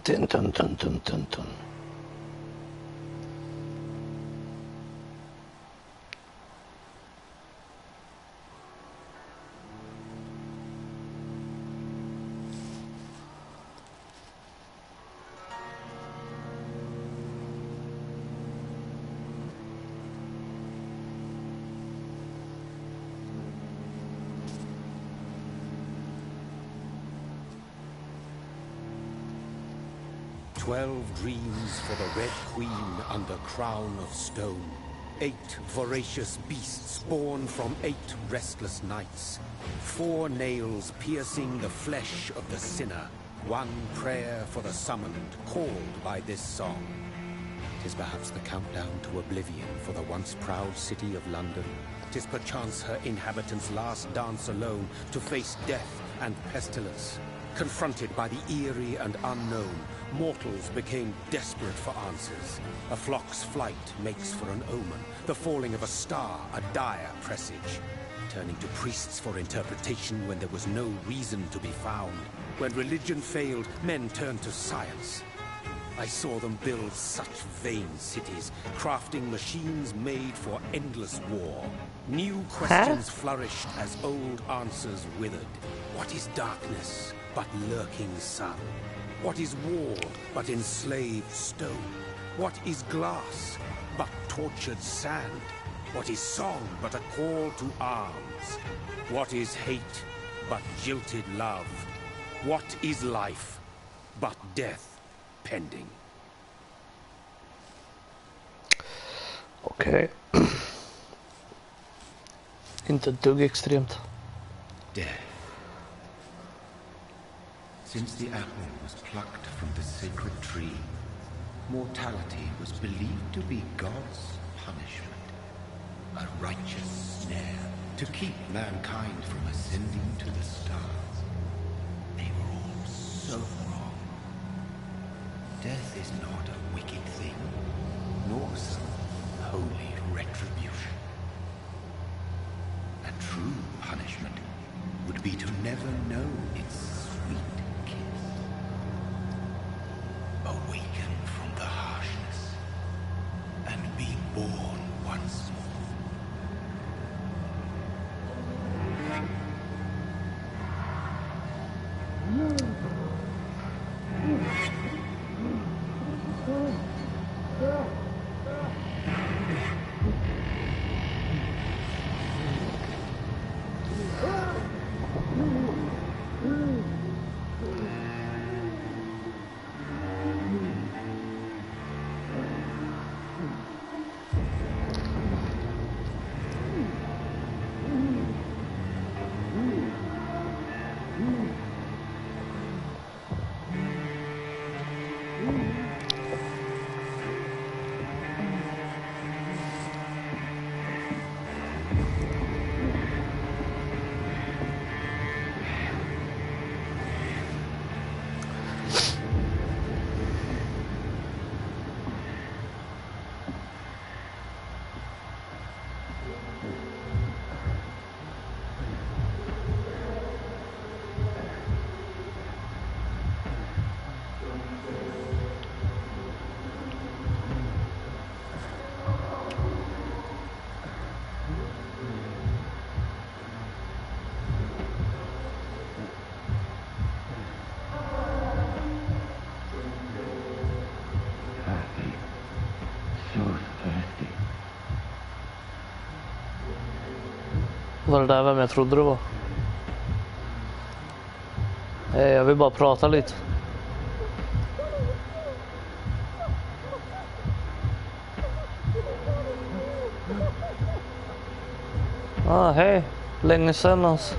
Tun, tun, tun, tun, tun, tun. Dreams for the Red Queen under crown of stone. 8 voracious beasts born from 8 restless nights. 4 nails piercing the flesh of the sinner. 1 prayer for the summoned, called by this song. 'Tis perhaps the countdown to oblivion for the once proud city of London. 'Tis perchance her inhabitants' last dance alone to face death and pestilence. Confronted by the eerie and unknown, mortals became desperate for answers. A flock's flight makes for an omen, the falling of a star a dire presage. Turning to priests for interpretation when there was no reason to be found. When religion failed, men turned to science. I saw them build such vain cities, crafting machines made for endless war. New questions flourished as old answers withered. What is darkness but lurking sun? What is war but enslaved stone? What is glass but tortured sand? What is song but a call to arms? What is hate but jilted love? What is life but death pending? Okej. Inte ett dugg extremt. Death. Since the apple was plucked from the sacred tree, mortality was believed to be God's punishment. A righteous snare to keep mankind from ascending to the stars. They were all so wrong. Death is not a wicked thing, nor some holy retribution. A true punishment would be to never know its sweet kiss. Awaken from the harshness and be born once more. Var det där vem jag trodde det var? Jag vill bara prata lite. Hej. Länge sedan alltså.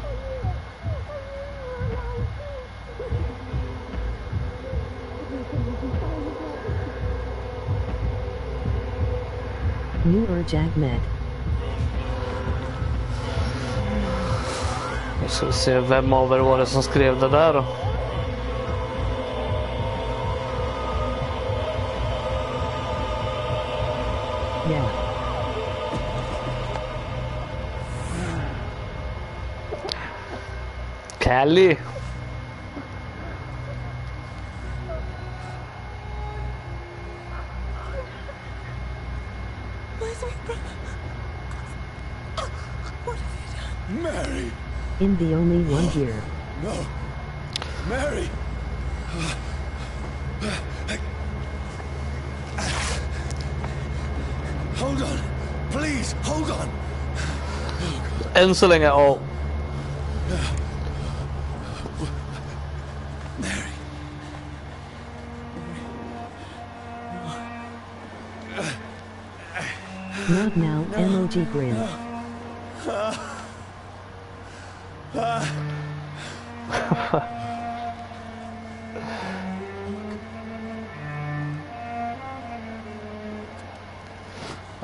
Jagmed. Jag ska se vem av er var det som skrev det där då. Yeah. Callie. Mary! In the only one here. No! Mary! Hold on! Please, hold on! Än så länge, ja. Mary. Not now, emoji grin.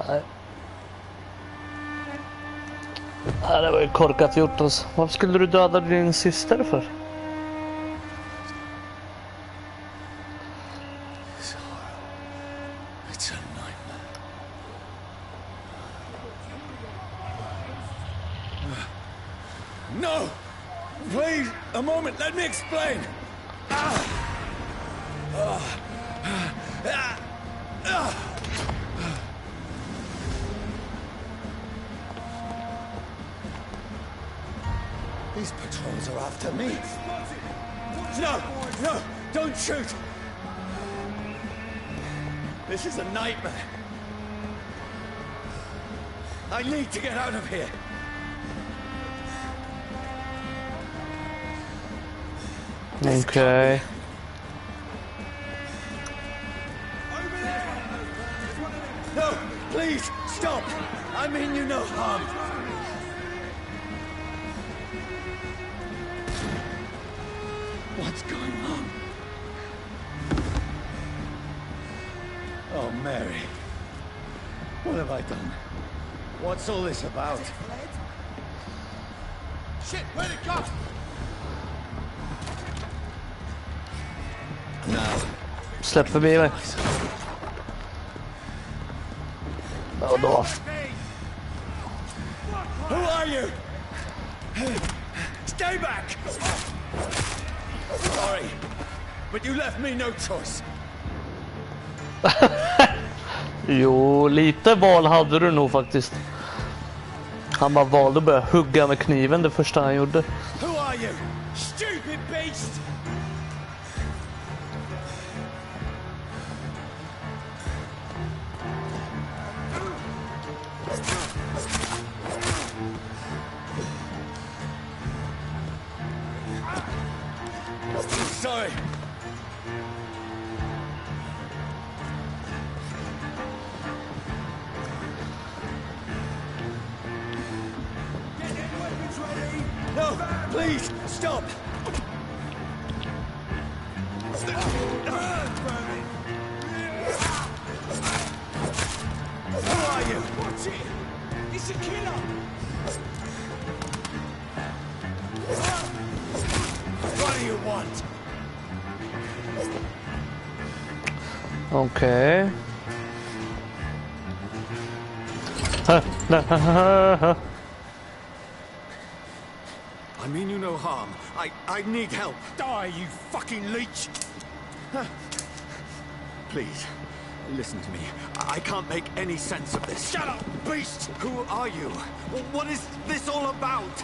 Nej. Nej, det var ju korkat gjort alltså. Varför skulle du döda din syster för? It's a nightmare. No! Please, a moment, let me explain! These patrols are after me. No! No! Don't shoot! This is a nightmare. I need to get out of here. Okay. No! Please, stop! I mean you no harm. What's going on? Oh, Mary. What have I done? What's all this about? Shit, where'd it go? Now. Släpp förbi mig. Ja då. Who are you? Stay back! Sorry, but you left me no choice. Jo, lite val hade du nog faktiskt. Han bara valde att börja hugga med kniven det första han gjorde. Who are you? Stupid beast! Sorry. No, please, stop! Who are you? Watch it! It's a killer! What do you want? Okej. I mean you no harm. I need help. Die, you fucking leech! Please, listen to me. I can't make any sense of this. Shut up, beast! Who are you? What is this all about?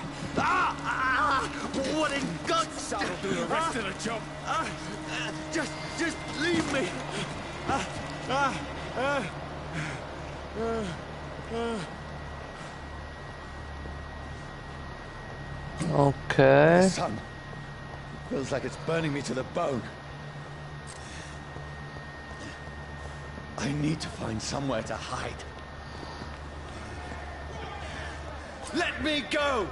What in God's... That'll do the rest of the job. Just leave me. Okej. The sun feels like it's burning me to the bone. I need to find somewhere to hide. Let me go!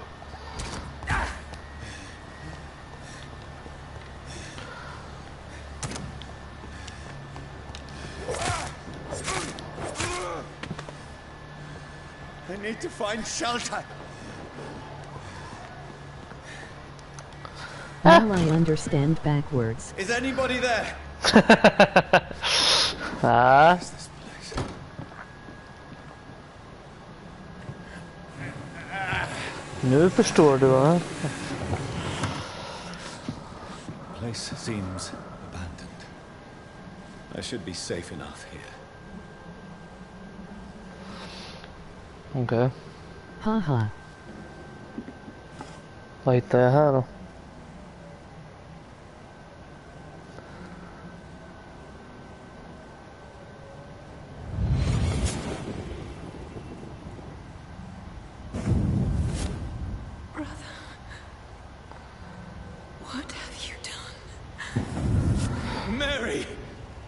I need to find shelter. Now I understand backwards. Is anybody there? Ah. Where's this place? Nu förstår du, va? Place seems abandoned. I should be safe enough here. Okej. Haha. Vad hittar jag här då?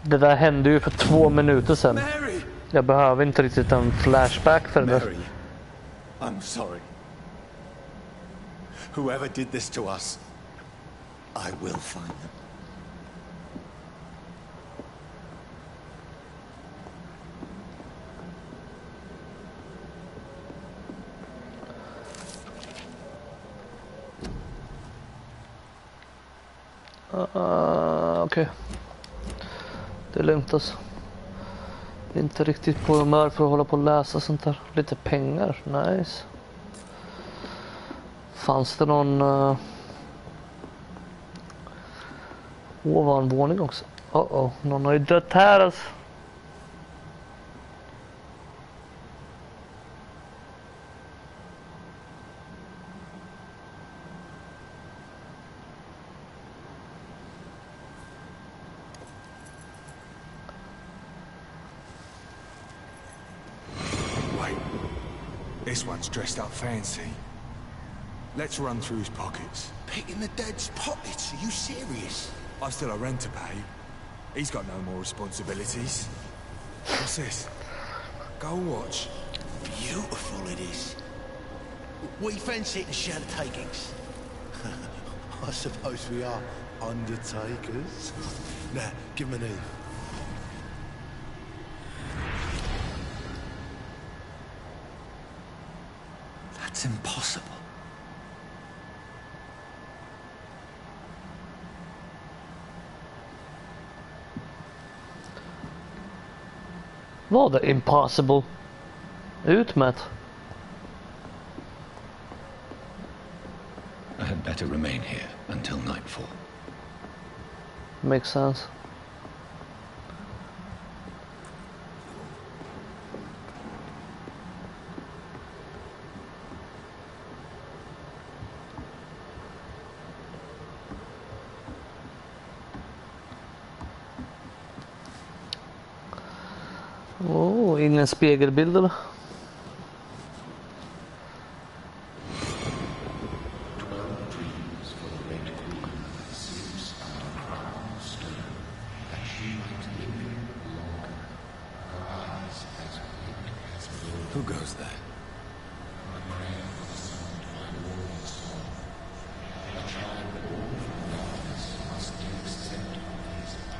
Det där hände ju för 2 minuter sedan. Mary! Jag behöver inte riktigt en flashback för det. Mary, I'm sorry. Whoever did this to us, I will find them. Okej. Det är lugnt alltså. Inte riktigt på humör för att hålla på och läsa sånt där. Lite pengar, nice. Fanns det någon ovanvåning också? Någon har ju dött här alltså. This one's dressed up fancy. Let's run through his pockets. Picking the dead's pockets? Are you serious? I've still a rent to pay. He's got no more responsibilities. What's this? Go and watch. Beautiful it is. We fancy it and undertakings. I suppose we are undertakers. Now, give him an E. That's impossible. Var det impossible? Utmätt. I had better remain here until nightfall. Makes sense. Ingen spegelbild eller? Who goes there?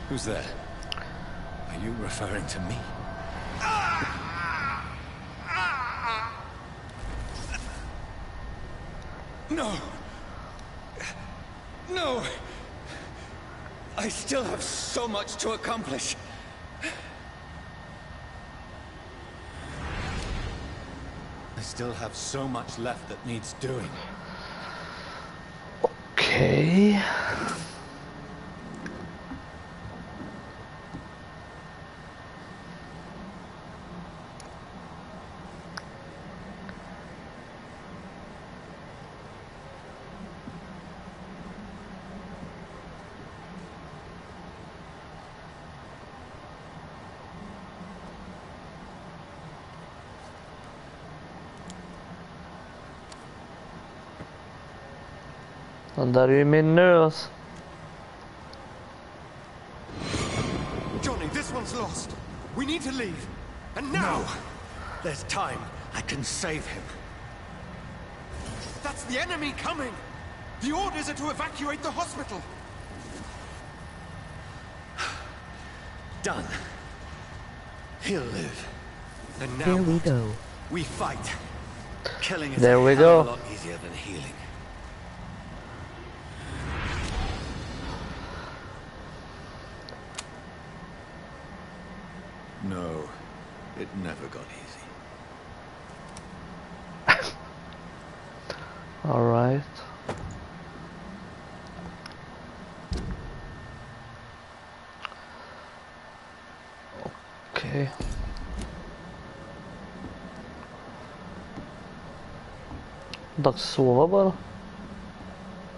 Who's there? Are you referring to me? No! No! I still have so much to accomplish. I still have so much left that needs doing. Okej. Den där är ju min nös. Johnny, this one's lost. We need to leave. And now! No. There's time. I can save him. That's the enemy coming! The orders are to evacuate the hospital! Done. He'll live. And now Here we go. we fight. Killing is There we a hell of go. a lot easier than healing. No, it never got easy. All right. Okej. Dags att sova bara.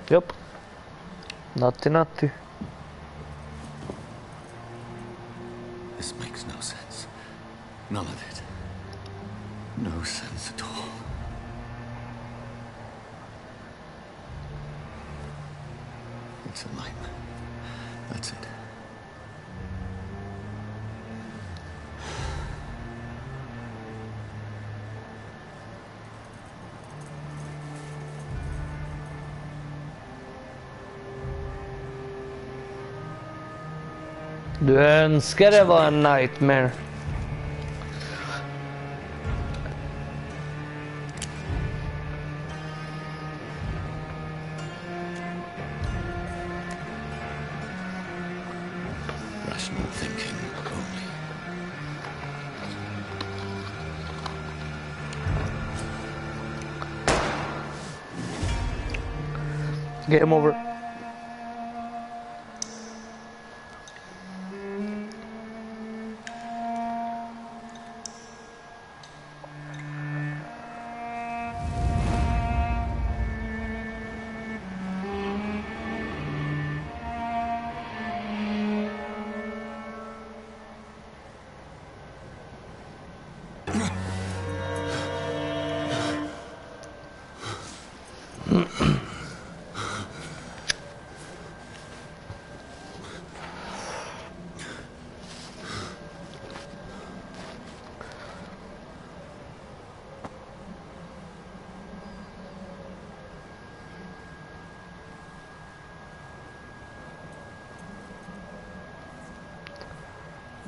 Yup. Natti natti. This makes no sense. None of it. No sense at all. It's a nightmare. That's it. Du önskar det var en nightmare. Rational thinking only. Game over.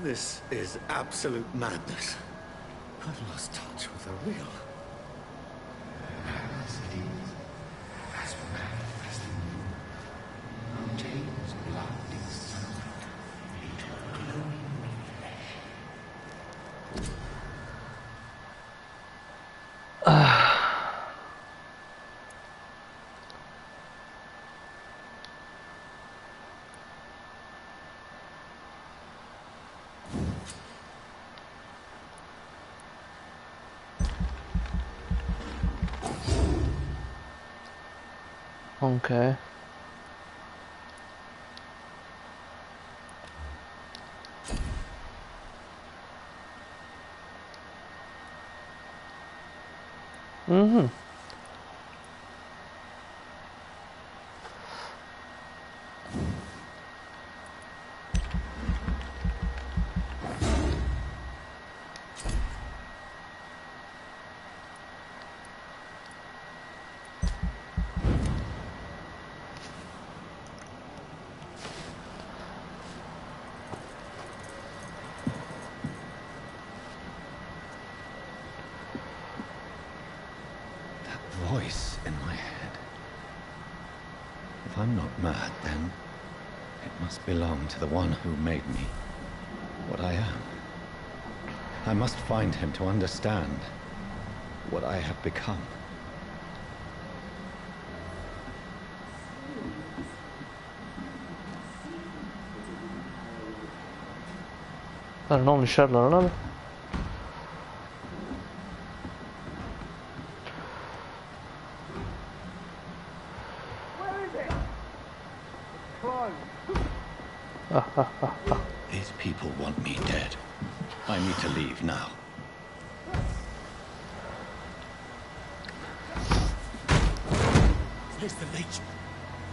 This is absolute madness. I've lost touch with the real. As it is, as manifesting you, mountains blood itself into glowing flesh. Okay. Mm-hmm. Voice in my head. If I'm not mad, then it must belong to the one who made me what I am. I must find him to understand what I have become. Är det någon i källaren eller? These people want me dead. I need to leave now. Here's the leech.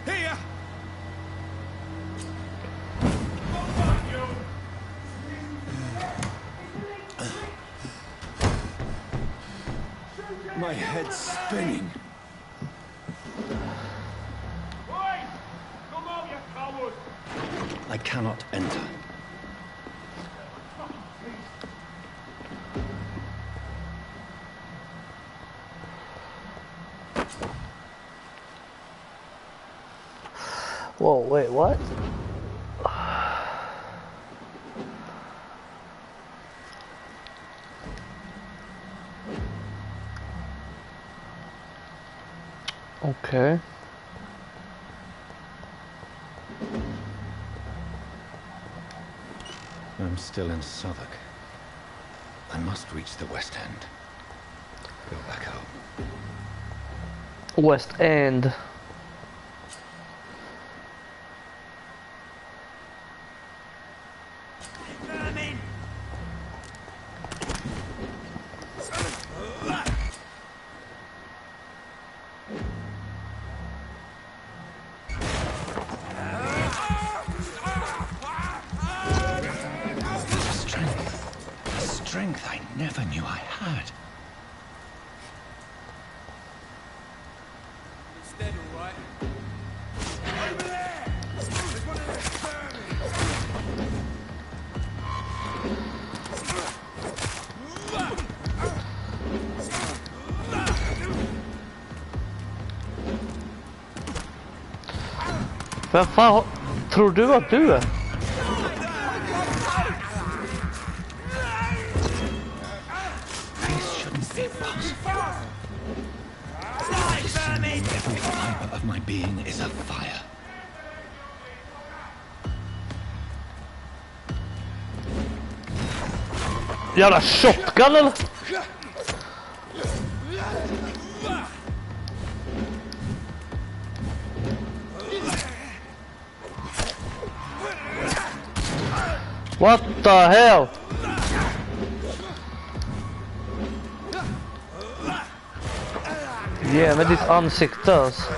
Here! My head's spinning. I cannot enter. Whoa, wait, what? Okay. I'm still in Southwark. I must reach the West End. Go back home. West End. never knew I had. It's dead, all right. Over there! There's one of those Vem fan tror du att du är? This shouldn't be possible. Every fiber of my being is a fire. Jävla shotgun eller? What the hell? Ge mig ditt ansikte alltså.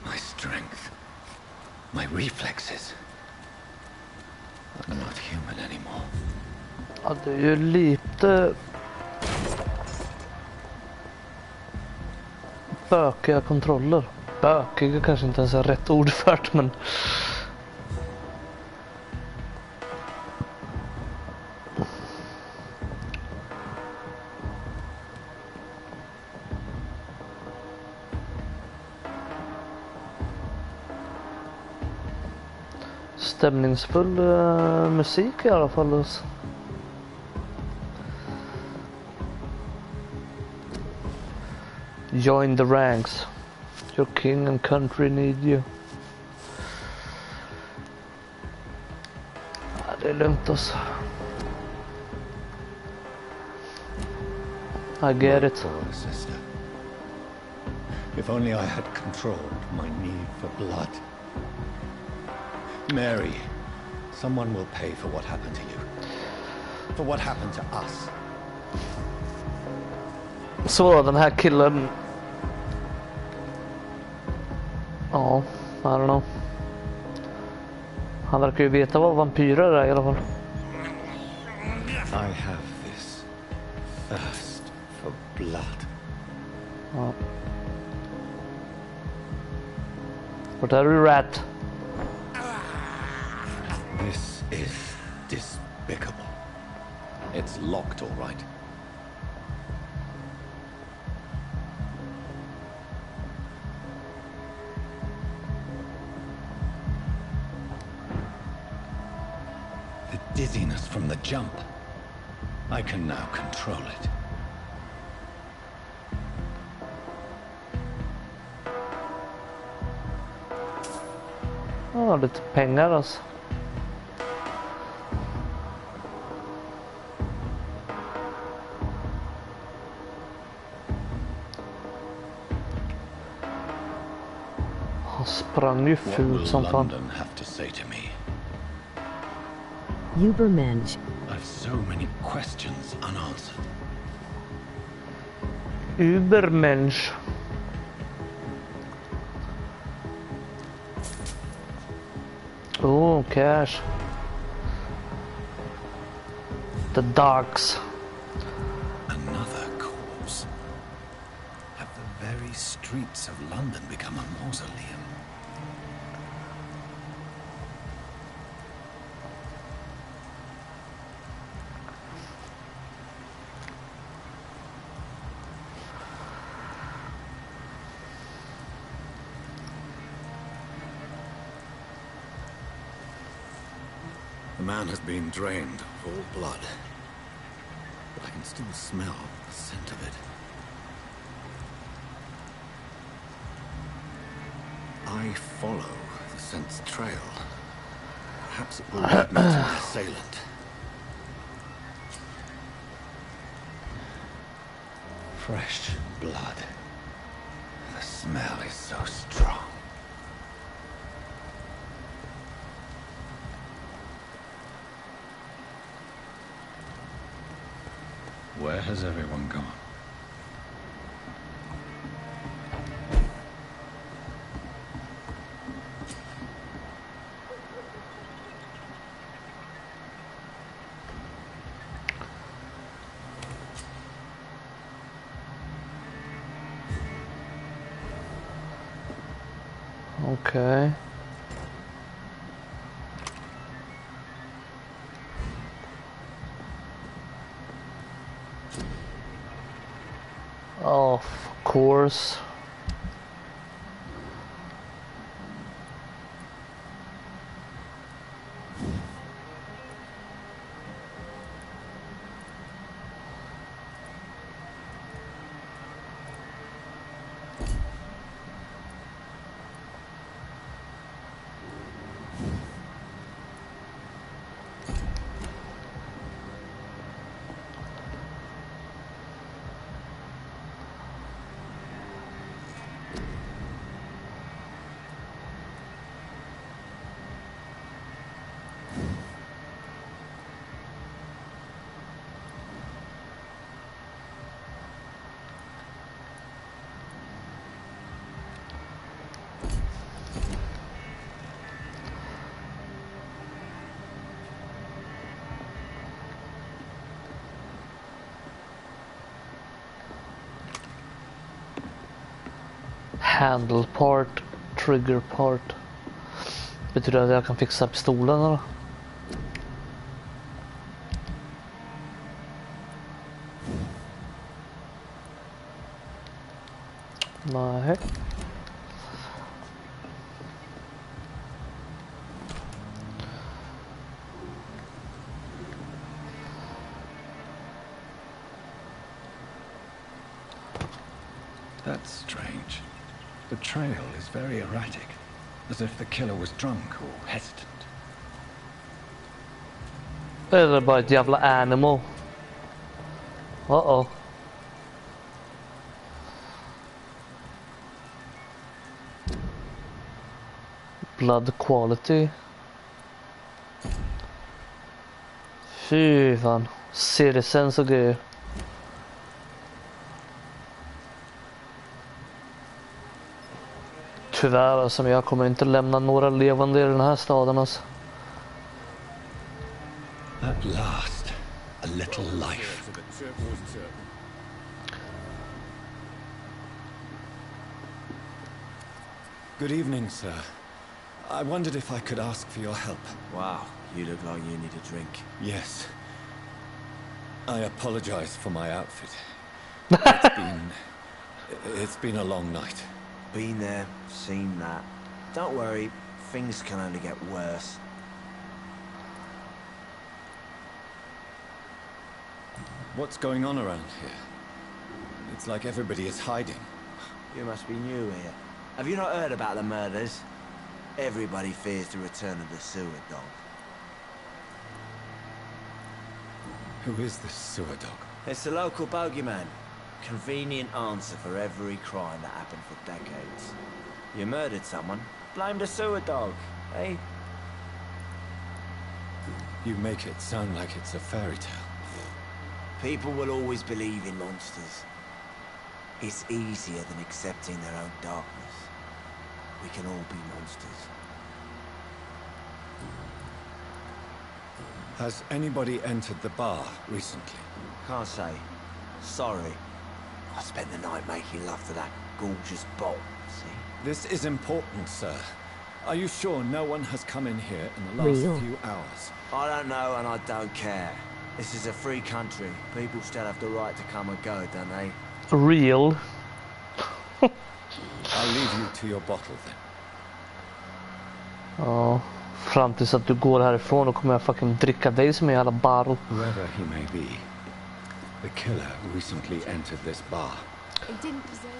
My strength, my reflexes. I'm not human anymore. Ja, det är ju lite bökiga kontroller. Bökiga kanske inte ens är rätt ord för det, men stämningsfull musik i alla fall alltså. Join the ranks. Your king and country need you. Ja, det är lugnt alltså. I get it. Poor sister. If only I had controlled my need for blood. Mary, someone will pay for what happened to you. For what happened to us. Så den här killen. Ja, I don't know. Han verkar ju veta vad vampyrer är i alla fall. I have this thirst for blood. Ja. Vart är du, rat? This is despicable. It's locked, all right. The dizziness from the jump. I can now control it. Ja, lite pengar alltså. Han sprang ju What fult will som fan. London have to say to me? Ubermensch. I've so many questions unanswered. Ubermensch. Oh, cash. The dogs. Another corpse. Have the very streets of London become a mausoleum? The man has been drained of all blood, but I can still smell the scent of it. I follow the scent's trail. Perhaps it will lead me to the assailant. Fresh blood. The smell is so strong. has everyone gone? Okay. Of course. Handle part, trigger part. Betyder det att jag kan fixa pistolen eller? Nej. That's strange. The trail is very erratic, as if the killer was drunk or hesitant. Är det bara ett jävla animal? Uh-oh. Blood quality. Fy fan. Citizens och grejer. Tyvärr alltså, men jag kommer inte lämna några levande i den här staden alltså. At last, a little life. Good evening, sir. I wondered if I could ask for your help. Wow, you look like you need a drink. Yes. I apologize for my outfit. It's been a long night. Been there, seen that. Don't worry, things can only get worse. What's going on around here? It's like everybody is hiding. You must be new here. Have you not heard about the murders? Everybody fears the return of the sewer dog. Who is this sewer dog? It's the local bogeyman. Convenient answer for every crime that happened for decades. You murdered someone, blame the sewer dog, eh? You make it sound like it's a fairy tale. People will always believe in monsters. It's easier than accepting their own darkness. We can all be monsters. Has anybody entered the bar recently? Can't say. Sorry. I spent the night making love to that gorgeous bot, see? This is important, sir. Are you sure no one has come in here in the last Real. few hours? I don't know and I don't care. This is a free country. People still have the right to come and go, don't they? Real. I'll leave you to your bottle then. Ja, fram tills att du går härifrån och kommer jag fucking dricka dig som en jävla barrel. Whoever he may be, the killer recently entered this bar.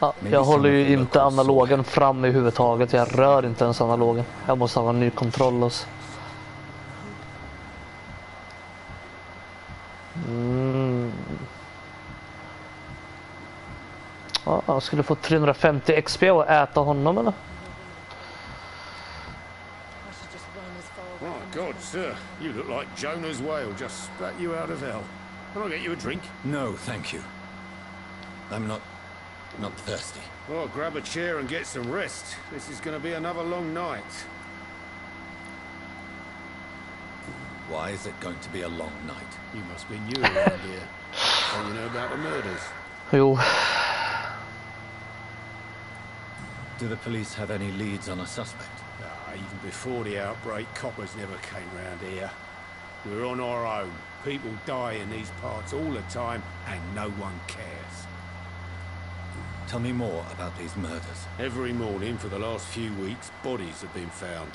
Ja, jag håller ju inte analogen fram i huvudtaget. Jag rör inte ens analogen. Jag måste ha en ny kontroll också. Ja, jag skulle få 350 XP och äta honom eller? My God, sir, you look like Jonah's whale just spat you out of hell. Can I get you a drink? No, thank you. I'm not thirsty. Well, grab a chair and get some rest. This is going to be another long night. Why is it going to be a long night? You must be new around here. Don't you know about the murders? Jo. Do the police have any leads on a suspect? Even before the outbreak, coppers never came round here. We're on our own. People die in these parts all the time, and no one cares. Tell me more about these murders. Every morning for the last few weeks, bodies have been found.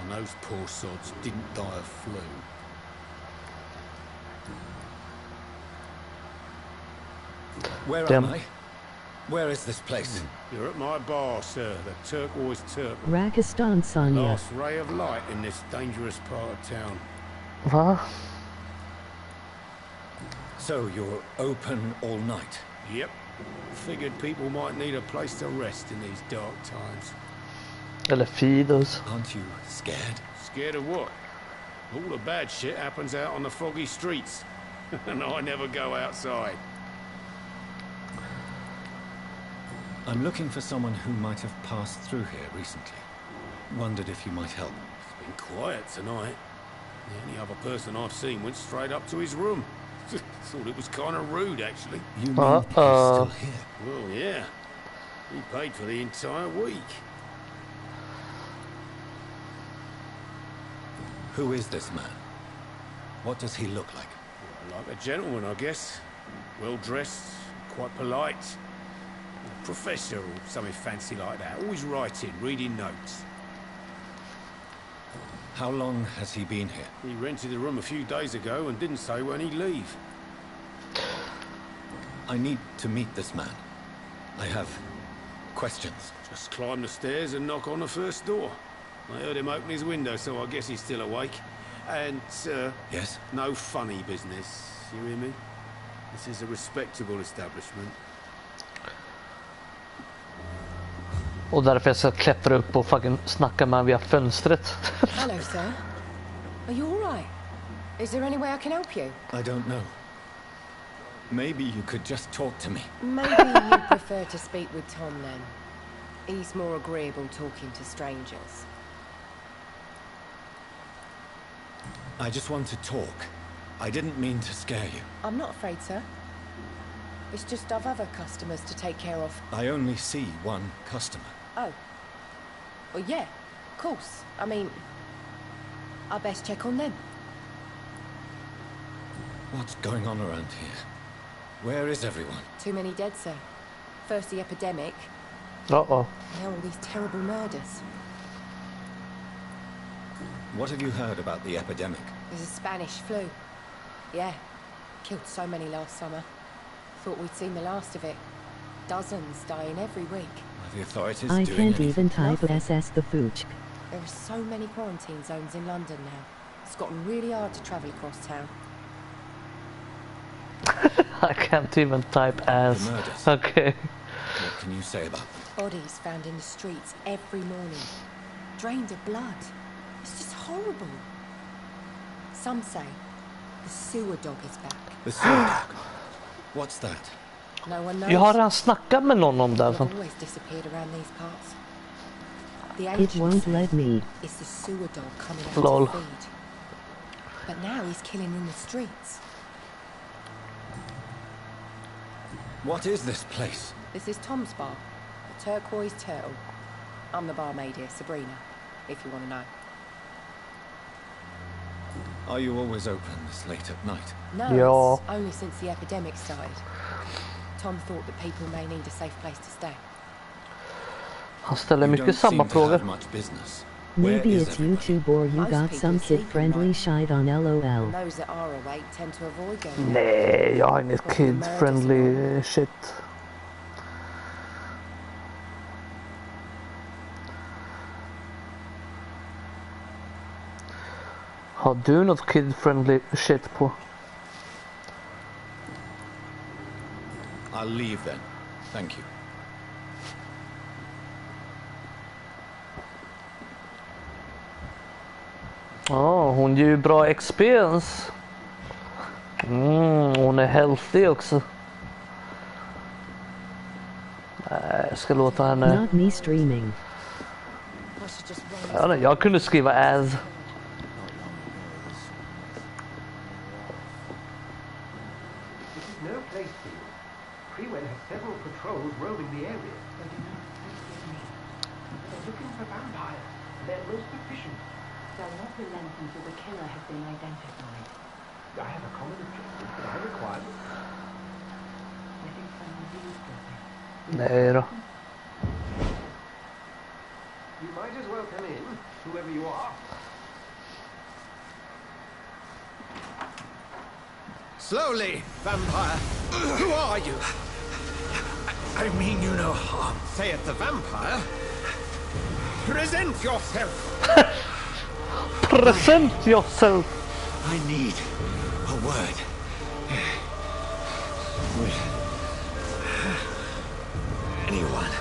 And those poor sods didn't die of flu. Where am I? Where is this place? You're at my bar, sir, the Turquoise Turtle. Rakistan Sonia. Last ray of light in this dangerous part of town. Va? So you're open all night? Yep. Figured people might need a place to rest in these dark times. Eller Fidos. Aren't you scared? Scared of what? All the bad shit happens out on the foggy streets. And I never go outside. I'm looking for someone who might have passed through here recently. Wondered if you might help. It's been quiet tonight. The only other person I've seen went straight up to his room. Thought it was kind of rude, actually. You mean he's still here? Well, yeah. He paid for the entire week. Who is this man? What does he look like? Like a gentleman, I guess. Well-dressed, quite polite. A professor or something fancy like that. Always writing, reading notes. How long has he been here? He rented the room a few days ago and didn't say when he'd leave. I need to meet this man. I have questions. Just climb the stairs and knock on the first door. I heard him open his window, so I guess he's still awake. And, Yes? no funny business. You hear me? This is a respectable establishment. Och därför jag ska klättra upp och fucking snacka med honom via fönstret. Hello, sir. Are you all right? Is there any way I can help you? I don't know. Maybe you could just talk to me. Maybe you prefer to speak with Tom, then. He's more agreeable talking to strangers. I just want to talk. I didn't mean to scare you. I'm not afraid, sir. It's just I've other customers to take care of. I only see one customer. Oh. Well, yeah, of course. I mean, I best check on them. What's going on around here? Where is everyone? Too many dead, sir. First the epidemic, Uh-oh. now all these terrible murders. What have you heard about the epidemic? There's a Spanish flu. Yeah, killed so many last summer. Thought we'd seen the last of it. Dozens dying every week. Are the authorities I doing can't anything? even type Nothing. SS the Fooch. There are so many quarantine zones in London now. It's gotten really hard to travel across town. I can't even type as. The murders. Okay. What can you say about them? Bodies found in the streets every morning. Drained of blood. It's just horrible. Some say the sewer dog is back. The sewer dog. What's that? No one knows. Jag har redan snackat med någon om det. They've always disappeared around these parts. The It ancient won't say let me. it's the sewer dog coming out Lol. to feed. But now he's killing in the streets. What is this place? This is Tom's bar, the Turquoise Turtle. I'm the barmaid here, Sabrina, if you want to know. Are you always open this late at night? No, Ja. it's only since the epidemic started. Tom thought that people may need a safe place to stay. Han ställer You mycket don't samma seem to have frågor. much business. Where Maybe is it's everybody? YouTube or you Most got people some sleep at kid-friendly night. shite on LOL. And those that are awake tend to avoid going out. Nej, jag har inget kid-friendly shit. Har du något kid-friendly shit på? I'll leave then. Thank you. Ja, hon ger ju bra experience. Hon är healthy också. Nej, jag ska låta henne... Not me streaming. Ja, jag kunde skriva as. No place for you. Freewen has several patrols roaming the area. They're looking for vampires. They're most efficient. They'll not relent until the killer has been identified. I have a common objective that I require. I think someone used it. Nej då. You might as well come in, whoever you are. Slowly, vampire. Who are you? I mean you no harm. Say it, the vampire. Present yourself. Present yourself. I need a word. With anyone.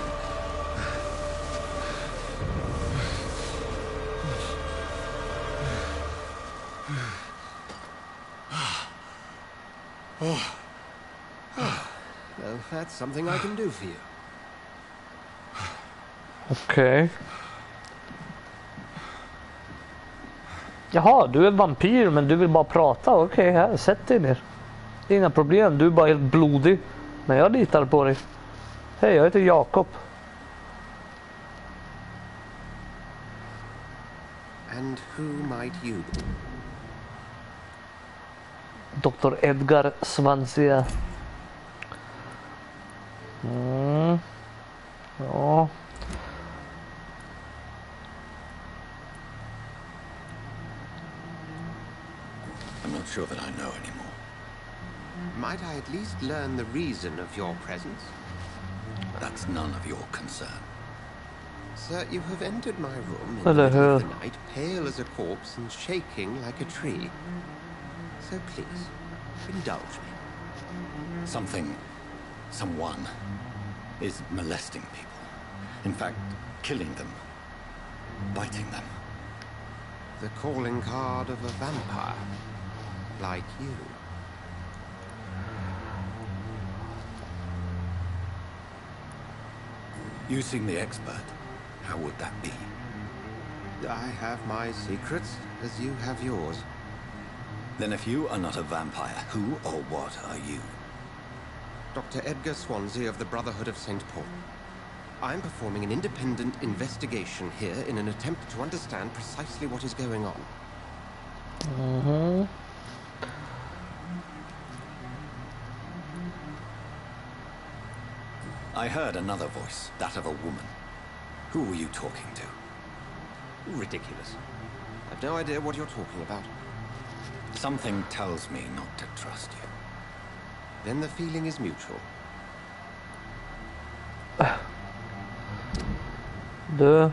Well, that's something I can do for you. Okej. Jaha, du är vampyr men du vill bara prata. Okej, här, sätt dig ner. Det är inga problem, du är bara helt blodig. Men jag litar på dig. Hej, jag heter Jakob. And who might you be? Dr. Edgar Svansia. Ja. I'm not sure that I know anymore. Might I at least learn the reason of your presence? That's none of your concern. Sir, you have entered my room in the Eller middle hur? of the night, pale as a corpse and shaking like a tree. So please, indulge me. Someone is molesting people. In fact, killing them. Biting them. The calling card of a vampire. Like you. You seem the expert. How would that be? I have my secrets, as you have yours. Then if you are not a vampire, who or what are you? Dr. Edgar Swansea of the Brotherhood of St. Paul. I'm performing an independent investigation here in an attempt to understand precisely what is going on. I heard another voice, that of a woman. Who were you talking to? Ridiculous. I've no idea what you're talking about. Something tells me not to trust you. Then the feeling is mutual. Du.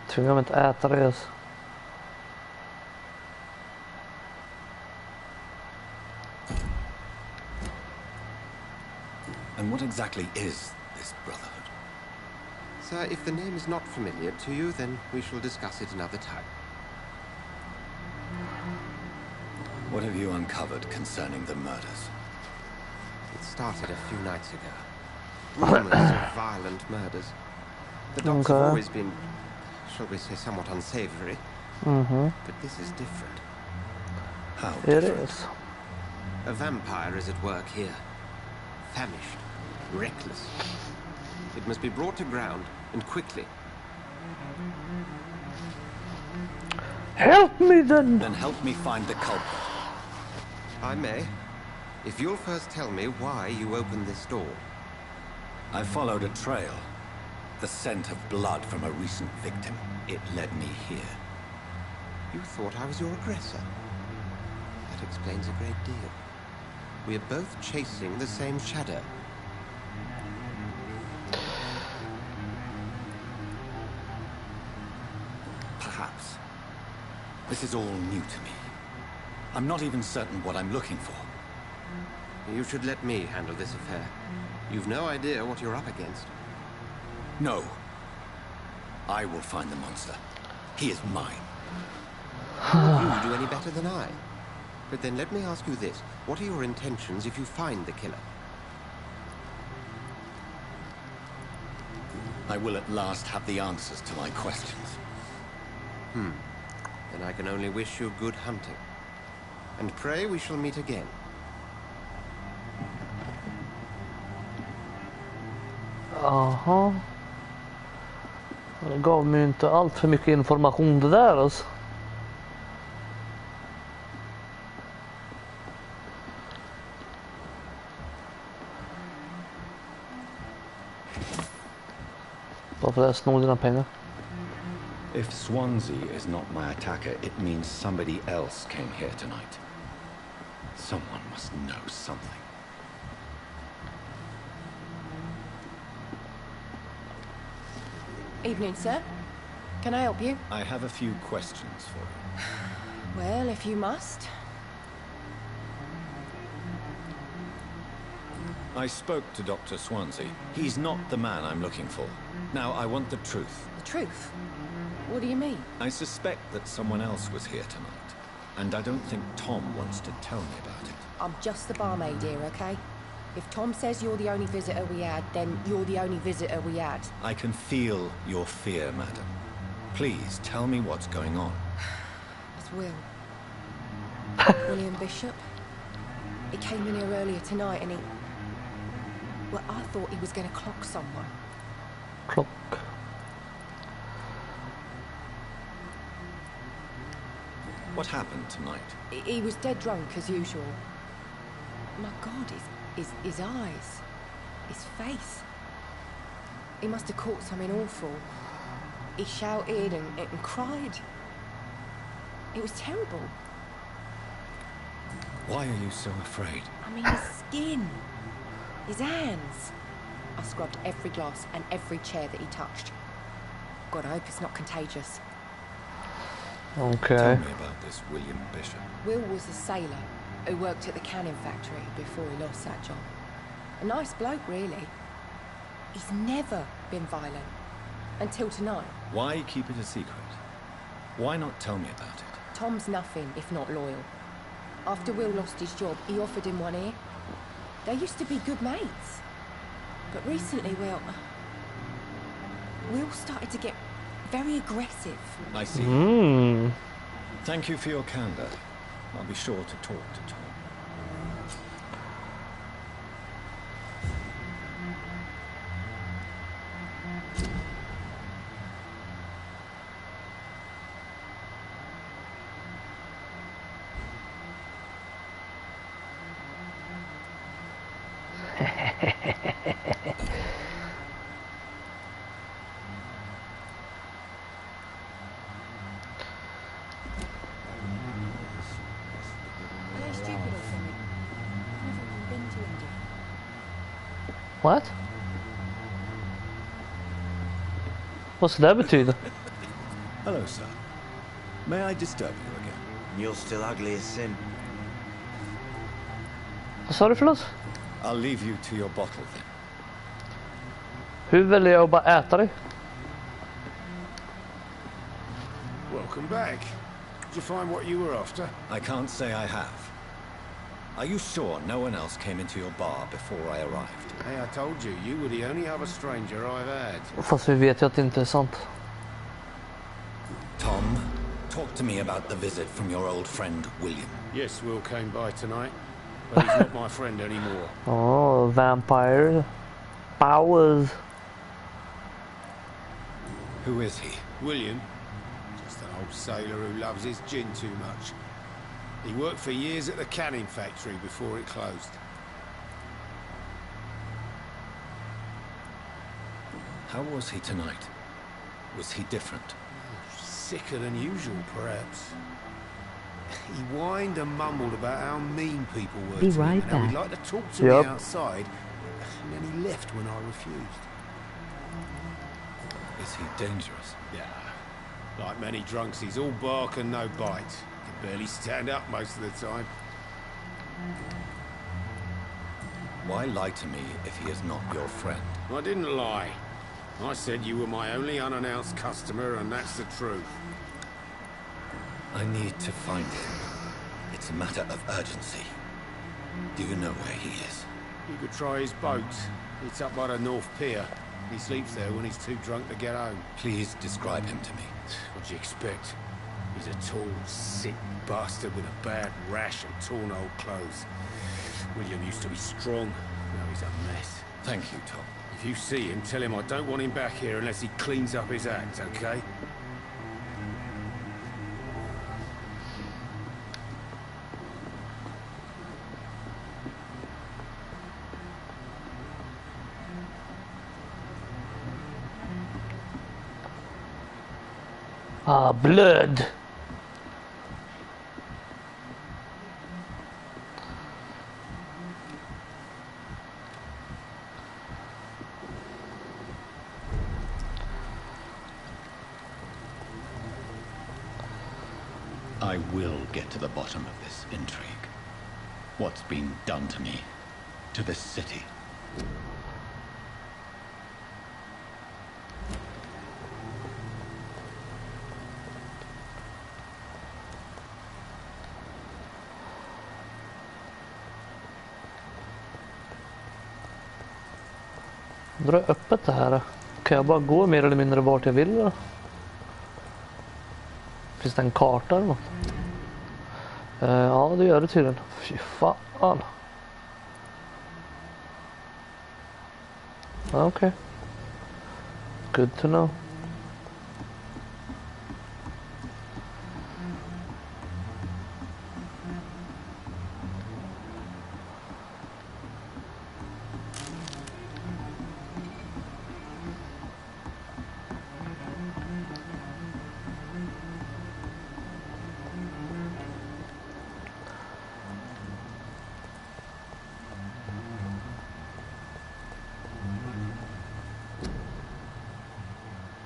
Tvingar mig inte äta det ens. And what exactly is this brotherhood? Sir, if the name is not familiar to you, then we shall discuss it another time. What have you uncovered concerning the murders? It started a few nights ago. Rumors of violent murders. The dogs have always been, shall we say, somewhat unsavory. But this is different. How It different? is. A vampire is at work here. Famished. Reckless. It must be brought to ground, and quickly. Help me then! Then help me find the culprit. I may. If you'll first tell me why you opened this door. I followed a trail. The scent of blood from a recent victim. It led me here. You thought I was your aggressor. That explains a great deal. We are both chasing the same shadow. Perhaps. This is all new to me. I'm not even certain what I'm looking for. You should let me handle this affair. You've no idea what you're up against. No. I will find the monster. He is mine. Would you do any better than I? But then let me ask you this. What are your intentions if you find the killer? I will at last have the answers to my questions. Then I can only wish you good hunting. And pray we shall meet again. Aha. Det gav mig inte allt för mycket information det där alltså. Varför jag snor dina pengar? If Swansea is not my attacker, it means somebody else came here tonight. Someone must know something. Evening, sir. Can I help you? I have a few questions for you. Well, if you must. I spoke to Dr. Swansea. He's not the man I'm looking for. Now, I want the truth. The truth? What do you mean? I suspect that someone else was here tonight. And I don't think Tom wants to tell me about it. I'm just the barmaid here, okay? If Tom says you're the only visitor we had, then you're the only visitor we had. I can feel your fear, madam. Please, tell me what's going on. It's Will. William Bishop. He came in here earlier tonight and he... Well, I thought he was going to clock someone. Clock. What happened tonight? He was dead drunk, as usual. My God, his eyes. His face. He must have caught something awful. He shouted and cried. It was terrible. Why are you so afraid? I mean, his skin. His hands. I scrubbed every glass and every chair that he touched. God, I hope it's not contagious. Okay. Tell me about this William Bishop. Will was a sailor who worked at the canning factory before he lost that job. A nice bloke, really. He's never been violent. Until tonight. Why keep it a secret? Why not tell me about it? Tom's nothing if not loyal. After Will lost his job, he offered him one ear. They used to be good mates. But recently, well... Will started to get very aggressive. I see. Thank you for your candor. I'll be sure to talk to Tom. What? What's that betyda? Hello, sir. May I disturb you again? You're still ugly as sin. Vad sa du för något? I'll leave you to your bottle then. Hur väljer jag att bara äta dig? Welcome back. Did you find what you were after? I can't say I have. Are you sure no one else came into your bar before I arrived? Hey, I told you, you were the only other stranger I've had. Fast vi vet ju att det inte är sant. Tom, talk to me about the visit from your old friend William. Yes, Will came by tonight, but he's not my friend anymore. Oh, vampire powers. Who is he? William, just an old sailor who loves his gin too much. He worked for years at the canning factory before it closed. How was he tonight? Was he different? Sicker than usual, perhaps. He whined and mumbled about how mean people were Be to him right and how he'd back. like to talk to me outside, and then he left when I refused. Is he dangerous? Yeah. Like many drunks, he's all bark and no bite. Can barely stand up most of the time. Why lie to me if he is not your friend? I didn't lie. I said you were my only unannounced customer, and that's the truth. I need to find him. It's It's a matter of urgency. Do you know where he is? You could try his boat. It's up by the North Pier. He sleeps there when he's too drunk to get home. Please describe him to me. What do you expect? He's a tall, sick bastard with a bad rash and torn old clothes. William used to be strong. Now he's a mess. Thank you, Tom. If you see him, tell him I don't want him back here unless he cleans up his act, okay? Ah, blood. I will get to the bottom of this intrigue. What's been done to me, to this city. Dra öppet det här. Kan jag bara gå mer eller mindre vart jag vill då? Finns det en karta eller något? Ja, det gör det tydligen. Fy fan. Okej. Good to know.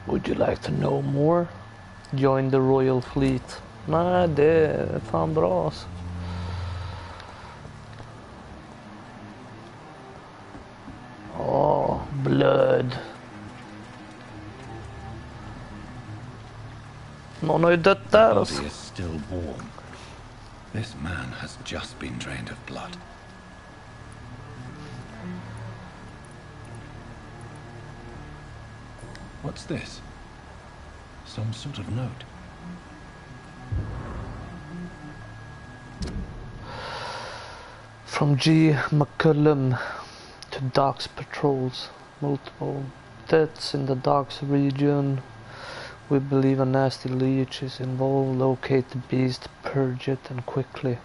Would you like to know more? Join the Royal Fleet. Nej, det är fan bra alltså. Åh, blood. Någon har ju dött där alltså. The body is still warm. This man has just been drained of blood. What's this? Some sort of note. From G. McCullum to Docks Patrols. Multiple deaths in the Docks region. We believe a nasty leech is involved. Locate the beast, purge it, and quickly.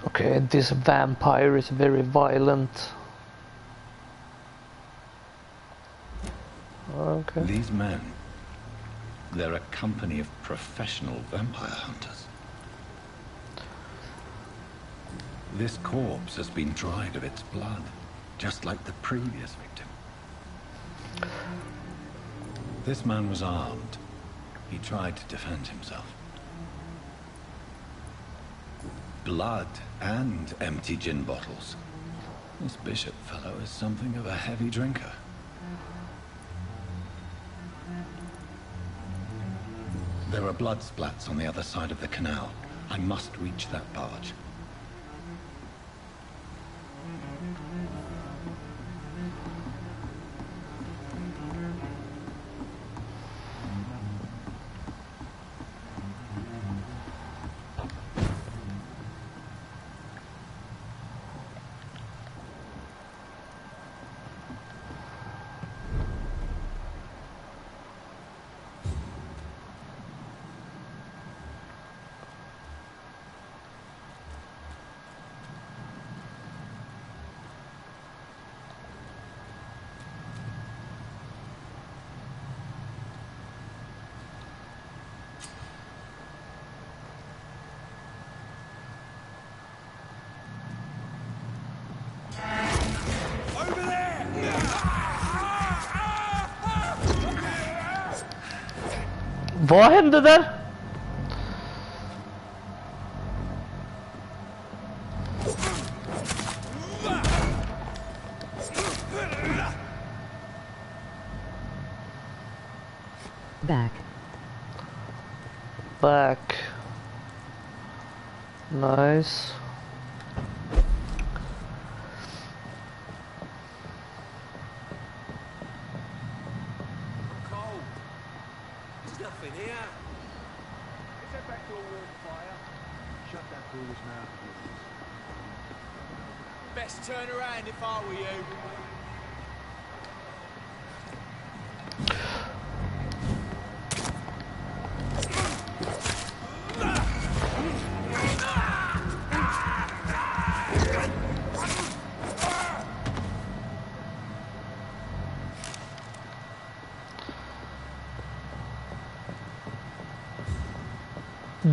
Okay, this vampire is very violent. Okay. These men, they're a company of professional vampire hunters. This corpse has been dried of its blood, just like the previous victim. This man was armed. He tried to defend himself. Blood and empty gin bottles. This bishop fellow is something of a heavy drinker. There are blood splats on the other side of the canal. I must reach that barge. Vad hände där? Back. Back. Nice. Cold. There's nothing here. Is it back to a warm fire? Shut that foolish mouth. Best turn around if I were you.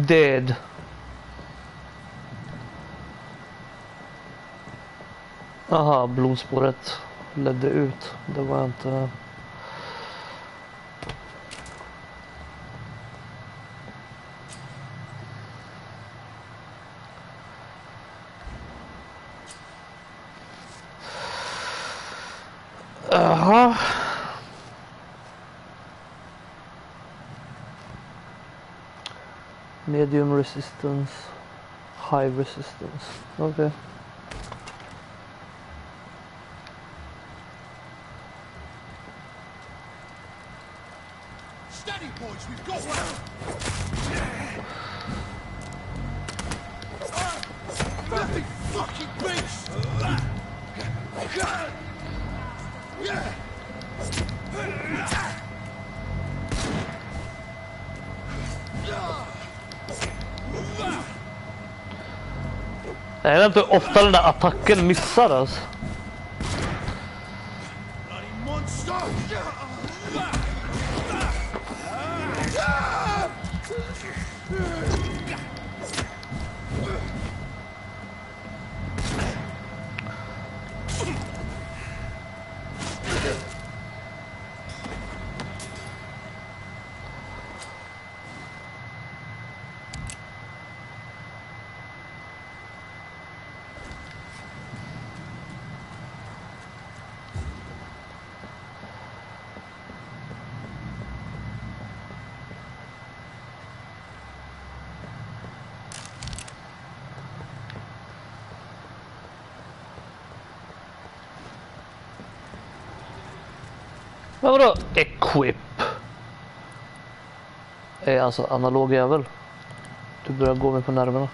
Dead. Aha, blodspåret ledde ut. Det var inte... Aha. Medium resistance, high resistance. Okay. Steady, boys, we've got one! Filthy fucking beast! Jag vet inte hur ofta den där attacken missar alltså. Bloody monster! Men vadå? Equip? Är alltså analog jävel. Du börjar gå mig på nerverna.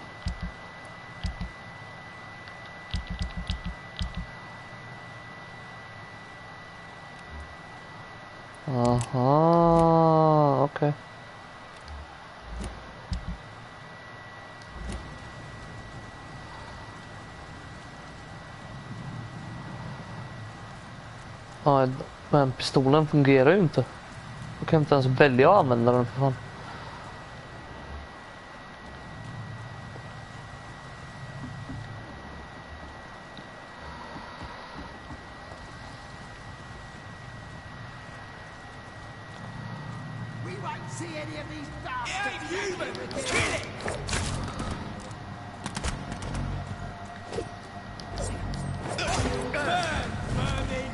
Aha, okej. Ja, men pistolen fungerar ju inte. Jag kan inte ens välja att använda den för fan. We won't see any of these bastards. It ain't human. Kill it. Burn, vermin.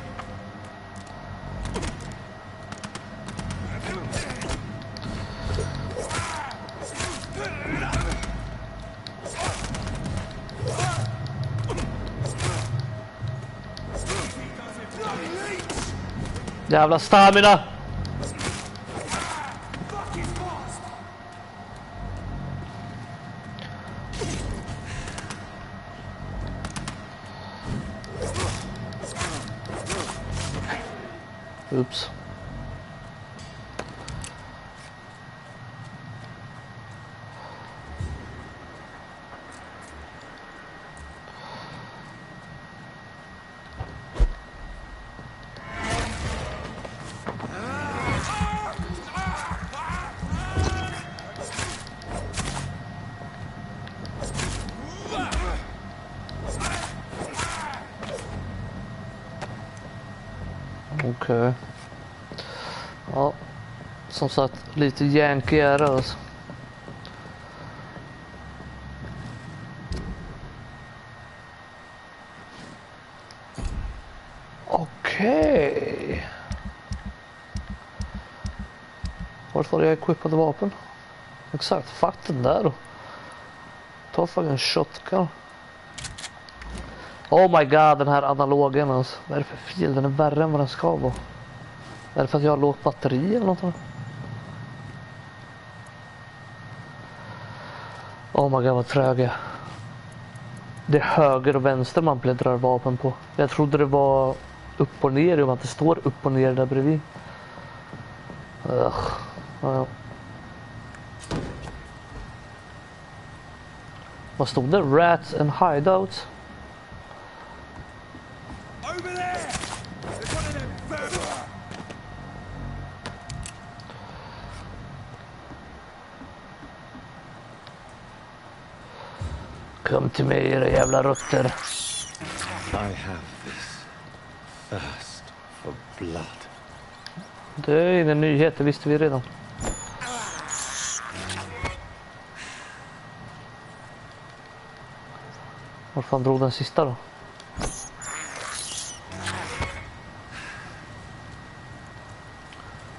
Jävla stamina! Oops. Okej. Ja. Som sagt, lite yankee är det alltså. Okej. Vart var det jag equippade vapen? Exakt, fuck den där då. Ta fan en shotgun. Oh my god, den här analogen alltså. Vad är det för fel? Den är värre än vad den ska vara. Är det för att jag har lågt batteri eller något? Oh my god, vad trög jag. Det är höger och vänster man bläddrar vapen på. Jag trodde det var upp och ner, om att det står upp och ner där bredvid. Ja. Vad stod det? Rats and hideouts. Kom till mig, era jävla rötter. I have this thirst for blood. Det är ingen nyhet, det visste vi redan. Var fan drog den sista då?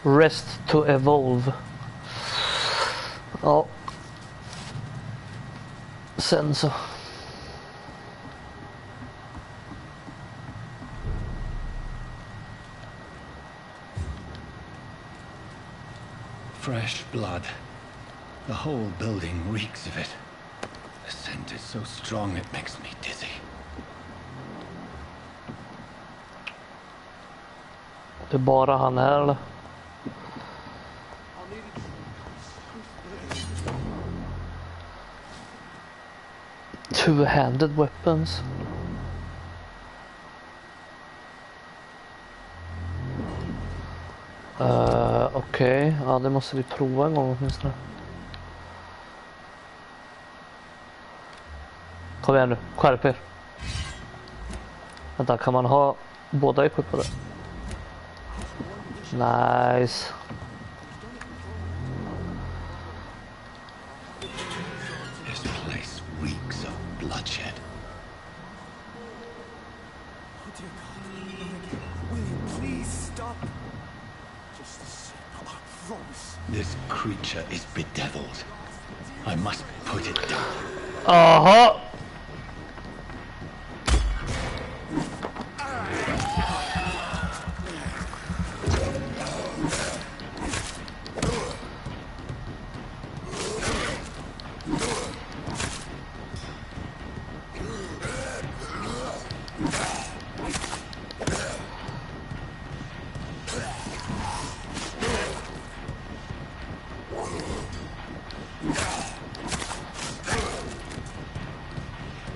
Rest to evolve. Ja. Sen så. Fresh blood. The whole building reeks of it. The scent is so strong it makes me dizzy. Det är bara han här eller? Two-handed weapons. Okej. Ja, det måste vi prova en gång åtminstone. Kom igen nu, skärp er. Vänta, kan man ha båda equippade? Nice. This place reeks of bloodshed. Oh dear God. William, please stop. Just a sip. I promise. This creature is bedeviled. I must put it down. Aha!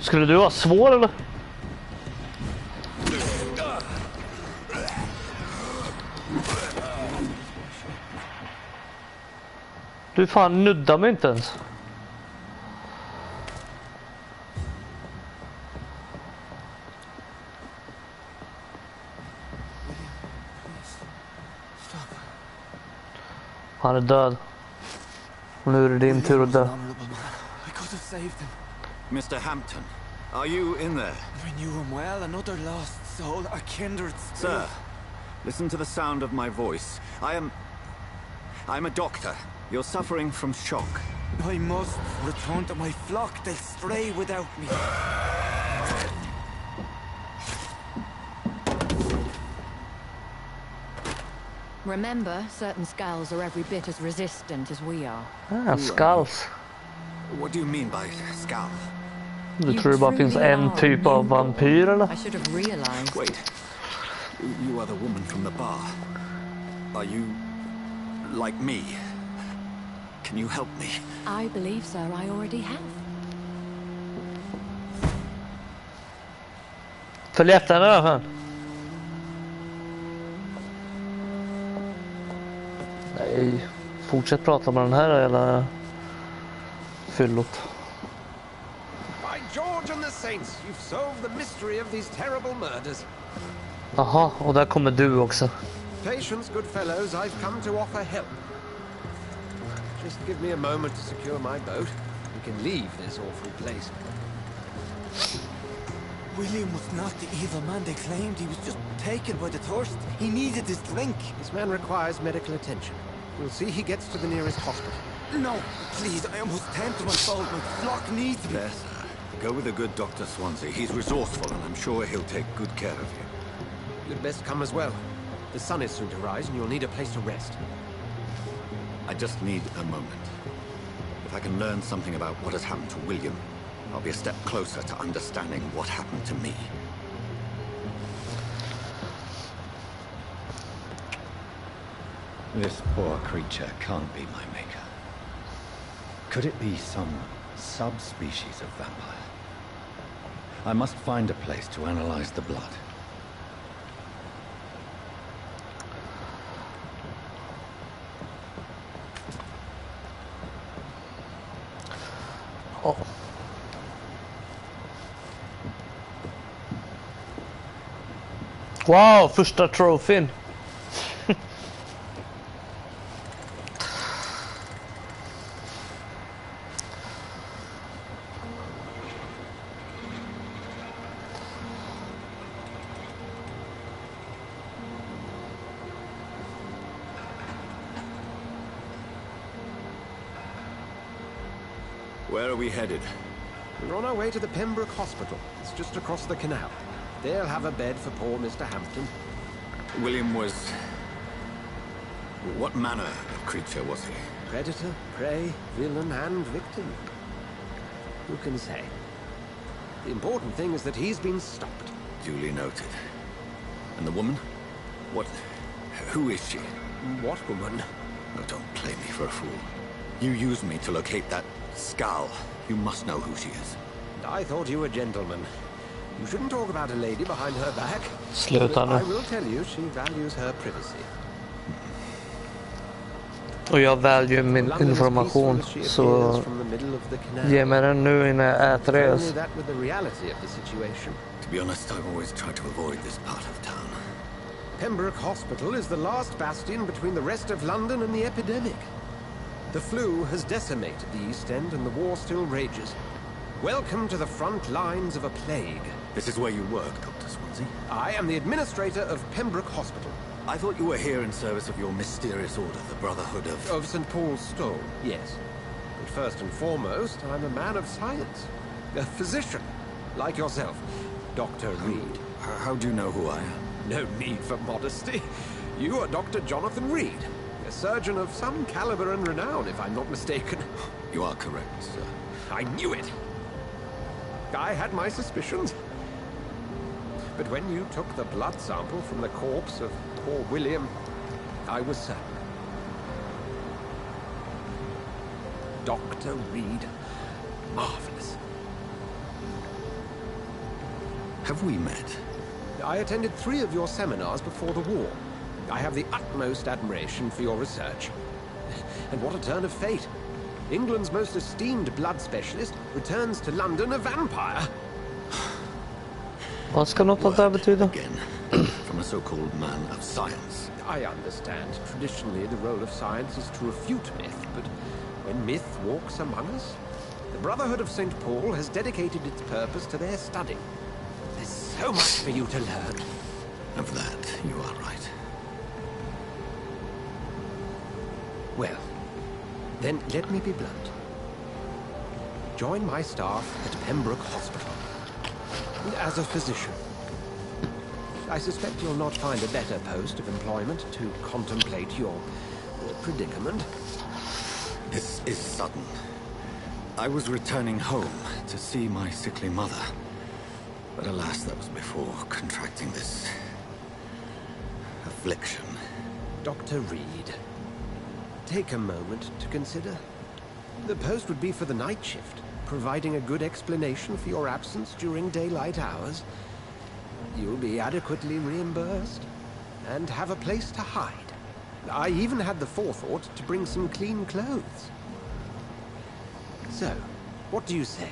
Skulle du vara svår eller? Du fan nuddar mig inte ens. Han är död. Och nu är det din tur att dö. I could have saved him. Mr. Hampton, are you in there? I knew him well, another lost soul, a kindred spirit. Sir, listen to the sound of my voice. I'm a doctor. You're suffering from shock. I must return to my flock. They'll stray without me. Remember, certain skulls are every bit as resistant as we are. Ah, skulls. What do you mean by skull? Du tror det bara finns en typ av vampyr eller? I should have realized. Wait. You are the woman from the bar. Are you like me? Can you help me? I believe, sir, I already have. Följ efter henne då fan. Nej, fortsätt prata med den här eller fyllot. By George and the saints, you've solved the mystery of these terrible murders. Aha, och där kommer du också. Patience, good fellows, I've come to offer help. Just give me a moment to secure my boat. We can leave this awful place. William was not the evil man they claimed. He was just taken by the thirst. He needed his drink. This man requires medical attention. We'll see he gets to the nearest hospital. No, please, I almost turned to my fault. My flock needs me. There, sir. Go with the good Dr. Swansea. He's resourceful, and I'm sure he'll take good care of you. You'd best come as well. The sun is soon to rise, and you'll need a place to rest. I just need a moment. If I can learn something about what has happened to William, I'll be a step closer to understanding what happened to me. This poor creature can't be my maker. Could it be some subspecies of vampire? I must find a place to analyze the blood. Oh. Wow, första trofén. Where are we headed? We're on our way to the Pembroke Hospital. It's just across the canal. They'll have a bed for poor Mr. Hampton. William was... What manner of creature was he? Predator, prey, villain, and victim. Who can say? The important thing is that he's been stopped. Duly noted. And the woman? What... Who is she? What woman? Oh, don't play me for a fool. You used me to locate that skull. You must know who she is. I thought you were a gentleman. You shouldn't talk about a lady behind her back. Sluta nu. I will tell you, she values her privacy. Och jag väljer min information, så ge mig den nu innan jag äter det. To be honest, I've always tried to avoid this part of town. Pembroke Hospital is the last bastion between the rest of London and the epidemic. The flu has decimated the East End and the war still rages. Welcome to the front lines of a plague. This is where you work, Dr. Swansea? I am the administrator of Pembroke Hospital. I thought you were here in service of your mysterious order, the Brotherhood of... Of St. Paul's Stole, yes. But first and foremost, I'm a man of science. A physician, like yourself, Dr. Reed. How do you know who I am? No need for modesty. You are Dr. Jonathan Reed, a surgeon of some caliber and renown, if I'm not mistaken. You are correct, sir. I knew it! I had my suspicions. But when you took the blood sample from the corpse of poor William, I was certain. Dr. Reed. Marvelous. Have we met? I attended 3 of your seminars before the war. I have the utmost admiration for your research. And what a turn of fate. England's most esteemed blood specialist returns to London a vampire. Vad ska något av det betyda? Again, from a so-called man of science. I understand. Traditionally, the role of science is to refute myth, but when myth walks among us, the Brotherhood of St. Paul has dedicated its purpose to their study. There's so much for you to learn. Of that, you are right. Well, then let me be blunt. Join my staff at Pembroke Hospital. As a physician. I suspect you'll not find a better post of employment to contemplate your predicament. This is sudden. I was returning home to see my sickly mother. But alas, that was before contracting this... affliction. Dr. Reed, take a moment to consider. The post would be for the night shift, providing a good explanation for your absence during daylight hours. You'll be adequately reimbursed and have a place to hide. I even had the forethought to bring some clean clothes. So, what do you say?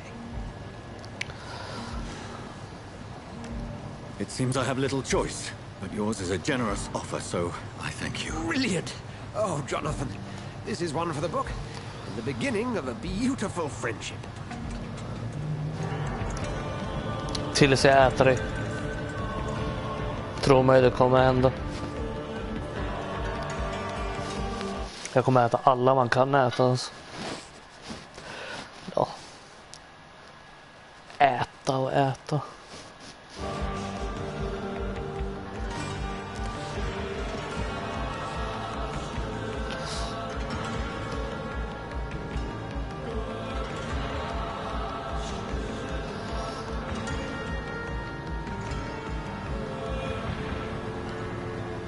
It seems I have little choice, but yours is a generous offer, so I thank you. Brilliant! Oh, Jonathan, this is one for the book, and the beginning of a beautiful friendship. Tills jag äter dig. Tro mig, det kommer hända. Jag kommer äta alla man kan äta. Alltså. Ja. Äta och äta.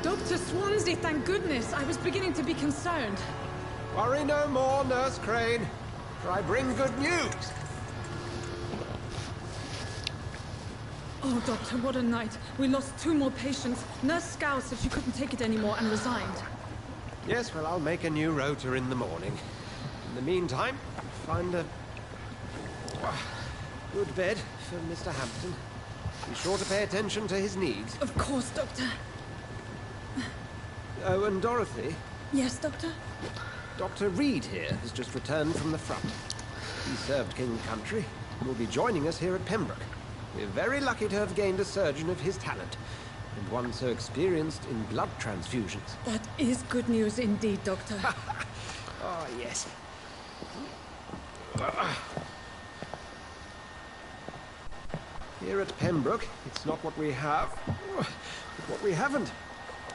Dr. Swansea, thank goodness. I was beginning to be concerned. Worry no more, Nurse Crane, for I bring good news. Oh, Doctor, what a night. We lost 2 more patients. Nurse Scow said she couldn't take it anymore and resigned. Yes, well, I'll make a new rota in the morning. In the meantime, find a good bed for Mr. Hampton. Be sure to pay attention to his needs. Of course, Doctor. Oh, and Dorothy? Yes, Doctor? Dr. Reed here has just returned from the front. He served King Country and will be joining us here at Pembroke. We're very lucky to have gained a surgeon of his talent, and one so experienced in blood transfusions. That is good news indeed, Doctor. Oh, yes. Here at Pembroke, it's not what we have, but what we haven't.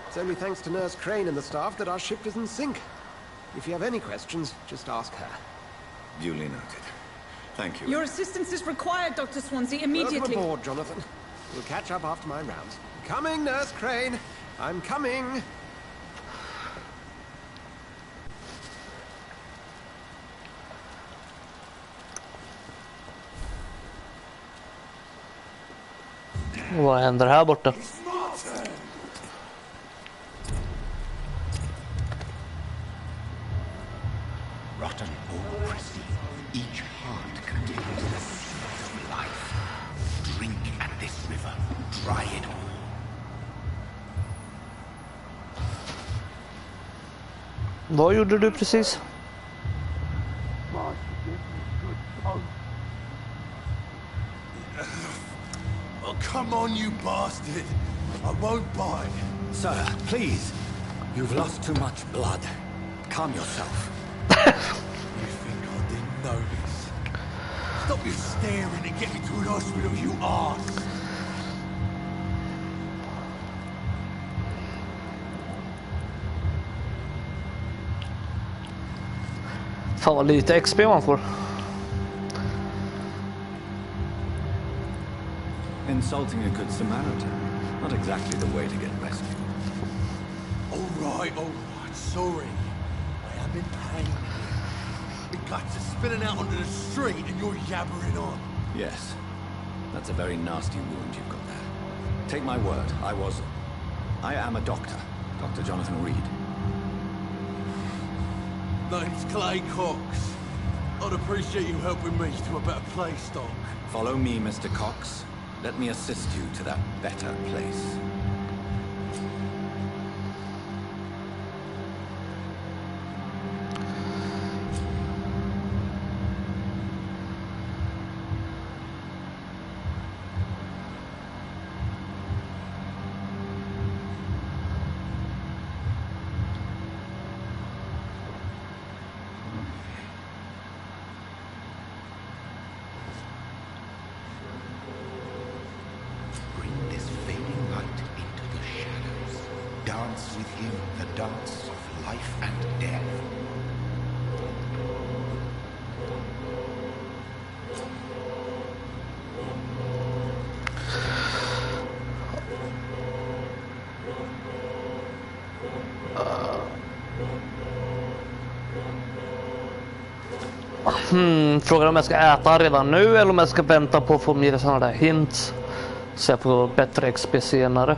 It's only thanks to Nurse Crane and the staff that our ship isn't sink. If you have any questions, just ask her. Duly noted. Thank you. Your assistance is required, Dr. Swansea, immediately. Welcome aboard, Jonathan. We'll catch up after my rounds. Coming, Nurse Crane. I'm coming. Vad händer här borta? Rotten or pristine, each heart contains the seed of life. Drink at this river, dry it all. Vad gjorde du precis? Oh, come on, you bastard. I won't bite. Sir, please. You've lost too much blood. Calm yourself. You think I didn't notice? Stop your staring and get me to an hospital, you arse. Fan vad lite XP man får. Insulting a good Samaritan. Not exactly the way to get rescued. All right, sorry. I am in pain. The guts are spilling out onto the street and you're yabbering on. Yes. That's a very nasty wound you've got there. Take my word, I am a doctor. Dr. Jonathan Reed. Name's Clay Cox. I'd appreciate you helping me to a better place, Doc. Follow me, Mr. Cox. Let me assist you to that better place. Dance with him the dance of life and death. Frågan om jag ska äta redan nu eller om jag ska vänta på att få mer sådana där hints. Så jag får bättre XP senare.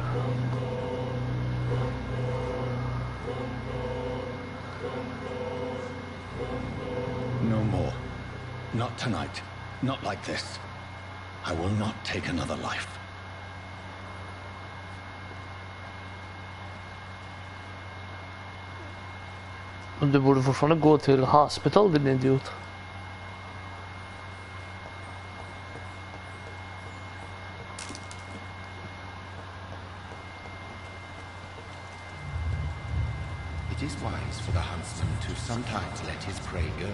No more. Not tonight. Not like this. I will not take another life. Du borde fortfarande gå till hospital, din idiot. It is wise for the huntsman to sometimes let his prey go,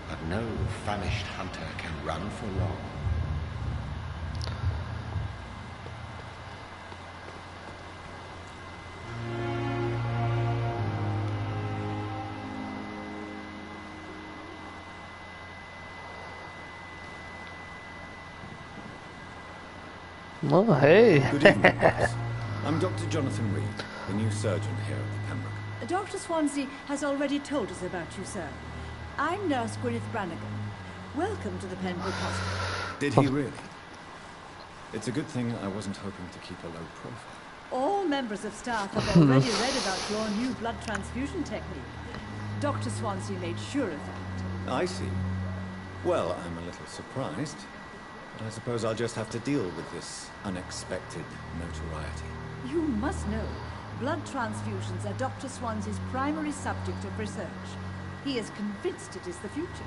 but no famished hunter can run for long. Oh, hey. Good evening, boss. I'm Dr. Jonathan Reed, the new surgeon here at the Pembroke. Dr. Swansea has already told us about you, sir. I'm Nurse Gwyneth Brannigan. Welcome to the Pembroke Hospital. Did he really? It's a good thing I wasn't hoping to keep a low profile. All members of staff have already read about your new blood transfusion technique. Dr. Swansea made sure of that. I see. Well, I'm a little surprised, but I suppose I'll just have to deal with this unexpected notoriety. You must know, blood transfusions are Dr. Swansea's primary subject of research. He is convinced it is the future.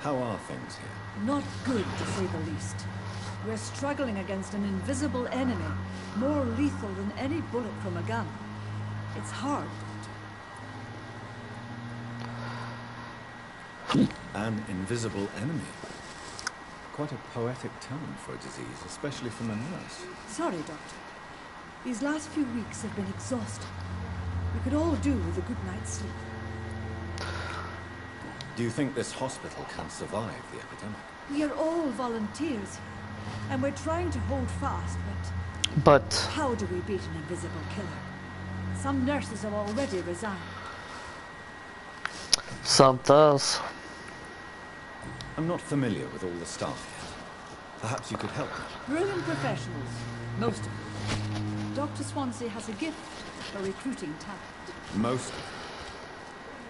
How are things here? Not good, to say the least. We're struggling against an invisible enemy, more lethal than any bullet from a gun. It's hard, Doctor. An invisible enemy? Quite a poetic term for a disease, especially from a nurse. Sorry, Doctor. These last few weeks have been exhausting. We could all do with a good night's sleep. Do you think this hospital can survive the epidemic? We are all volunteers here, and we're trying to hold fast, but how do we beat an invisible killer? Some nurses have already resigned. Some does. I'm not familiar with all the staff yet. Perhaps you could help me. Brilliant professionals, most of them. Dr. Swansea has a gift for recruiting talent. Most of them?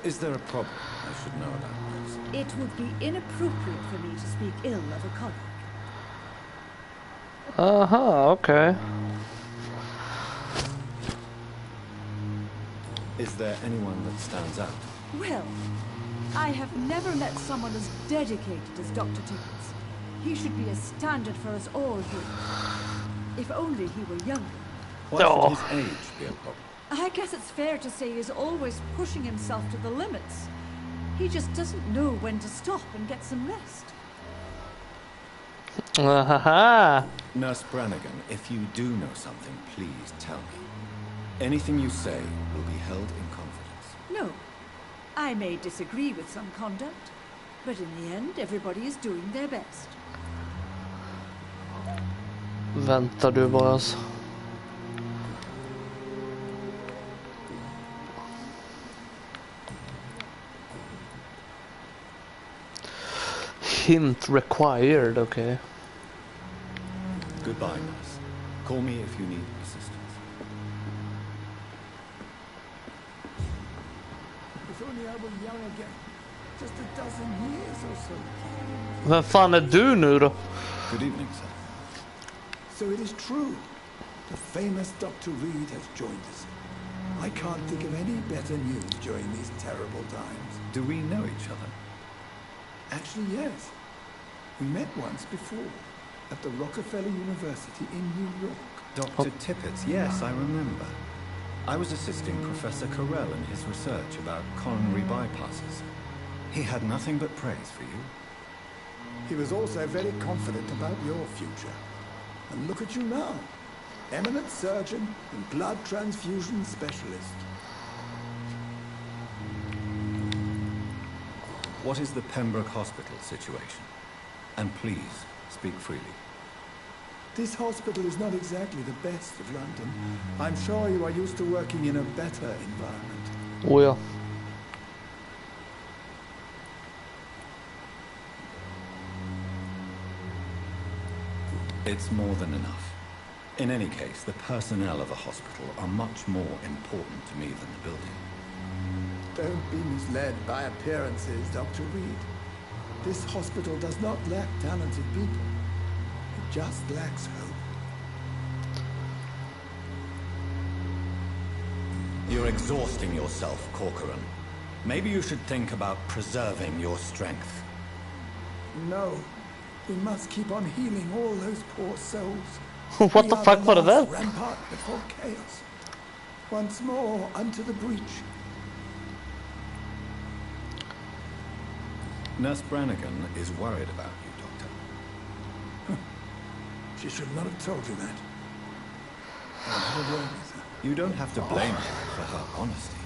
Is there a problem I should know about those? It would be inappropriate for me to speak ill of a colleague. Okay. Is there anyone that stands out? Well, I have never met someone as dedicated as Dr. Tippett. He should be a standard for us all here. If only he were younger. Why should his age be a problem? I guess it's fair to say he's always pushing himself to the limits. He just doesn't know when to stop and get some rest. Nurse Brannigan, if you do know something, please tell me. Anything you say will be held in confidence. No. I may disagree with some conduct, but in the end, everybody is doing their best. Väntar du bara alltså. Hint required, okay. Goodbye, nurse. Call me if you need assistance. If only I were young again. Just a dozen years or so. Vem fan är du nu då? Good evening, sir. So it is true. The famous Dr. Reed has joined us. I can't think of any better news during these terrible times. Do we know each other? Actually, yes. We met once before, at the Rockefeller University in New York. Dr. Tippett, yes, I remember. I was assisting Professor Carell in his research about coronary bypasses. He had nothing but praise for you. He was also very confident about your future. And look at you now. Eminent surgeon and blood transfusion specialist. What is the Pembroke Hospital situation? And please, speak freely. This hospital is not exactly the best of London. I'm sure you are used to working in a better environment. Oh ja. It's more than enough. In any case, the personnel of a hospital are much more important to me than the building. Don't be misled by appearances, Dr. Reed. This hospital does not lack talented people. It just lacks hope. You're exhausting yourself, Corcoran. Maybe you should think about preserving your strength. No. We must keep on healing all those poor souls. What the fuck var det där? Rampart before chaos. Once more unto the breach. Nurse Brannigan is worried about you, Doctor. She should not have told you that. I'll have a word with her. You don't have to blame her for her honesty.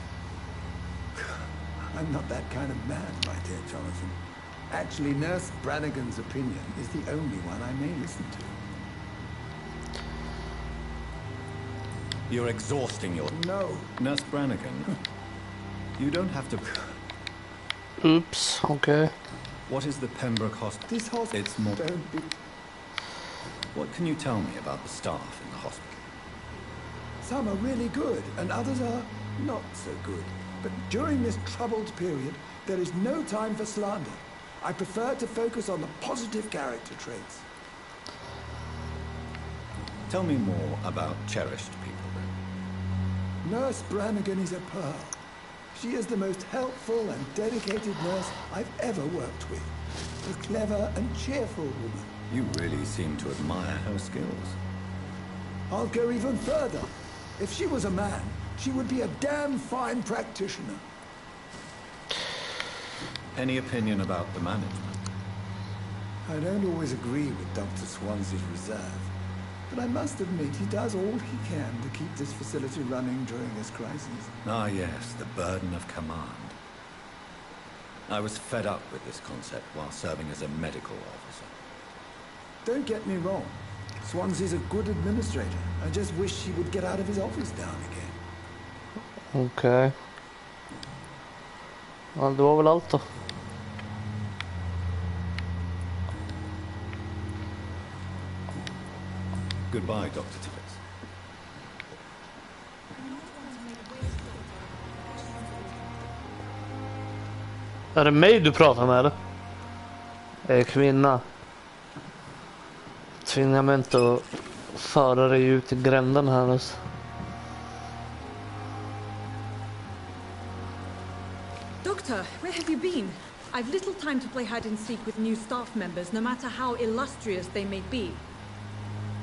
I'm not that kind of man, my dear Jonathan. Actually, Nurse Brannigan's opinion is the only one I may listen to. You're exhausting your... No. Nurse Brannigan, you don't have to... Oops, okay. What is the Pembroke Hospital? This hospital... It's more... Don't be... What can you tell me about the staff in the hospital? Some are really good, and others are not so good. But during this troubled period, there is no time for slander. I prefer to focus on the positive character traits. Tell me more about cherished people, then. Nurse Brannigan is a pearl. She is the most helpful and dedicated nurse I've ever worked with. A clever and cheerful woman. You really seem to admire her skills. I'll go even further. If she was a man, she would be a damn fine practitioner. Any opinion about the management? I don't always agree with Dr. Swansea's reserve, but I must admit he does all he can to keep this facility running during this crisis. Ah, yes, the burden of command. I was fed up with this concept while serving as a medical officer. Don't get me wrong. Swansea's a good administrator. I just wish he would get out of his office now and again. Okej. Ja, det var väl allt då. Goodbye, Dr. Tibbets. Är det mig du pratar med eller? Kvinna. Tvingar mig inte att föra dig ut i gränden här nu. Doctor, where have you been? I've little time to play hide and seek with new staff members, no matter how illustrious they may be.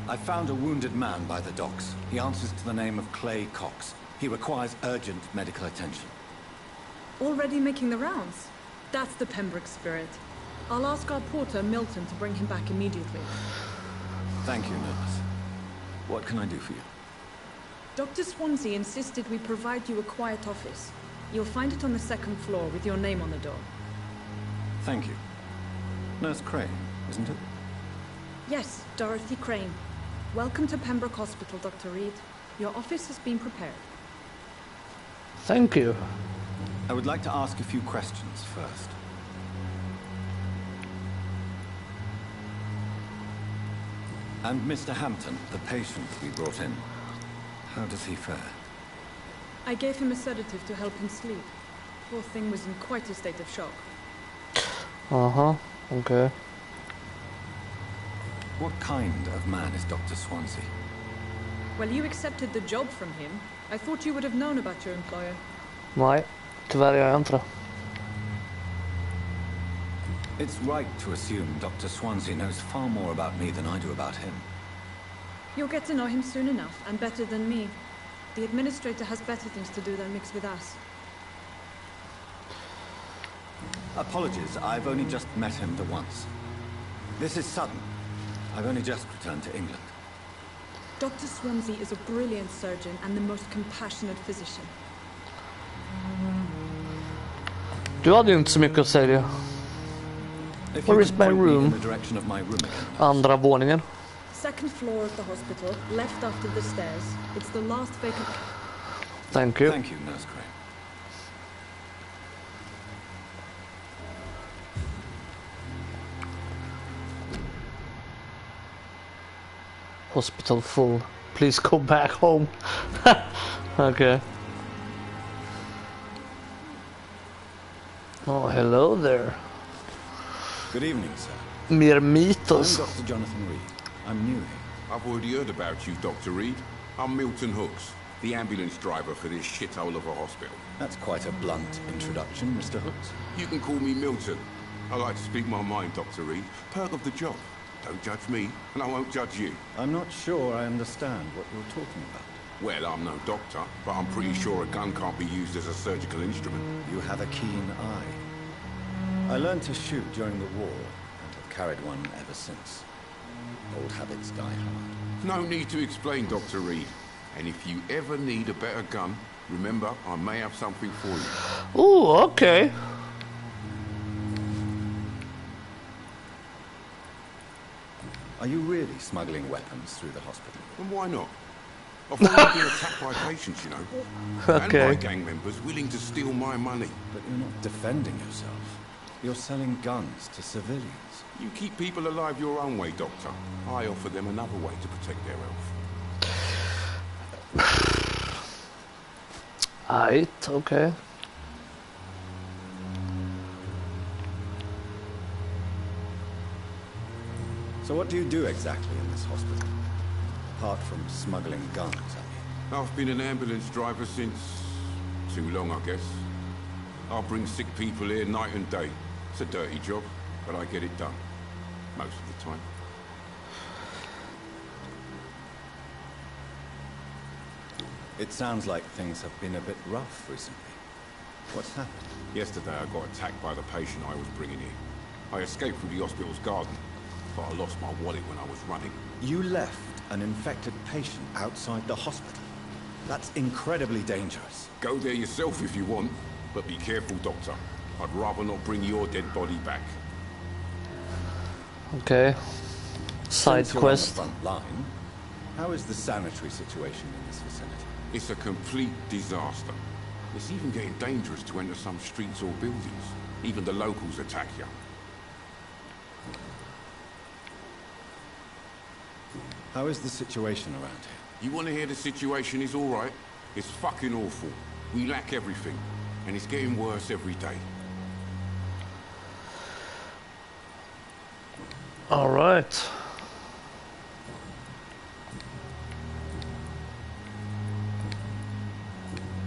I found a wounded man by the docks. He answers to the name of Clay Cox. He requires urgent medical attention. Already making the rounds? That's the Pembroke spirit. I'll ask our porter, Milton, to bring him back immediately. Thank you, nurse. What can I do for you? Dr. Swansea insisted we provide you a quiet office. You'll find it on the second floor with your name on the door. Thank you. Nurse Crane, isn't it? Yes, Dorothy Crane. Welcome to Pembroke Hospital, Dr. Reed. Your office has been prepared. Thank you. I would like to ask a few questions first. And Mr. Hampton, the patient we brought in, how does he fare? I gave him a sedative to help him sleep. Poor thing was in quite a state of shock. Uh-huh, okay. What kind of man is Dr. Swansea? Well, you accepted the job from him. I thought you would have known about your employer. Nej, tyvärr gör jag inte det. It's right to assume Dr. Swansea knows far more about me than I do about him. You'll get to know him soon enough, and better than me. The administrator has better things to do than mix with us. Apologies, I've only just met him the once. This is sudden. I've only just returned to England. Dr. Swansea is a brilliant surgeon and the most compassionate physician. Du hade ju inte så mycket att säga. Where is my room? Andra våningen. Second floor of the hospital, left after the stairs. It's the last vacant. Thank you. Thank you, Nurse Crane. Hospital full. Please go back home. Okay. Oh, hello there. Good evening, sir. Mer mytos. I'm Dr. Jonathan Reed. I'm new here. I've already heard about you, Dr. Reed. I'm Milton Hooks, the ambulance driver for this shithole of a hospital. That's quite a blunt introduction, Mr. Hooks. You can call me Milton. I like to speak my mind, Dr. Reed. Perk of the job. Don't judge me, and I won't judge you. I'm not sure I understand what you're talking about. Well, I'm no doctor, but I'm pretty sure a gun can't be used as a surgical instrument. You have a keen eye. I learned to shoot during the war, and have carried one ever since. Old habits die hard. No need to explain, Dr. Reed. And if you ever need a better gun, remember, I may have something for you. Ooh, okay. Are you really smuggling weapons through the hospital? And why not? I've already been attacked by patients, you know. Okay. And by gang members willing to steal my money. But you're not defending yourself. You're selling guns to civilians. You keep people alive your own way, Doctor. I offer them another way to protect their health. Aight, okay. So what do you do exactly in this hospital? Apart from smuggling guns, I mean. I've been an ambulance driver since... too long, I guess. I'll bring sick people here night and day. It's a dirty job, but I get it done. Most of the time. It sounds like things have been a bit rough recently. What's happened? Yesterday I got attacked by the patient I was bringing here. I escaped through the hospital's garden, but I lost my wallet when I was running. You left an infected patient outside the hospital. That's incredibly dangerous. Go there yourself if you want, but be careful, Doctor. I'd rather not bring your dead body back. Okay. Side Since you're quest. on the front line, how is the sanitary situation in this vicinity? It's a complete disaster. It's even getting dangerous to enter some streets or buildings. Even the locals attack you. How is the situation around here? You want to hear the situation is all right? It's fucking awful. We lack everything, and it's getting worse every day. All right.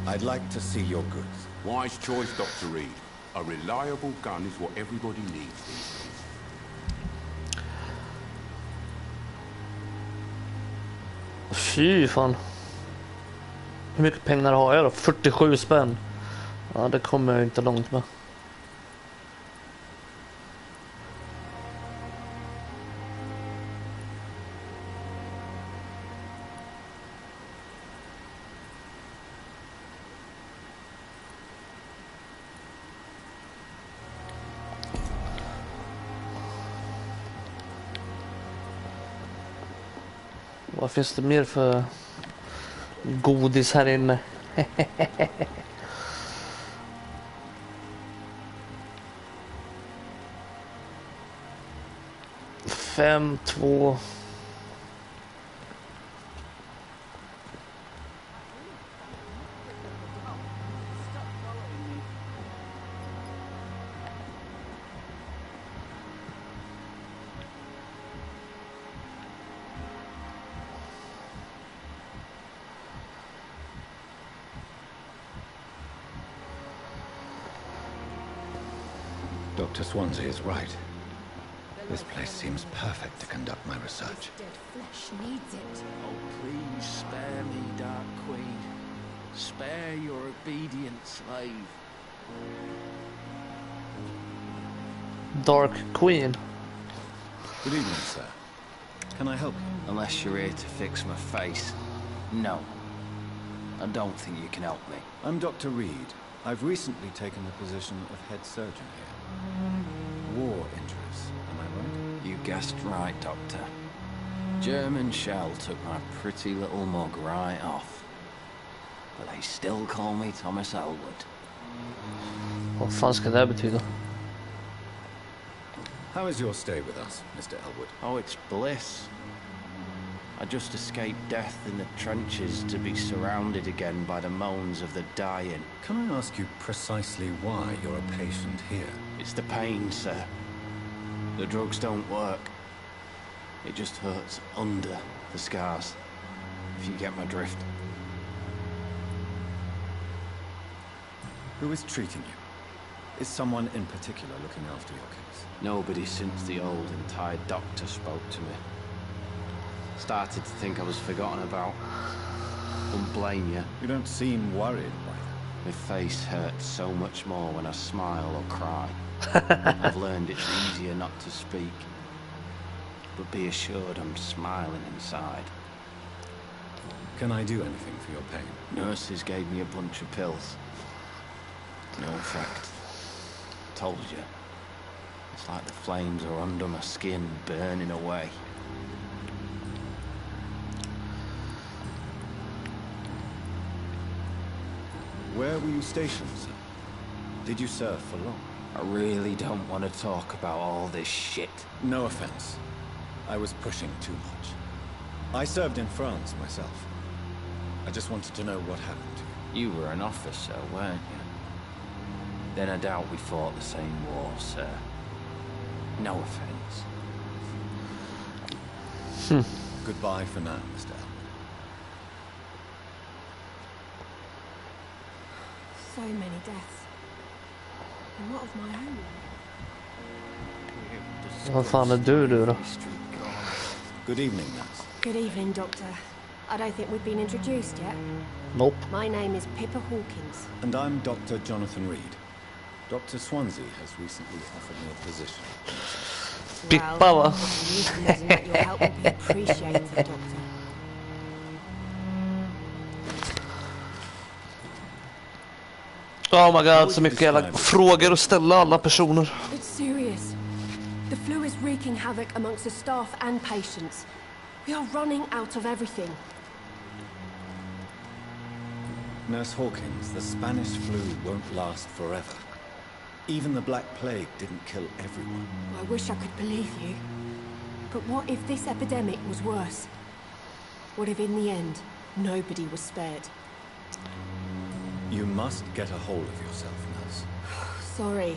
I'd like to see your goods. Wise choice, Dr. Reed. A reliable gun is what everybody needs these days. Fy fan. Hur mycket pengar har jag då? 47 spänn. Ja, det kommer jag inte långt med. Vad finns det mer för godis här inne? 5-2. Dr. Swansea is right. This place seems perfect to conduct my research. Dead flesh needs it. Oh, please spare me, Dark Queen. Spare your obedient slave. Dark Queen. Good evening, sir. Can I help you? Unless you're here to fix my face. No. I don't think you can help me. I'm Dr. Reed. I've recently taken the position of head surgeon here. War injuries, am I right? You guessed right, Doctor. German shell took my pretty little mug right off. But they still call me Thomas Elwood. Vad fan ska det betyda? How is your stay with us, Mr. Elwood? Oh, it's bliss. I just escaped death in the trenches to be surrounded again by the moans of the dying. Can I ask you precisely why you're a patient here? It's the pain, sir. The drugs don't work. It just hurts under the scars, if you get my drift. Who is treating you? Is someone in particular looking after your case? Nobody since the old and tired doctor spoke to me. Started to think I was forgotten about. Don't blame you. You don't seem worried by that. My face hurts so much more when I smile or cry. I've learned it's easier not to speak. But be assured I'm smiling inside. Can I do anything for your pain? Nurses gave me a bunch of pills. No effect. Told you. It's like the flames are under my skin, burning away. Where were you stationed, sir? Did you serve for long? I really don't want to talk about all this shit. No offense. I was pushing too much. I served in France myself. I just wanted to know what happened to you. You were an officer, weren't you? Then I doubt we fought the same war, sir. No offense. Goodbye for now, Mr. Elwood. So many deaths. And what of my own? Vad fan är du då? Good evening, nurse. Good evening, Doctor. I don't think we've been introduced yet. Nope. My name is Pippa Hawkins. And I'm Dr. Jonathan Reed. Dr. Swansea has recently offered me a position. Pippa, va? Your help will be appreciated, Doctor. Oh my god, så mycket jävla frågor att ställa alla personer. It's serious. The flu is wreaking havoc amongst the staff and patients. We are running out of everything. Nurse Hawkins, the Spanish flu won't last forever. Even the Black Plague didn't kill everyone. I wish I could believe you. But what if this epidemic was worse? What if in the end, nobody was spared? You must get a hold of yourself, nurse. Sorry,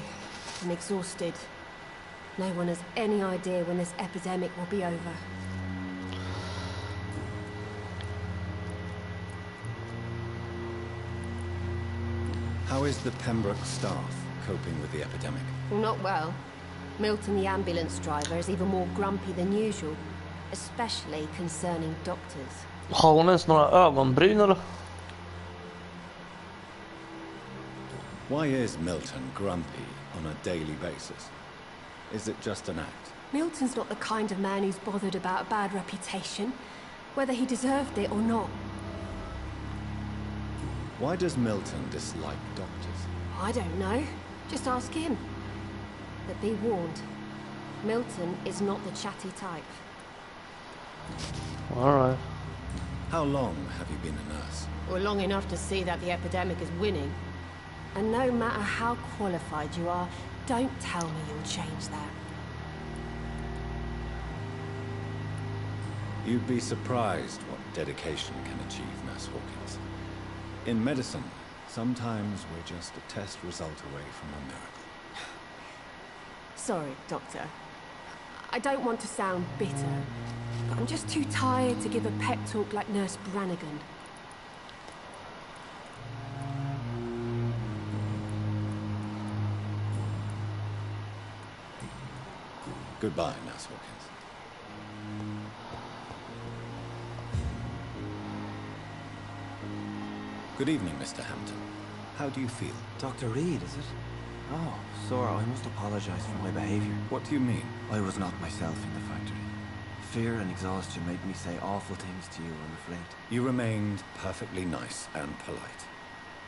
I'm exhausted. No one has any idea when this epidemic will be over. How is the Pembroke staff coping with the epidemic? Well, not well. Milton, the ambulance driver, is even more grumpy than usual, especially concerning doctors. Har hon ens några ögonbryn eller? Why is Milton grumpy on a daily basis? Is it just an act? Milton's not the kind of man who's bothered about a bad reputation, whether he deserved it or not. Why does Milton dislike doctors? I don't know. Just ask him. But be warned, Milton is not the chatty type. Alright. How long have you been a nurse? Well, long enough to see that the epidemic is winning. And no matter how qualified you are, don't tell me you'll change that. You'd be surprised what dedication can achieve, Nurse Hawkins. In medicine, sometimes we're just a test result away from a miracle. Sorry, Doctor. I don't want to sound bitter, but I'm just too tired to give a pep talk like Nurse Brannigan. Goodbye, Nurse Hawkins. Good evening, Mr. Hampton. How do you feel? Dr. Reed, is it? Oh, sir, I must apologize for my behavior. What do you mean? I was not myself in the factory. Fear and exhaustion made me say awful things to you, I'm afraid. You remained perfectly nice and polite.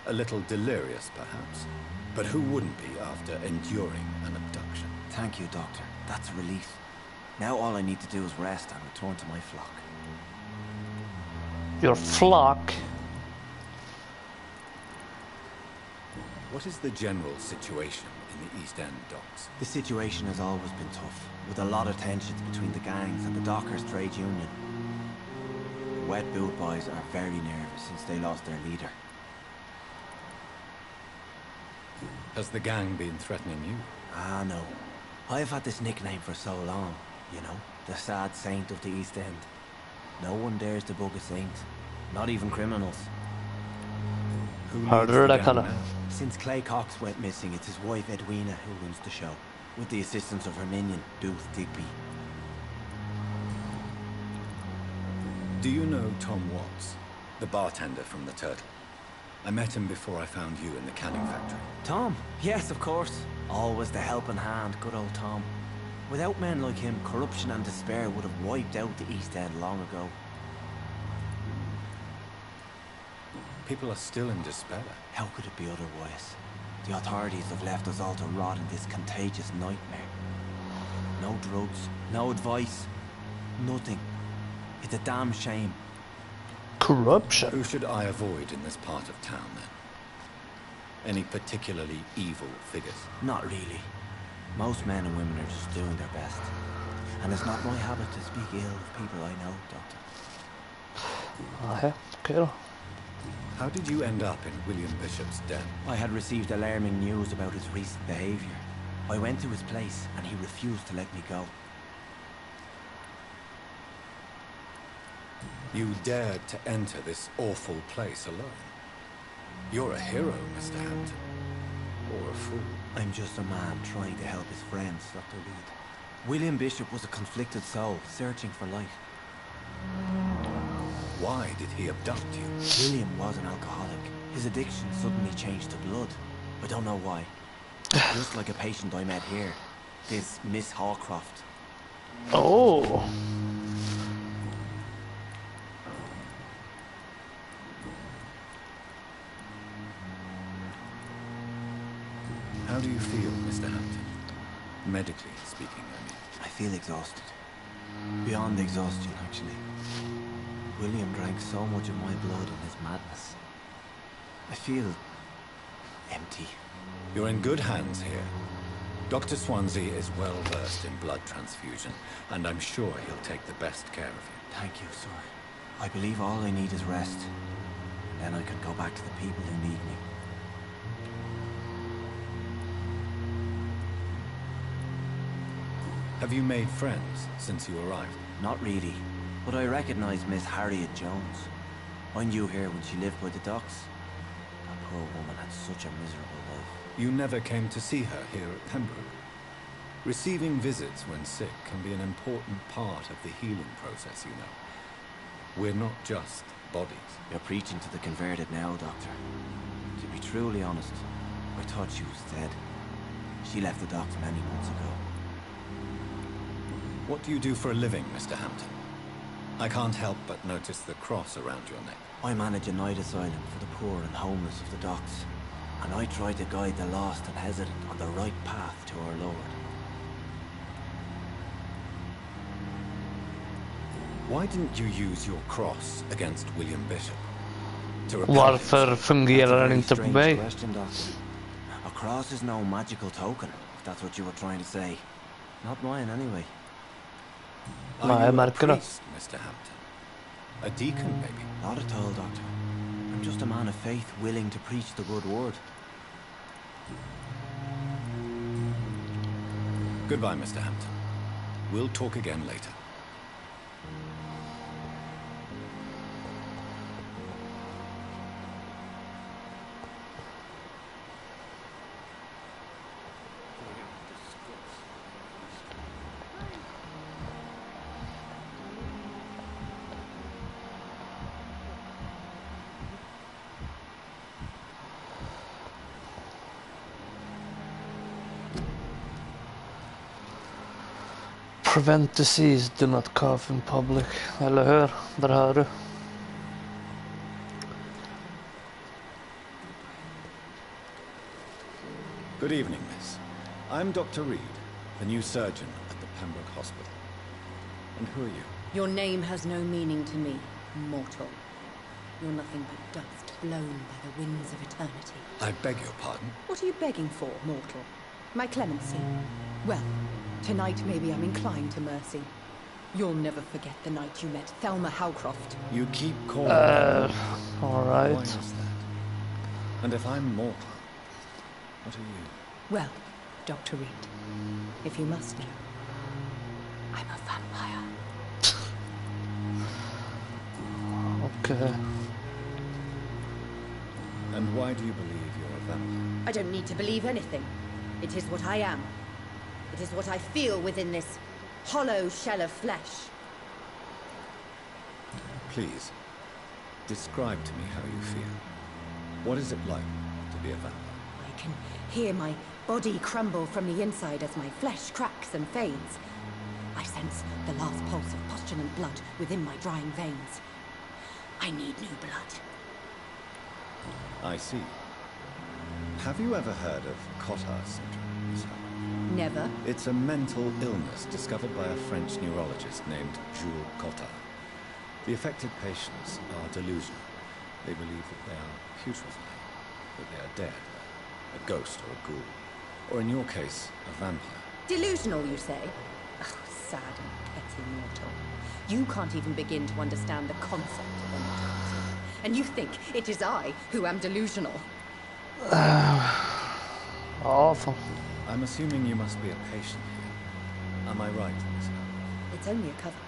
A little delirious, perhaps. But who wouldn't be after enduring an abduction? Thank you, Doctor. That's a relief. Now all I need to do is rest and return to my flock. Your flock? What is the general situation in the East End docks? The situation has always been tough, with a lot of tensions between the gangs and the Dockers Trade Union. The Wet Boot Boys are very nervous since they lost their leader. Has the gang been threatening you? Ah, no. I've had this nickname for so long, you know, the sad saint of the East End. No one dares to bug a saint, not even criminals. Who leads the gang now? Since Clay Cox went missing, it's his wife Edwina who runs the show, with the assistance of her minion, Booth Digby. Do you know Tom Watts, the bartender from the Turtle? I met him before I found you in the canning factory. Tom? Yes, of course. Always the helping hand, good old Tom. Without men like him, corruption and despair would have wiped out the East End long ago. People are still in despair. How could it be otherwise? The authorities have left us all to rot in this contagious nightmare. No drugs, no advice, nothing. It's a damn shame. Corruption. Who should I avoid in this part of town, then? Any particularly evil figures? Not really. Most men and women are just doing their best. And it's not my habit to speak ill of people I know, Doctor. Okay. How did you end up in William Bishop's den? I had received alarming news about his recent behavior. I went to his place and he refused to let me go. You dared to enter this awful place alone. You're a hero, Mr. Hampton. Or a fool. I'm just a man trying to help his friends, Dr. Reed. William Bishop was a conflicted soul, searching for light. Why did he abduct you? William was an alcoholic. His addiction suddenly changed to blood. I don't know why. Just like a patient I met here. This Miss Hawcroft. Oh. How do you feel, Mr. Hampton? Medically speaking, I mean. I feel exhausted. Beyond exhaustion, actually. William drank so much of my blood in his madness. I feel empty. You're in good hands here. Dr. Swansea is well versed in blood transfusion, and I'm sure he'll take the best care of you. Thank you, sir. I believe all I need is rest. Then I can go back to the people who need me. Have you made friends since you arrived? Not really, but I recognize Miss Harriet Jones. I knew her when she lived by the docks. That poor woman had such a miserable life. You never came to see her here at Pembroke. Receiving visits when sick can be an important part of the healing process, you know. We're not just bodies. You're preaching to the converted now, Doctor. To be truly honest, I thought she was dead. She left the docks many months ago. What do you do for a living, Mr. Hampton? I can't help but notice the cross around your neck. I manage a night asylum for the poor and homeless of the docks. And I try to guide the lost and hesitant on the right path to our Lord. Why didn't you use your cross against William Bishop? Varför fungerar den inte på mig? A cross is no magical token, if that's what you were trying to say. Not mine, anyway. Are you a priest, Mr. Hampton? A deacon, maybe? Not at all, Doctor. I'm just a man of faith willing to preach the good word. Goodbye, Mr. Hampton. We'll talk again later. Prevent disease, do not cough in public. Eller hur? Där hör du. Good evening, miss. I'm Dr. Reed, the new surgeon at the Pembroke Hospital. And who are you? Your name has no meaning to me, mortal. You're nothing but dust blown by the winds of eternity. I beg your pardon? What are you begging for, mortal? My clemency? Well, tonight maybe I'm inclined to mercy. You'll never forget the night you met Thelma Howcroft. You keep calling alright. Why is that? And if I'm mortal, what are you? Well, Dr. Reed, if you must know, I'm a vampire. Okay. And why do you believe you're a vampire. I don't need to believe anything. It is what I am. It is what I feel within this hollow shell of flesh. Please, describe to me how you feel. What is it like to be a vampire? I can hear my body crumble from the inside as my flesh cracks and fades. I sense the last pulse of postulant blood within my drying veins. I need new blood. I see. Have you ever heard of Cotard syndrome, Miss Howard? Never. It's a mental illness discovered by a French neurologist named Jules Cotard. The affected patients are delusional. They believe that they are putrefied, that they are dead, a ghost or a ghoul, or in your case, a vampire. Delusional, you say? Oh, sad and petty mortal. You can't even begin to understand the concept of immortality. And you think it is I who am delusional. Awful. I'm assuming you must be a patient here. Am I right, Miss Howard? It's only a cover.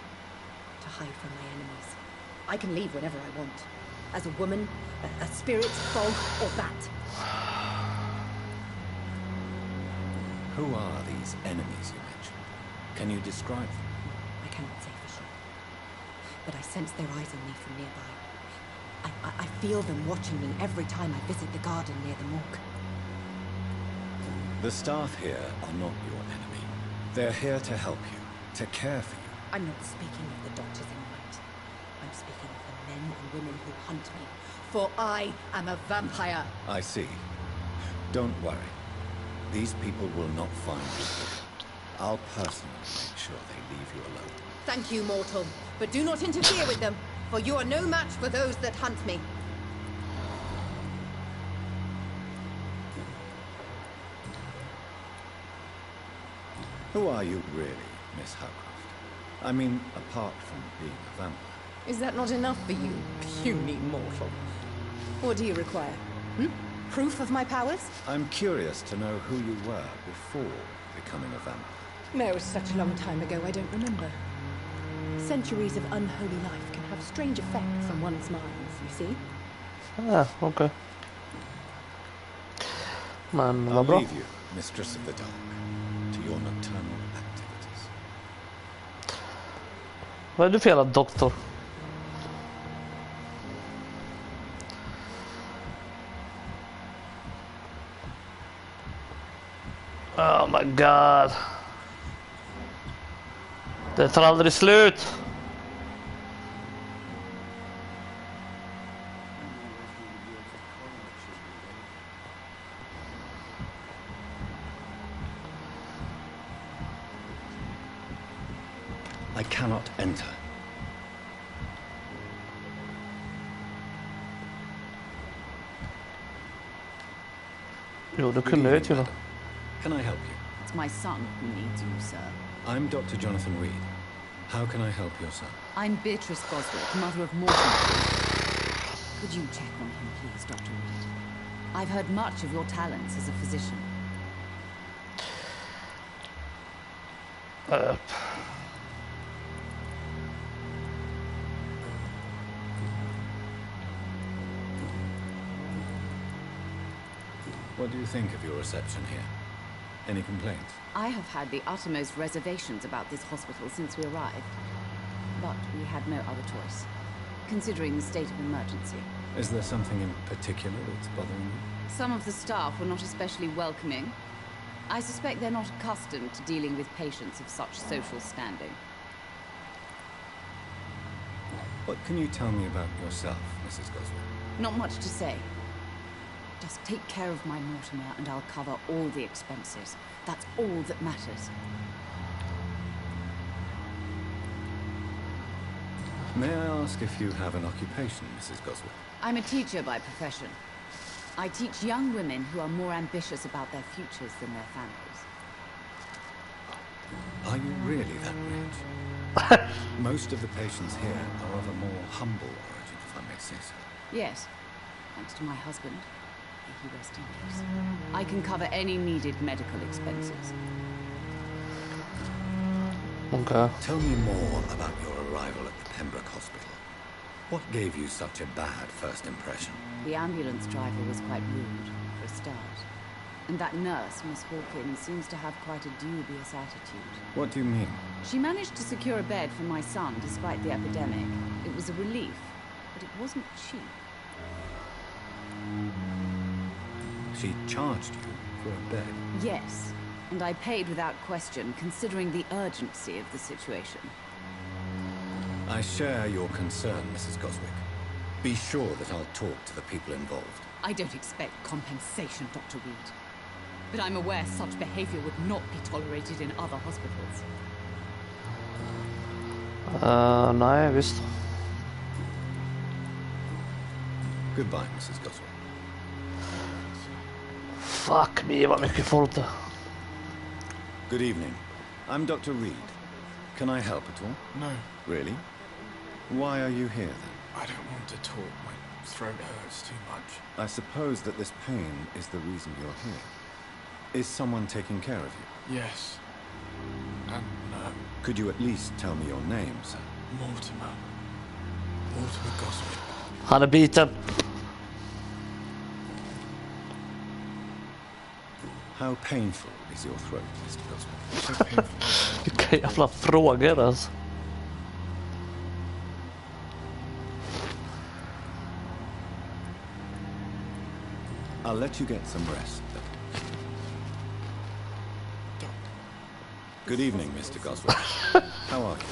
To hide from my enemies. I can leave whenever I want. As a woman, a spirit, fog, or bat. Who are these enemies you mentioned? Can you describe them? I cannot say for sure. But I sense their eyes on me from nearby. I feel them watching me every time I visit the garden near the morgue. The staff here are not your enemy. They're here to help you, to care for you. I'm not speaking of the doctors in white. I'm speaking of the men and women who hunt me. For I am a vampire. I see. Don't worry. These people will not find you. I'll personally make sure they leave you alone. Thank you, mortal. But do not interfere with them, for you are no match for those that hunt me. Who are you really, Miss Howcroft? I mean, apart from being a vampire. Is that not enough for you, puny mortal? What do you require? Proof of my powers? I'm curious to know who you were before becoming a vampire. No, it was such a long time ago, I don't remember. Centuries of unholy life can have strange effects on one's minds, you see? Ah, okay. Men I'll vad bra. leave you, Mistress of the Dark, to your nocturnal activities. Vad är du för jävla doktor? Oh my god. Det tar aldrig slut. I cannot enter. Jo, du kunde ju till. Can I help you? It's my son who needs you, sir. I'm Dr. Jonathan Reed. How can I help your son? I'm Beatrice Goswick, mother of Morton. Could you check on him, please, Dr. Reed? I've heard much of your talents as a physician. What do you think of your reception here? Any complaints? I have had the uttermost reservations about this hospital since we arrived. But we had no other choice, considering the state of emergency. Is there something in particular that's bothering you? Some of the staff were not especially welcoming. I suspect they're not accustomed to dealing with patients of such social standing. What can you tell me about yourself, Mrs. Goswick? Not much to say. Just take care of my Mortimer and I'll cover all the expenses. That's all that matters. May I ask if you have an occupation, Mrs. Goswick? I'm a teacher by profession. I teach young women who are more ambitious about their futures than their families. Are you really that rich? Most of the patients here are of a more humble origin, if I may say so. Yes, thanks to my husband. May he rest in peace. I can cover any needed medical expenses. Okay. Tell me more about your arrival at the Pembroke Hospital. What gave you such a bad first impression? The ambulance driver was quite rude, for a start. And that nurse, Miss Hawkins, seems to have quite a dubious attitude. What do you mean? She managed to secure a bed for my son despite the epidemic. It was a relief, but it wasn't cheap. She charged you for a bed? Yes, and I paid without question, considering the urgency of the situation. I share your concern, Mrs. Goswick. Be sure that I'll talk to the people involved. I don't expect compensation, Dr. Reed. But I'm aware such behavior would not be tolerated in other hospitals. Nej, visst. Goodbye, Mrs. Goswick. Fuck me, vad mycket folk det. Good evening. I'm Dr. Reed. Can I help at all? No. Really? Why are you here then? I don't want to talk. My throat hurts too much. I suppose that this pain is the reason you're here. Is someone taking care of you? Yes. And no. Could you at least tell me your name, sir? Mortimer. Mortimer Goswick. Han är biten. How painful is your throat, Mr. Goswick? So painful. Vilka jävla frågor alltså. I'll let you get some rest, then. Good evening, Mr. Goswick. How are you?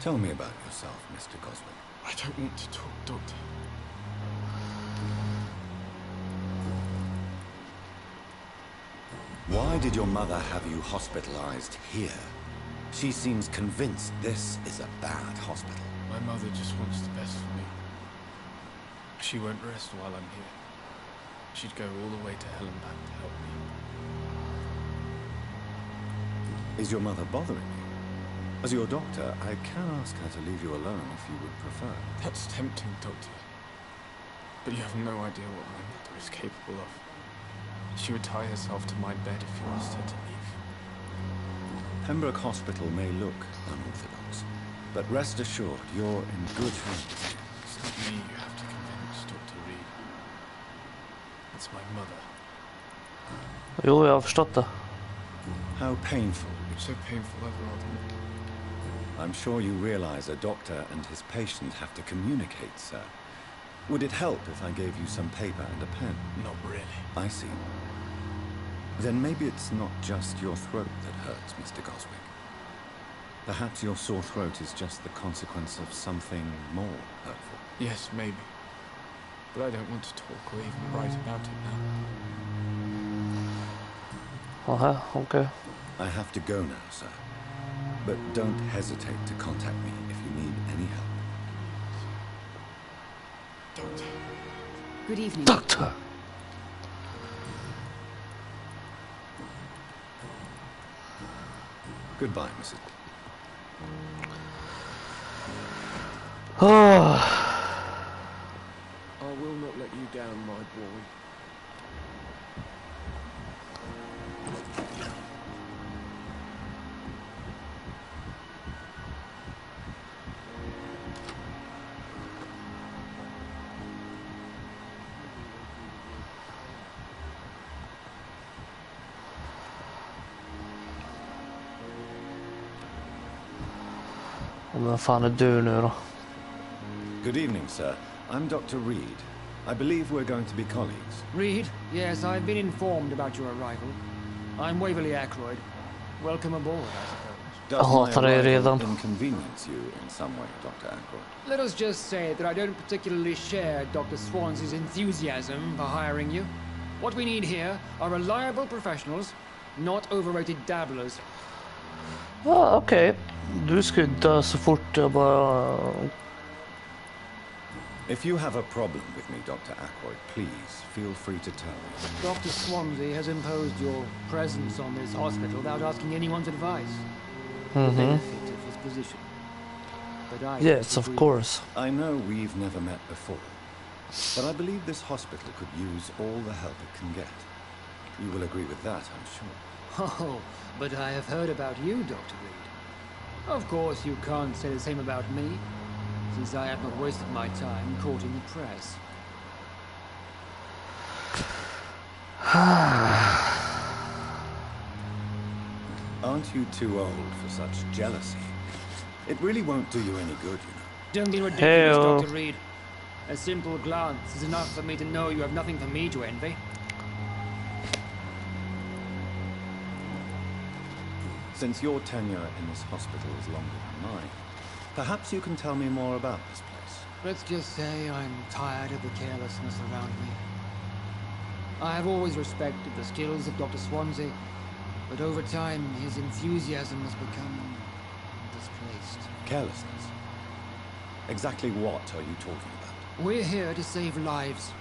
Tell me about yourself, Mr. Goswick. I don't want to talk, Doctor. Why did your mother have you hospitalized here? She seems convinced this is a bad hospital. My mother just wants the best for me. She won't rest while I'm here. She'd go all the way to hell and back to help me. Is your mother bothering you? As your doctor, I can ask her to leave you alone if you would prefer. That's tempting, Doctor. But you have no idea what my mother is capable of. She would tie herself to my bed if you asked her to leave. Pembroke Hospital may look unorthodox, but rest assured, you're in good hands. It's not me you have to convince, Dr. Reed. It's my mother. Jo, jag har förstått det. How painful. So painful I'd rather. I'm sure you realize a doctor and his patient have to communicate, sir. Would it help if I gave you some paper and a pen? Not really. I see. Then maybe it's not just your throat that hurts, Mr. Goswick. Perhaps your sore throat is just the consequence of something more hurtful. Yes, maybe. But I don't want to talk or even write about it now. Okay. I have to go now, sir. But don't hesitate to contact me if you need any help. Doctor. Good evening. Doctor. Goodbye, Mrs. I will not let you down, my boy. Vad fan är du nu då? Good evening, sir. I'm Dr. Reed. I believe we're going to be colleagues. Reed? Yes, I've been informed about your arrival. I'm Waverly Ackroyd. Welcome aboard, I suppose. Does my arrival inconvenience you in some way, Dr. Ackroyd? Let us just say that I don't particularly share Dr. Swans's enthusiasm for hiring you. What we need here are reliable professionals, not overrated dabblers. Ja, okej. Du ska dö så fort jag bara... If you have a problem with me, Dr. Ackroyd, please feel free to tell me. Dr. Swansea has imposed your presence on this hospital without asking anyone's advice. The benefit of his position. But I yes, of course. I know we've never met before, but I believe this hospital could use all the help it can get. You will agree with that, I'm sure. Oh, but I have heard about you, Dr. Reed. Of course, you can't say the same about me. since I have not wasted my time courting the press. Aren't you too old for such jealousy? It really won't do you any good, you know. Don't be ridiculous, Dr. Reed. A simple glance is enough for me to know you have nothing for me to envy. Since your tenure in this hospital is longer than mine, perhaps you can tell me more about this place. Let's just say I'm tired of the carelessness around me. I have always respected the skills of Dr. Swansea, but over time his enthusiasm has become displaced. Carelessness? Exactly what are you talking about? We're here to save lives.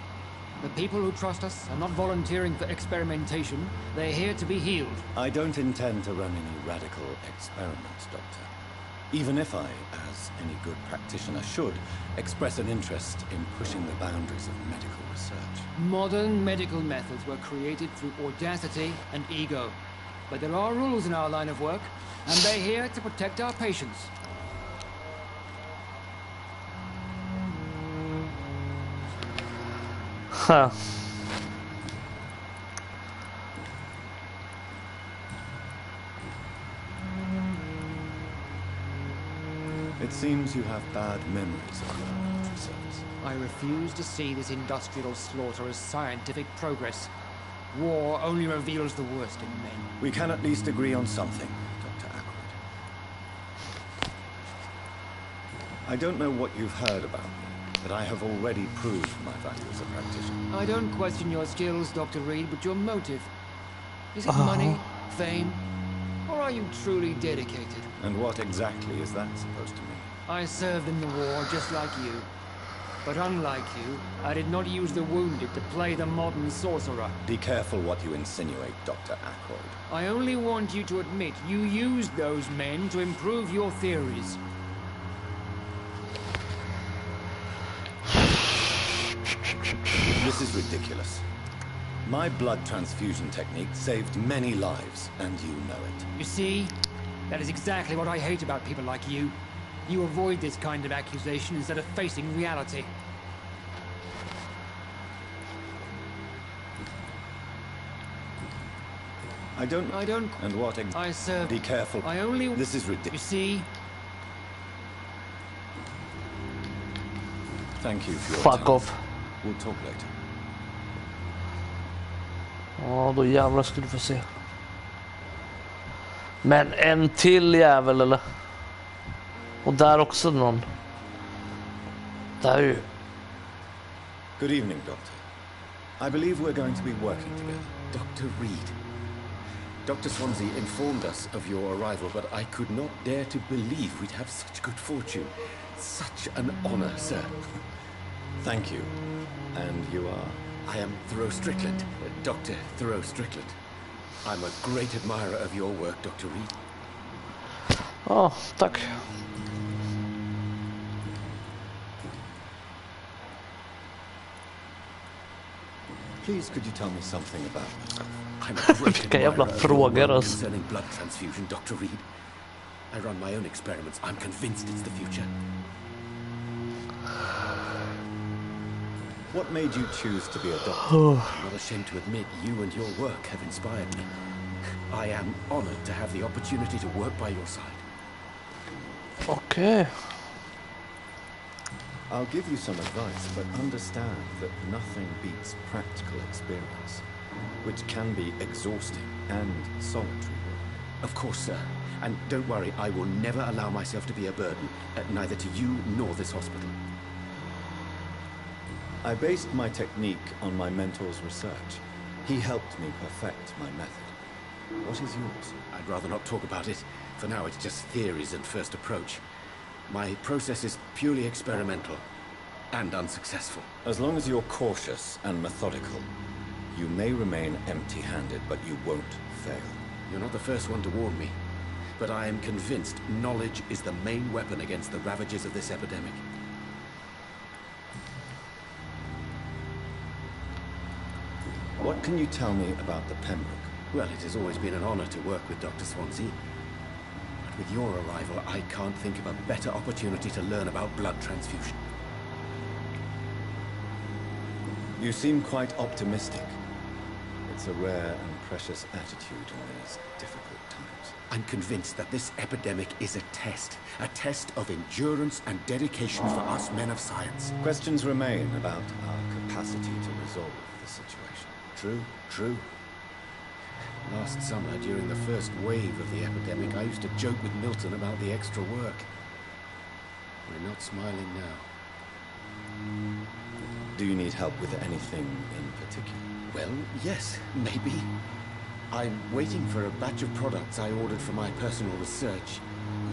The people who trust us are not volunteering for experimentation. They're here to be healed. I don't intend to run any radical experiments, Doctor. Even if I, as any good practitioner should, express an interest in pushing the boundaries of medical research. Modern medical methods were created through audacity and ego. But there are rules in our line of work, and they're here to protect our patients. Huh. It seems you have bad memories of your military service. I refuse to see this industrial slaughter as scientific progress. War only reveals the worst in men. We can at least agree on something, Dr. Ackroyd. I don't know what you've heard about me, but I have already proved my value as a practitioner. I don't question your skills, Dr. Reed, but your motive. Is it money, fame, or are you truly dedicated? And what exactly is that supposed to mean? I served in the war just like you. But unlike you, I did not use the wounded to play the modern sorcerer. Be careful what you insinuate, Dr. Ackroyd. I only want you to admit you used those men to improve your theories. This is ridiculous. My blood transfusion technique saved many lives, and you know it. You see? That is exactly what I hate about people like you. You avoid this kind of accusation instead of facing reality. I don't... And what... I serve... Be careful. I only... This is ridiculous. You see? Thank you for your Fuck time. off. We'll talk later. Ja, då jävlar ska du få se. Men en till jävel eller? Och där också någon. Där ju. Good evening, Doctor. I believe we're going to be working together. Dr. Reed. Dr. Swansea informed us of your arrival, but I could not dare to believe we'd have such good fortune. Such an honor, sir. Thank you. And you are? I am Thoreau Strickland, Dr. Thoreau Strickland. I'm a great admirer of your work, Dr. Reed. Ja, tack. Please, could you tell me something about myself? I'm a great admirer of your work concerning blood transfusion, Dr. Reed. I run my own experiments. I'm convinced it's the future. What made you choose to be a doctor? I'm not ashamed to admit you and your work have inspired me. I am honored to have the opportunity to work by your side. Okay. I'll give you some advice, but understand that nothing beats practical experience, which can be exhausting and solitary work. Of course, sir. And don't worry, I will never allow myself to be a burden, neither to you nor this hospital. I based my technique on my mentor's research. He helped me perfect my method. What is yours? I'd rather not talk about it. For now, it's just theories and first approach. My process is purely experimental and unsuccessful. As long as you're cautious and methodical, you may remain empty-handed, but you won't fail. You're not the first one to warn me, but I am convinced knowledge is the main weapon against the ravages of this epidemic. What can you tell me about the Pembroke? Well, it has always been an honor to work with Dr. Swansea. But With your arrival, I can't think of a better opportunity to learn about blood transfusion. You seem quite optimistic. It's a rare and precious attitude in these difficult times. I'm convinced that this epidemic is a test of endurance and dedication for us men of science. Questions remain about our capacity to resolve the situation. True, true. Last summer, during the first wave of the epidemic, I used to joke with Milton about the extra work. We're not smiling now. Do you need help with anything in particular? Well, yes, maybe. I'm waiting for a batch of products I ordered for my personal research,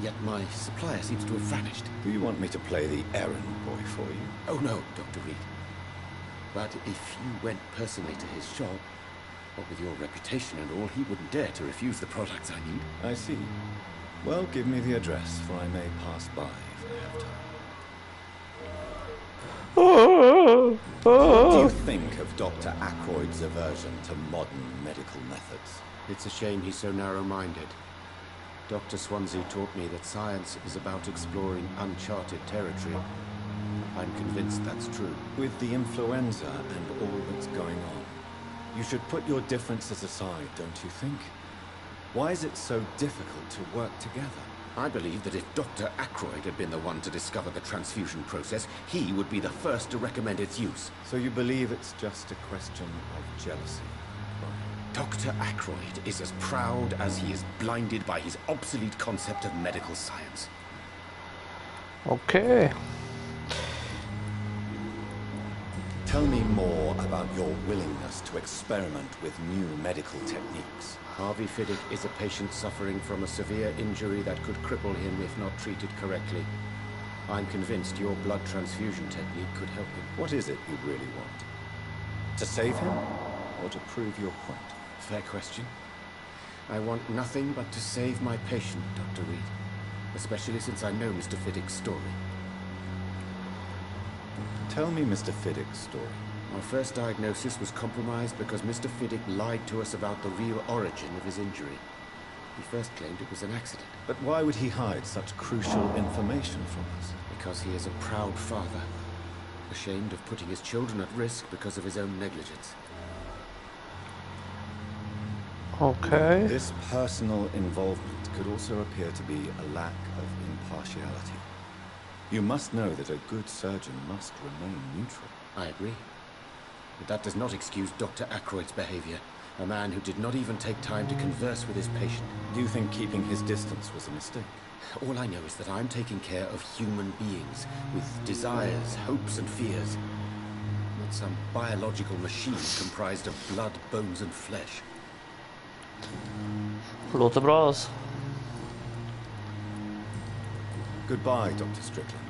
yet my supplier seems to have vanished. Do you want me to play the errand boy for you? Oh no, Dr. Reed. But if you went personally to his shop, what with your reputation and all, he wouldn't dare to refuse the products I need. I see. Well, give me the address, for I may pass by if I have time. What do you think of Dr. Ackroyd's aversion to modern medical methods? It's a shame he's so narrow-minded. Dr. Swansea taught me that science is about exploring uncharted territory. I'm convinced that's true. With the influenza and all that's going on, you should put your differences aside, don't you think? Why is it so difficult to work together? I believe that if Dr. Ackroyd had been the one to discover the transfusion process, he would be the first to recommend its use. So you believe it's just a question of jealousy? Dr. Ackroyd is as proud as he is blinded by his obsolete concept of medical science. Okay. Tell me more about your willingness to experiment with new medical techniques. Harvey Fiddick is a patient suffering from a severe injury that could cripple him if not treated correctly. I'm convinced your blood transfusion technique could help him. What is it you really want? To save him, or to prove your point? Fair question. I want nothing but to save my patient, Dr. Reed. Especially since I know Mr. Fiddick's story. Tell me Mr. Fiddick's story. Our first diagnosis was compromised because Mr. Fiddick lied to us about the real origin of his injury. He first claimed it was an accident. But why would he hide such crucial information from us? Because he is a proud father, ashamed of putting his children at risk because of his own negligence. Okay. This personal involvement could also appear to be a lack of impartiality. You must know that a good surgeon must remain neutral. I agree. But that does not excuse Dr. Ackroyd's behavior. A man who did not even take time to converse with his patient. Do you think keeping his distance was a mistake? All I know is that I'm taking care of human beings with desires, hopes and fears. Not some biological machine comprised of blood, bones and flesh. Låter bra alltså. Goodbye, Dr. Strickland.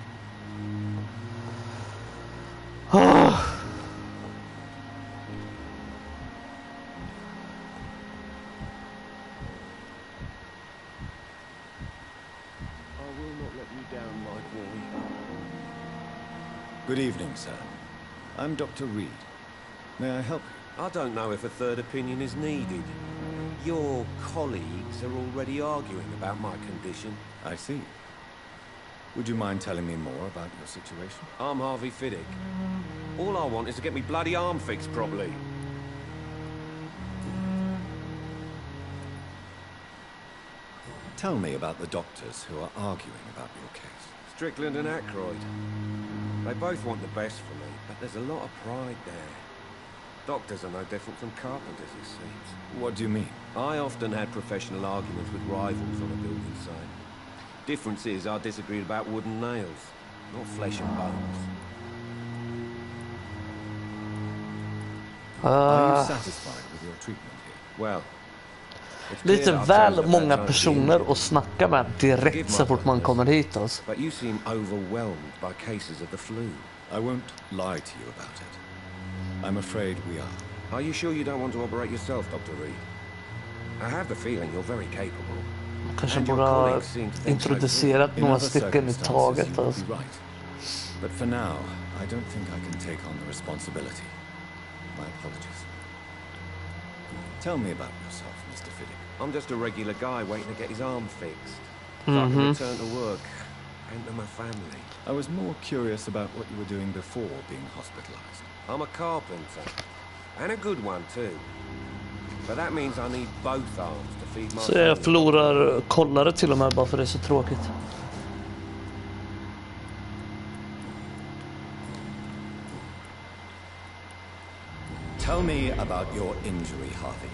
Good evening, sir. I'm Dr. Reed. May I help you? I don't know if a third opinion is needed. Your colleagues are already arguing about my condition. I see. Would you mind telling me more about your situation? I'm Harvey Fiddick. All I want is to get me bloody arm fixed properly. Tell me about the doctors who are arguing about your case. Strickland and Ackroyd. They both want the best for me, but there's a lot of pride there. Doctors are no different from carpenters, it seems. What do you mean? I often had professional arguments with rivals on a building site. Difference is, I disagreed about wooden nails, not flesh and bones. Are you satisfied with your treatment here? Well, lite väl många personer att snacka med direkt så fort man kommer hit alltså. But you seem overwhelmed by cases of the flu. I won't lie to you about it. I'm afraid we are. Are you sure you don't want to operate yourself, Dr. Reed? I have the feeling you're very capable. Kanske borde ha introducerat några stycken i taget alltså. But for now, I don't think I can take on the responsibility. My apologies. Tell me about yourself, Mr. Fiddick. I'm just a regular guy waiting to get his arm fixed. so I can return to work and to my family. I was more curious about what you were doing before being hospitalized. I'm a carpenter, and a good one too. But that means I need both arms to feed my Så jag family. förlorar kollare till och med bara för det är så tråkigt. Tell me about your injury, Harvey.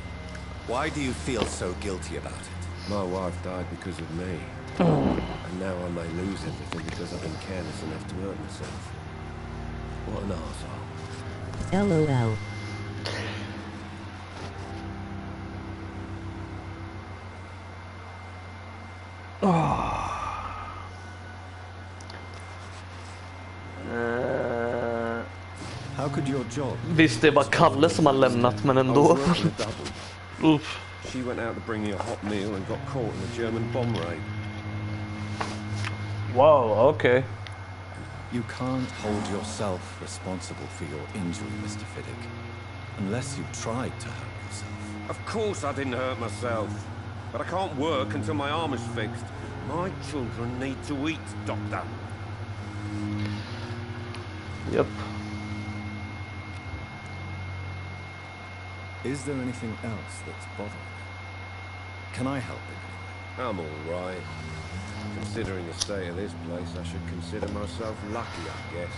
Why do you feel so guilty about it? My wife died because of me. And now I may lose everything because I've been careless enough to hurt myself. What an arsehole. LOL. How could your job? Visst, det är bara Kalle som har lämnat, men ändå. She went out to bring me a hot meal and got caught in a German bomb raid. Wow, okay. You can't hold yourself responsible for your injury, Mr. Fiddick, unless you tried to hurt yourself. Of course I didn't hurt myself. But I can't work until my arm is fixed. My children need to eat, Doctor. Yep. Is there anything else that's bothering you? Can I help in any way? I'm all right. Considering the state of this place, I should consider myself lucky, I guess.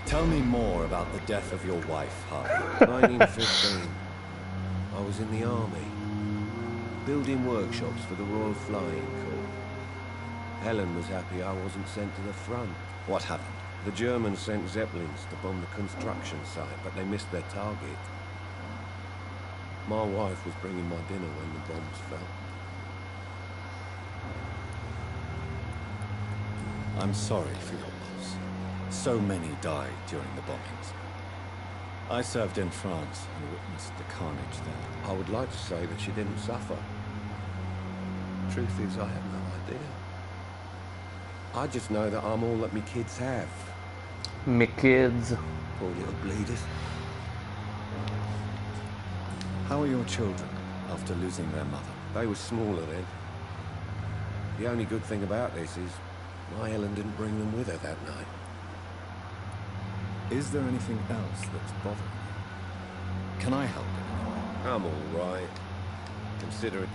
Tell me more about the death of your wife, Harvey. 1915. I was in the army, building workshops for the Royal Flying Corps. Helen was happy I wasn't sent to the front. What happened? The Germans sent Zeppelins to bomb the construction site, but they missed their target. My wife was bringing my dinner when the bombs fell. I'm sorry for your loss. So many died during the bombings. I served in France and witnessed the carnage there. I would like to say that she didn't suffer. Truth is, I have no idea. I just know that I'm all that me kids have. Me kids. Poor little bleeders. How are your children after losing their mother? They were smaller then. The only good thing about this is my Helen didn't bring them with her that night. Is there anything else that's bothering you? Can I help in any way? I'm all right. Consider it.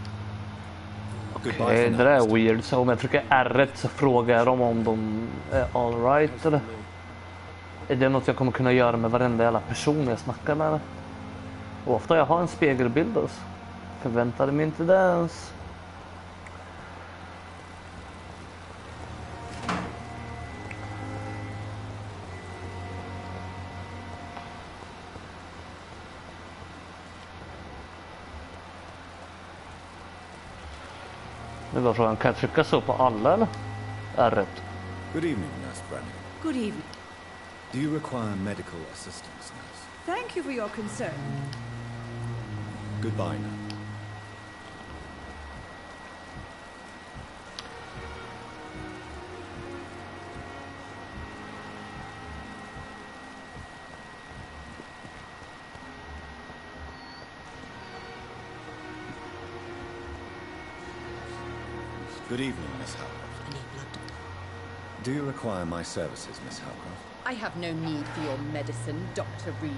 Okej, det där är weird. Så om jag trycker R så frågar jag dem om de är all right, eller? Är det något jag kommer kunna göra med varenda jävla person jag snackar med? Och ofta jag har en spegelbild oss. Förväntade mig inte det ens. Nu var frågan, kan jag trycka så på alla eller? R1. Good evening, Nurse Brannigan. Good evening. Do you require medical assistance, nurse? Thank you for your concern. Goodbye now. Good evening, Miss Howcroft. Do you require my services, Miss Howcroft? I have no need for your medicine, Dr. Reed.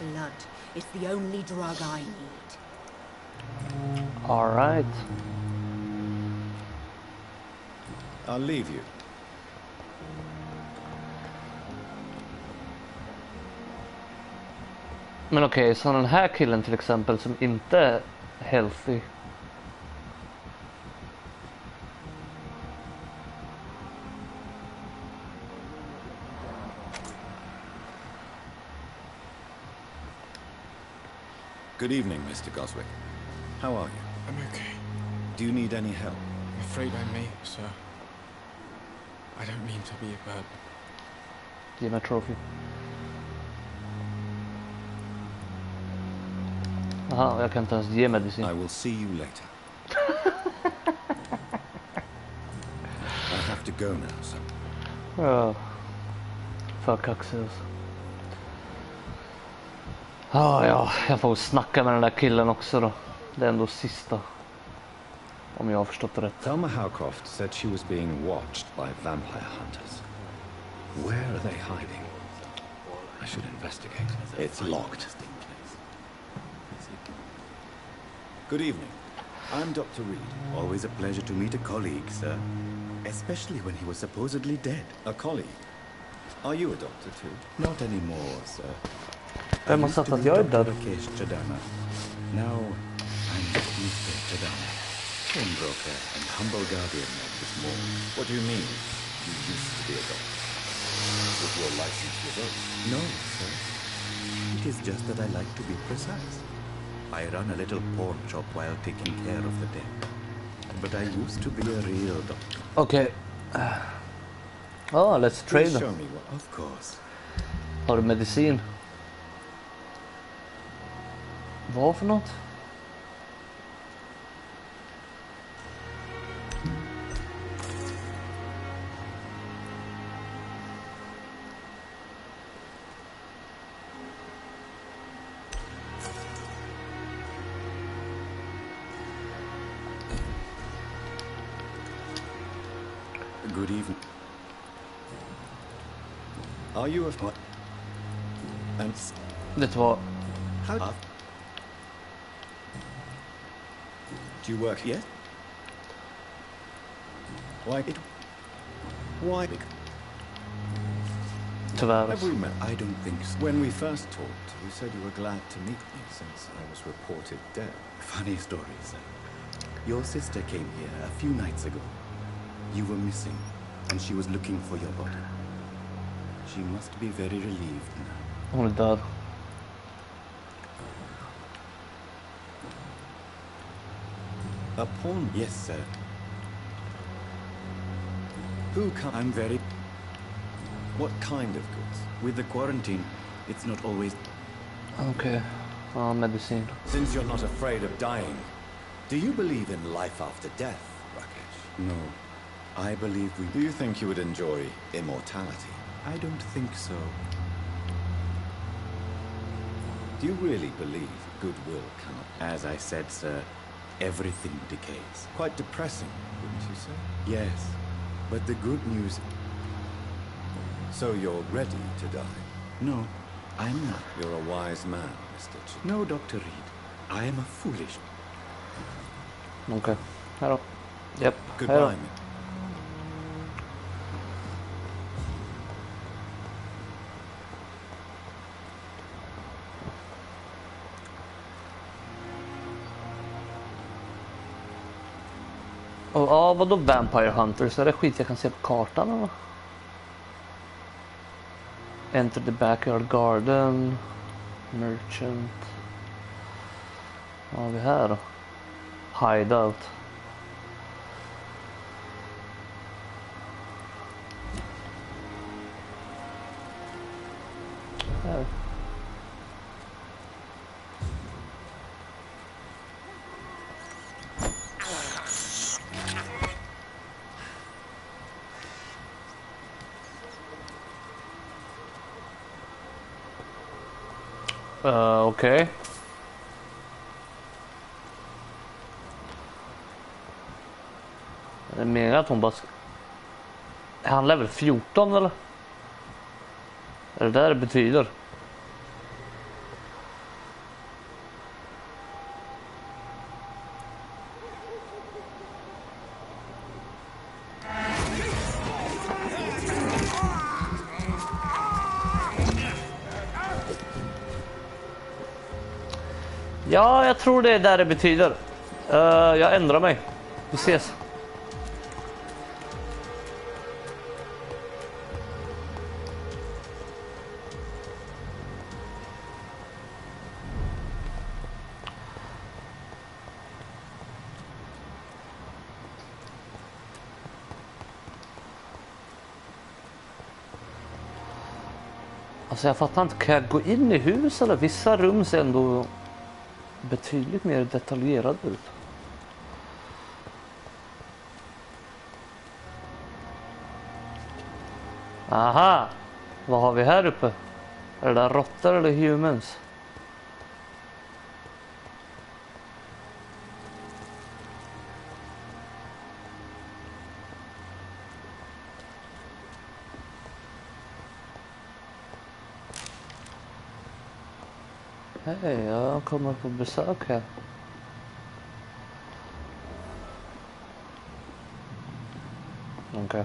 Blood is the only drug I need. All right. I'll leave you. Men okej, så den här killen till exempel som inte är healthy. Good evening, Mr. Goswick. How are you? I'm okay. Do you need any help? I'm afraid I may, sir. I don't mean to be a burden. Ge mig trophy. Aha, jag kan inte ens ge medicin. I will see you later. I have to go now, sir. För kaxig. Ja, jag får snacka med den där killen också då. Det är ändå sista. Om jag har förstått det rätt. Thelma Howcroft said she was being watched by vampire hunters. Where are they hiding? I should investigate. It's locked. Good evening. I'm Dr. Reed. Always a pleasure to meet a colleague, sir. Especially when he was supposedly dead. A colleague? Are you a doctor too? Not anymore, sir. Vem har sagt att jag är död? Now, I'm just Mr. Chadama, pawnbroker and humble guardian of this morning. What do you mean? You used to be a doctor. With your license revoked? No, sir. It is just that I like to be precise. I run a little pawn shop while taking care of the dead. But I used to be a real doctor. Okay. Oh, let's trade. Please show me what. Of course. Har du medicin? Vad för något? Good evening. Are you a what? And Det var... How? Do you work here? Yes. Why? Why? Tyvärr. Have we met? I don't think so. When we first talked, you said you were glad to meet me since I was reported dead. Funny story, sir. Your sister came here a few nights ago. You were missing, and she was looking for your body. She must be very relieved now. Hon är död. A pawn? Yes, sir. Who can... I'm very... What kind of goods? With the quarantine, it's not always... Okay. Medicine. Since you're not afraid of dying, do you believe in life after death, Rakesh? No. I believe we... Do you think you would enjoy immortality? I don't think so. Do you really believe goodwill cannot... As I said, sir, everything decays. Quite depressing, wouldn't you say? Yes, but the good news... So you're ready to die? No, I'm not. You're a wise man, Mr. Ch... No, Dr. Reed. I am a foolish... Okay. Hello. Yep. Goodbye, Hello. man. Och ja, vadå Vampire Hunters? Är det skit jag kan se på kartan eller? Enter the backyard garden. Merchant. Vad har vi här då? Hideout. Här. Okej. Det är mer att hon bara... Han level 14 eller? Är det där det betyder? Ja, jag tror det är där det betyder. Jag ändrar mig. Vi ses. Alltså jag fattar inte, kan jag gå in i hus eller vissa rum ser ändå betydligt mer detaljerad ut. Aha! Vad har vi här uppe? Är det där råttor eller humans? Hej, jag kommer på besök här. Okej.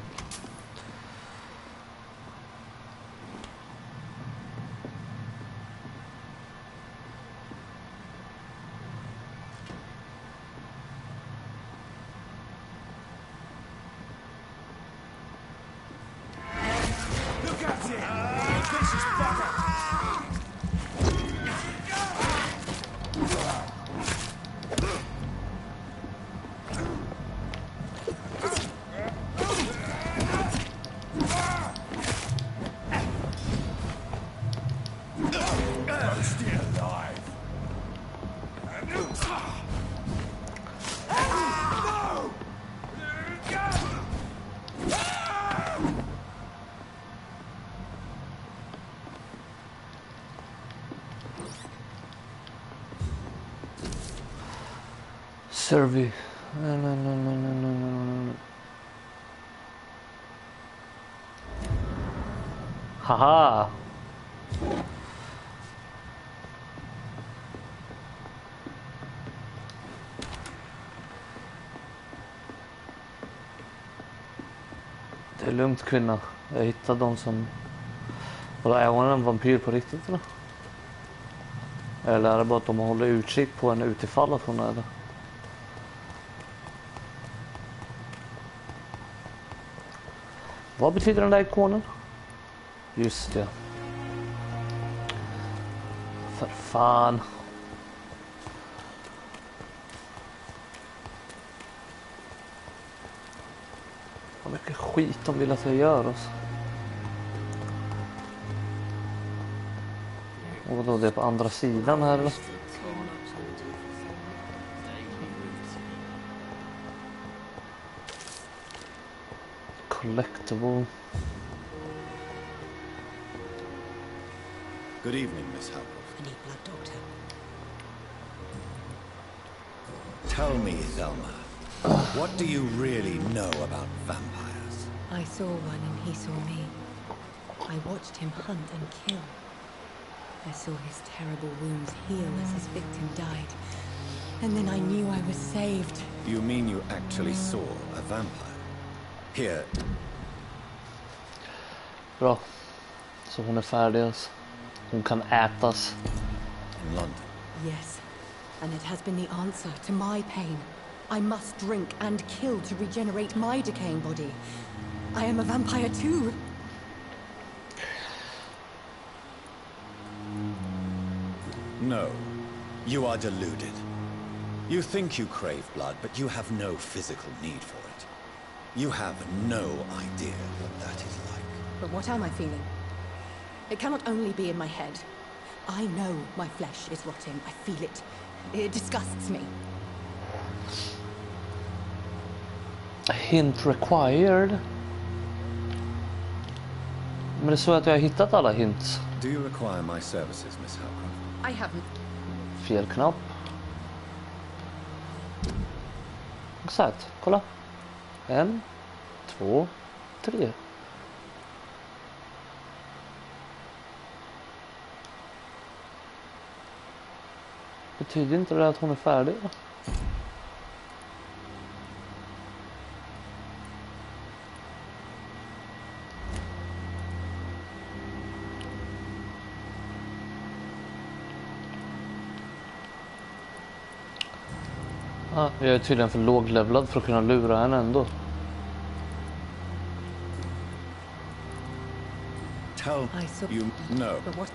Survey. No. Haha. Det är lugnt, kvinna. Jag hittade de som... Och är hon en vampyr på riktigt eller? Eller är det bara att de håller utkik på henne utifall att hon är det? Vad betyder den där ikonen? Just det. För fan. Vad mycket skit de vill att jag gör oss. Och då det är på andra sidan här eller? Collectible. Good evening, Miss Howcroft. I need blood, Doctor. Tell me, Thelma, what do you really know about vampires? I saw one and he saw me. I watched him hunt and kill. I saw his terrible wounds heal as his victim died. And then I knew I was saved. You mean you actually saw a vampire? Here. Bra. Så hon är färdig alltså. Hon kan ätas. In London? Yes. And it has been the answer to my pain. I must drink and kill to regenerate my decaying body. I am a vampire too. No. You are deluded. You think you crave blood, but you have no physical need for it. You have no idea what that is like. But what am I feeling? It cannot only be in my head. I know my flesh is rotting. I feel it. It disgusts me. A hint required. Men det är så att jag har hittat alla hints. Do you require my services, Miss Howcroft? I haven't. Fel knapp. Exakt, kolla. 1, 2, 3. Betyder inte det att hon är färdig? Ah, jag är tydligen för låglevlad för att kunna lura henne ändå. Tell you no.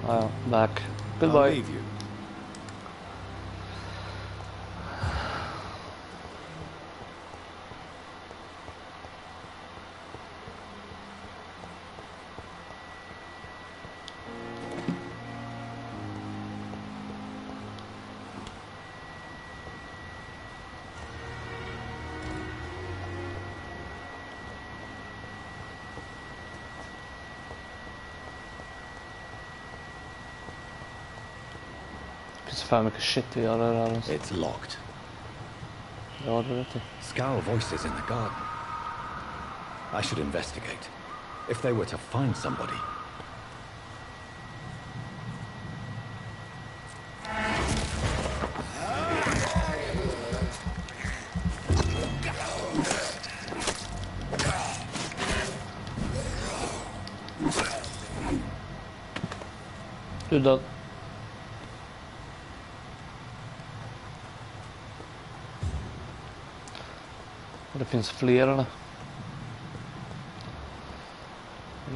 Ja, back. Goodbye. I'll leave you. finns för mycket shit att göra där. Alltså. It's locked. Ja, det vet jag. Scowl voices in the garden. I should investigate. If they were to find somebody. Du är död. Det finns flera där.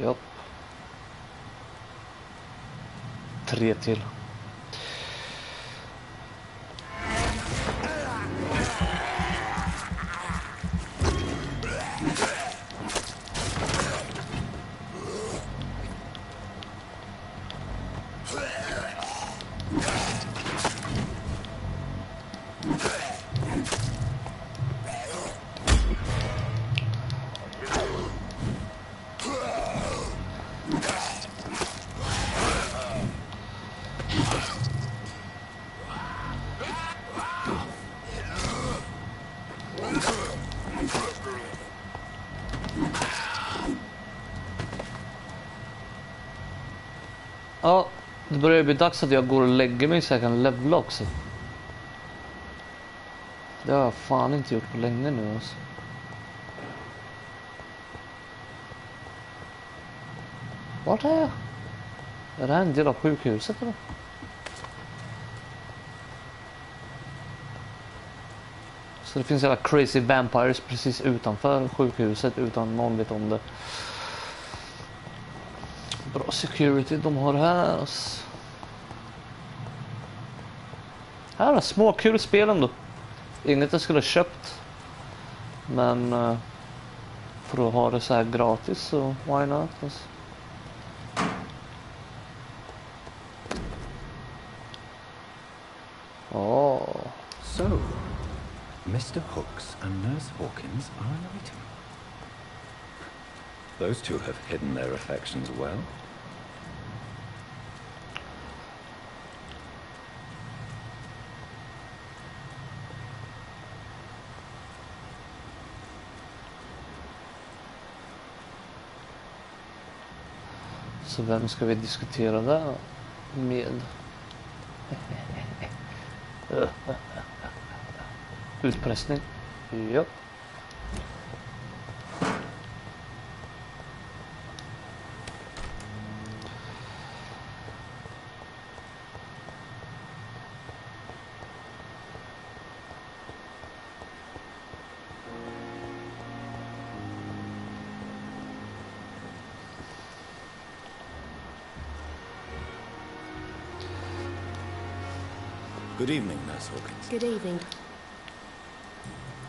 Japp. 3 till. Ja, det börjar bli dags att jag går och lägger mig så jag kan levla också. Det har jag fan inte gjort på länge nu alltså. Vart är jag? Är det här en del av sjukhuset eller? Så det finns alla crazy vampires precis utanför sjukhuset utan någon vet om det. Bra security de har här alltså. Här är små kul spel ändå. Inget jag skulle ha köpt. Men för att ha det så här gratis så why not alltså. So, Mr. Hooks and Nurse Hawkins are an item. Those two have hidden their affections well. Så vem ska vi diskutera där med? Utpressning. Ja. Good evening, Nurse Hawkins. Good evening.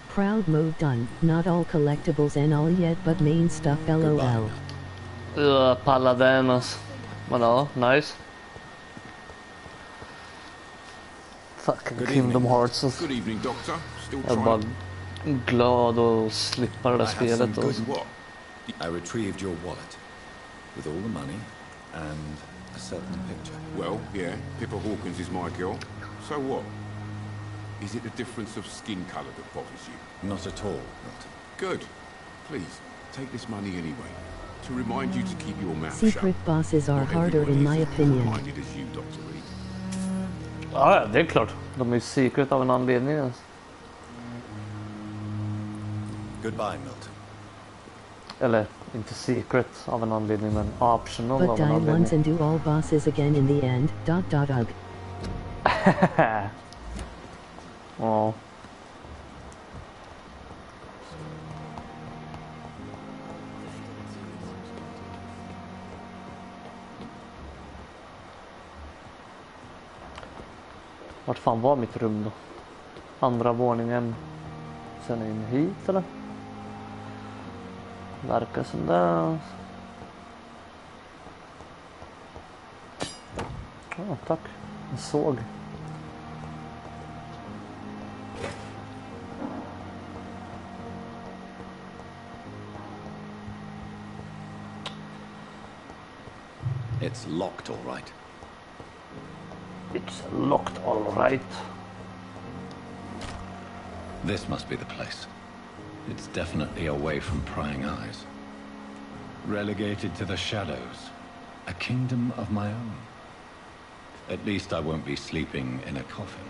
Proud mode done. Not all collectibles and all yet, but main stuff LOL. Paladinos. Men ja, nice. Fucking Good Kingdom evening. Hearts. Good evening, Doctor. Still Jag är bara glad att slippa det där I have some spelet. good Alltså. what? I retrieved your wallet with all the money and a certain picture. Well, yeah, Pippa Hawkins is my girl. So what? Is it the difference of skin colour that bothers you? Not at all, Milton. Good. Please, take this money anyway. To remind you to keep your mouth Secret shut. bosses are Not harder everyone in is my as opinion. minded as you, Dr. Reed. Ja, det är klart. De är ju secret av en anledning. Alltså. Goodbye, Milton. Eller inte secret av en anledning, men optional But av en die anledning. once and do all bosses again in the end. ... Ugh. Ja. Vart fan var mitt rum då? Andra våningen. Sen in hit eller? Verkar som det. Ja, tack. En såg. It's locked, all right. It's locked, all right. This must be the place. It's definitely away from prying eyes. Relegated to the shadows. A kingdom of my own. At least I won't be sleeping in a coffin.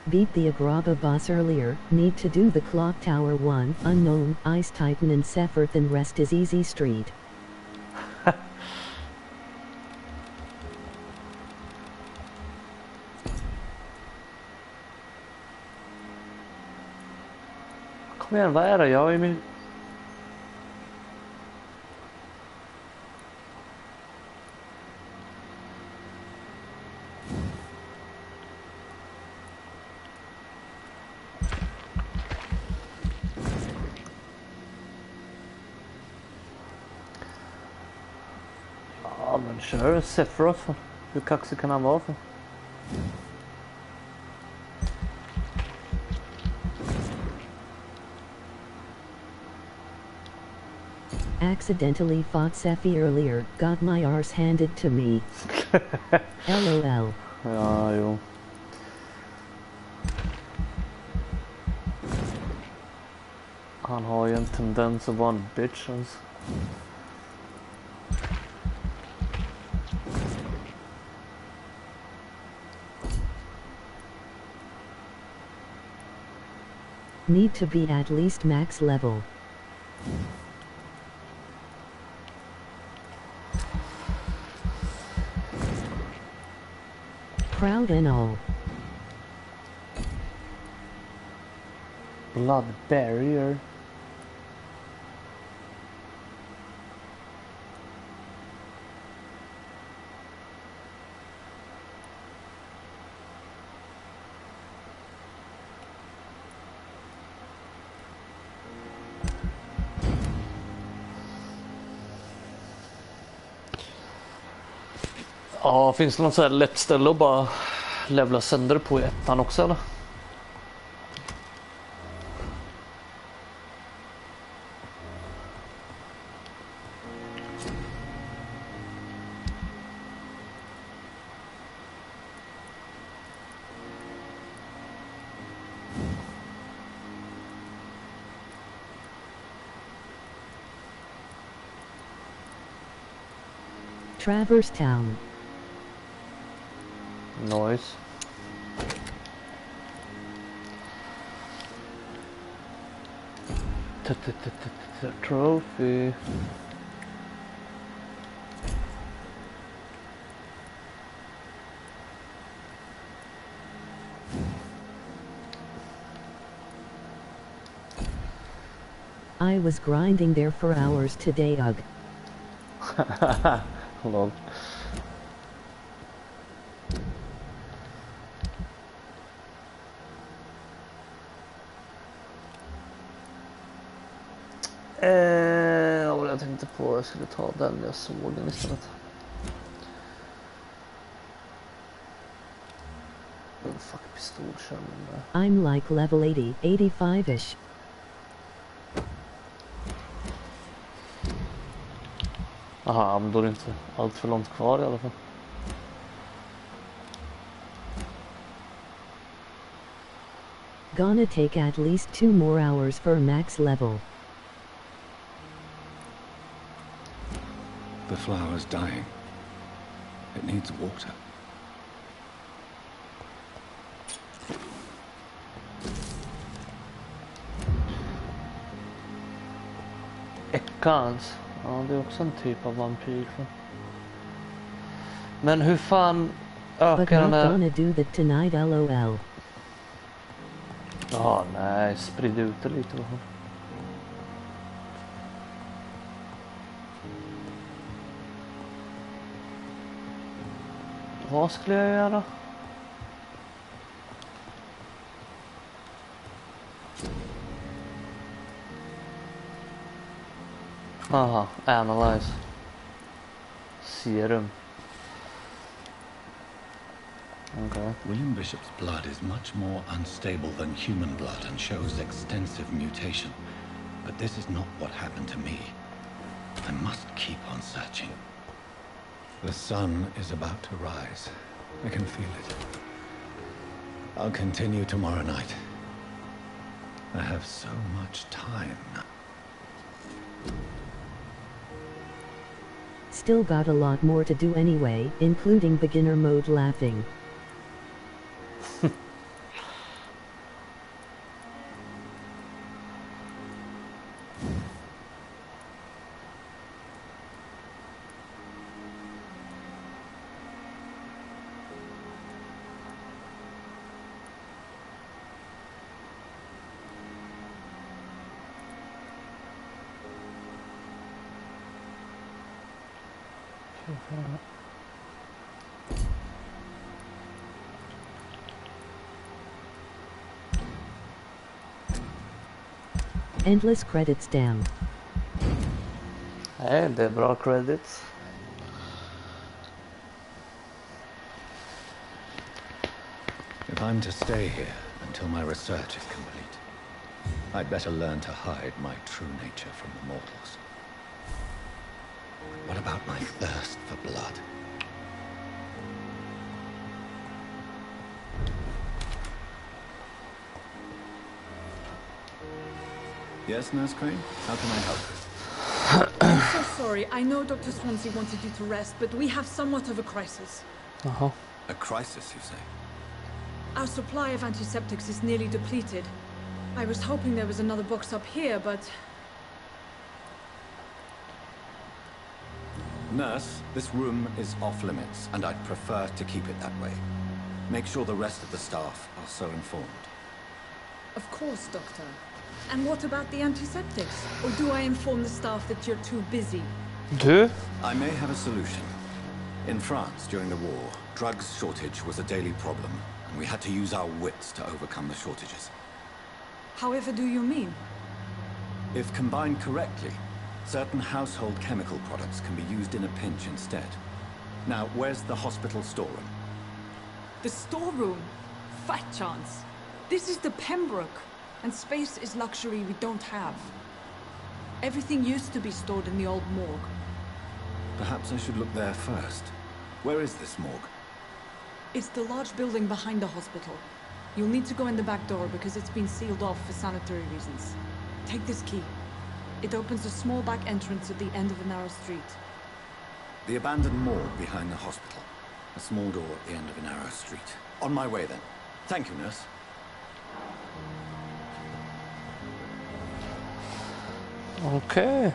Beat the Agraba boss earlier, need to do the Clock Tower 1, Unknown, Ice Titan and Sephiroth, and rest is easy street. Kom igen, vad är det? Jag är min... Ja, men kör Sephiroth. Hur kaxig kan han vara för? Accidentally fought Sephi earlier, got my arse handed to me. LOL. Ja, jo. Han har ju en tendens att vara en bitch alltså. Need to be at least max level. Proud and all. Blood barrier. Ja, finns det något så här lätt ställe att bara levla sönder på i ettan också eller? Traverse Town. Nice. Trophy. I was grinding there for hours today, ugh. Lol. Jag tänkte på jag skulle ta den jag såg den istället. Fuck pistolskärmen där. I'm like level 80, 85-ish. Aha, men då är det inte allt för långt kvar i alla fall. Gonna take at least 2 more hours for max level. The flower's dying. It needs water. Ekans. Ja, det är också en typ av vampyr. Men hur fan But ökar den not där... gonna do that tonight, lol. Ja, nej, sprid ut det lite då. Vad skulle jag göra? Aha, analyze. Serum. Okay. William Bishop's blood is much more unstable than human blood and shows extensive mutation. But this is not what happened to me. I must keep on searching. The sun is about to rise. I can feel it. I'll continue tomorrow night. I have so much time now. Still got a lot more to do anyway, including beginner mode laughing. Endless credits down. Hey, det är bra credits. If I'm to stay here until my research is complete, I'd better learn to hide my true nature from the mortals. What about my thirst for blood? Yes, Nurse Crane? How can I help? I'm so sorry. I know Dr. Swansea wanted you to rest, but we have somewhat of a crisis. Uh-huh. A crisis, you say? Our supply of antiseptics is nearly depleted. I was hoping there was another box up here, but... Nurse, this room is off limits, and I'd prefer to keep it that way. Make sure the rest of the staff are so informed. Of course, Doctor. And what about the antiseptics? Or do I inform the staff that you're too busy? I may have a solution. In France, during the war, drugs shortage was a daily problem, and we had to use our wits to overcome the shortages. However do you mean? If combined correctly, certain household chemical products can be used in a pinch instead. Now, where's the hospital storeroom? The storeroom? Fat chance. This is the Pembroke, and space is luxury we don't have. Everything used to be stored in the old morgue. Perhaps I should look there first. Where is this morgue? It's the large building behind the hospital. You'll need to go in the back door because it's been sealed off for sanitary reasons. Take this key. It opens a small back entrance at the end of a narrow street. The abandoned morgue behind the hospital. A small door at the end of a narrow street. On my way then. Thank you, nurse. Okay.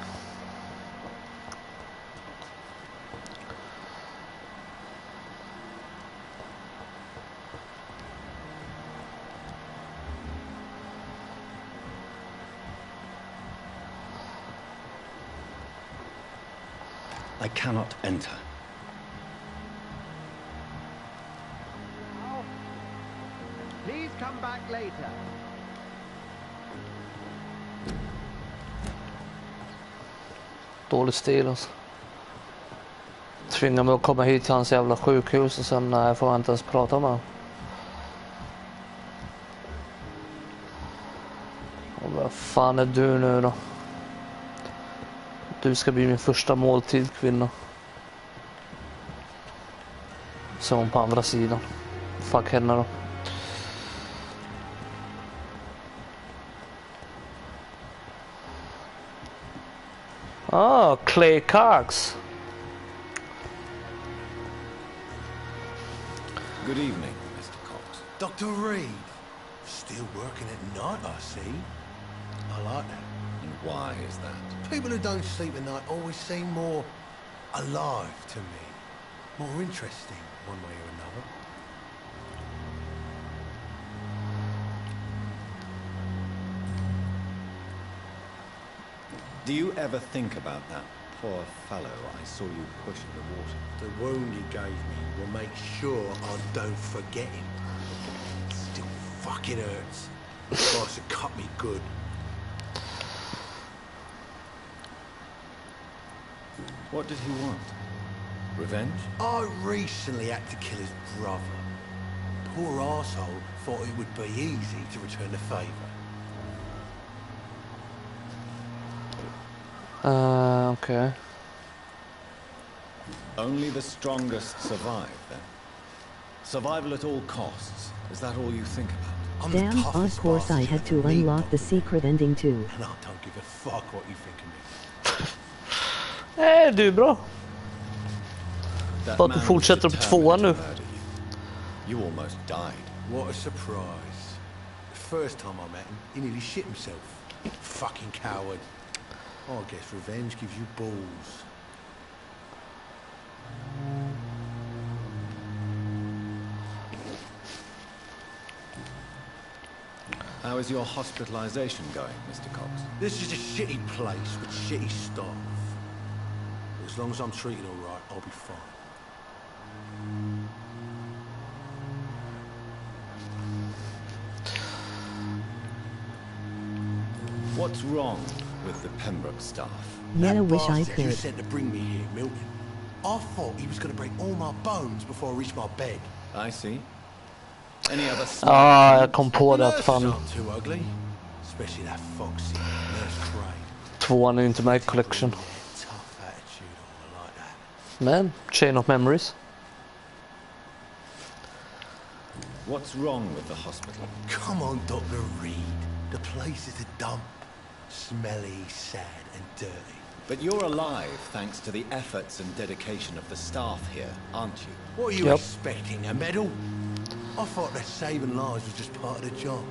I cannot enter. Please come back later. Dålig stil alltså. Tvingar mig att komma hit till hans jävla sjukhus och sen nej, får jag inte ens prata med honom. Och vad fan är du nu då? Du ska bli min första måltid, kvinna. Så hon på andra sidan. Fuck henne då. Oh, Clay Cox. Good evening, Mr. Cox. Dr. Reed. Still working at night, I see. I like that. And why is that? People who don't sleep at night always seem more alive to me. More interesting, one way or another. Do you ever think about that poor fellow I saw you push in the water? The wound he gave me will make sure I don't forget him. It still fucking hurts. The bastard cut me good. What did he want? Revenge? I recently had to kill his brother. Poor arsehole thought it would be easy to return the favour. Okay. Only the strongest survive, then? Survival at all costs. Is that all you think about? Damn, of course I had to unlock the secret ending too. And I don't give a fuck what you think of me. Du är bra. Bara att du fortsätter på 2:an nu. You almost died. What a surprise. The first time I met him, he nearly shit himself. Fucking coward. I guess revenge gives you balls. How is your hospitalization going, Mr. Cox? This is a shitty place with shitty staff. As long as I'm treated all right, I'll be fine. What's wrong with the Pembroke staff? Yeah, I wish I You could. said to bring me here, Milton. I thought he was going to break all my bones before I reached my bed. I see. Any other Jag kom på det att fan. Too ugly, especially that foxy nurse Craig. 2:an är inte med i collection. Tough attitude, I like that. Men, Chain of Memories. What's wrong with the hospital? Come on, Dr. Reed. The place is a dump. Smelly, sad and dirty. But you're alive thanks to the efforts and dedication of the staff here, aren't you? What are you expecting, a medal? I thought that saving lives was just part of the job.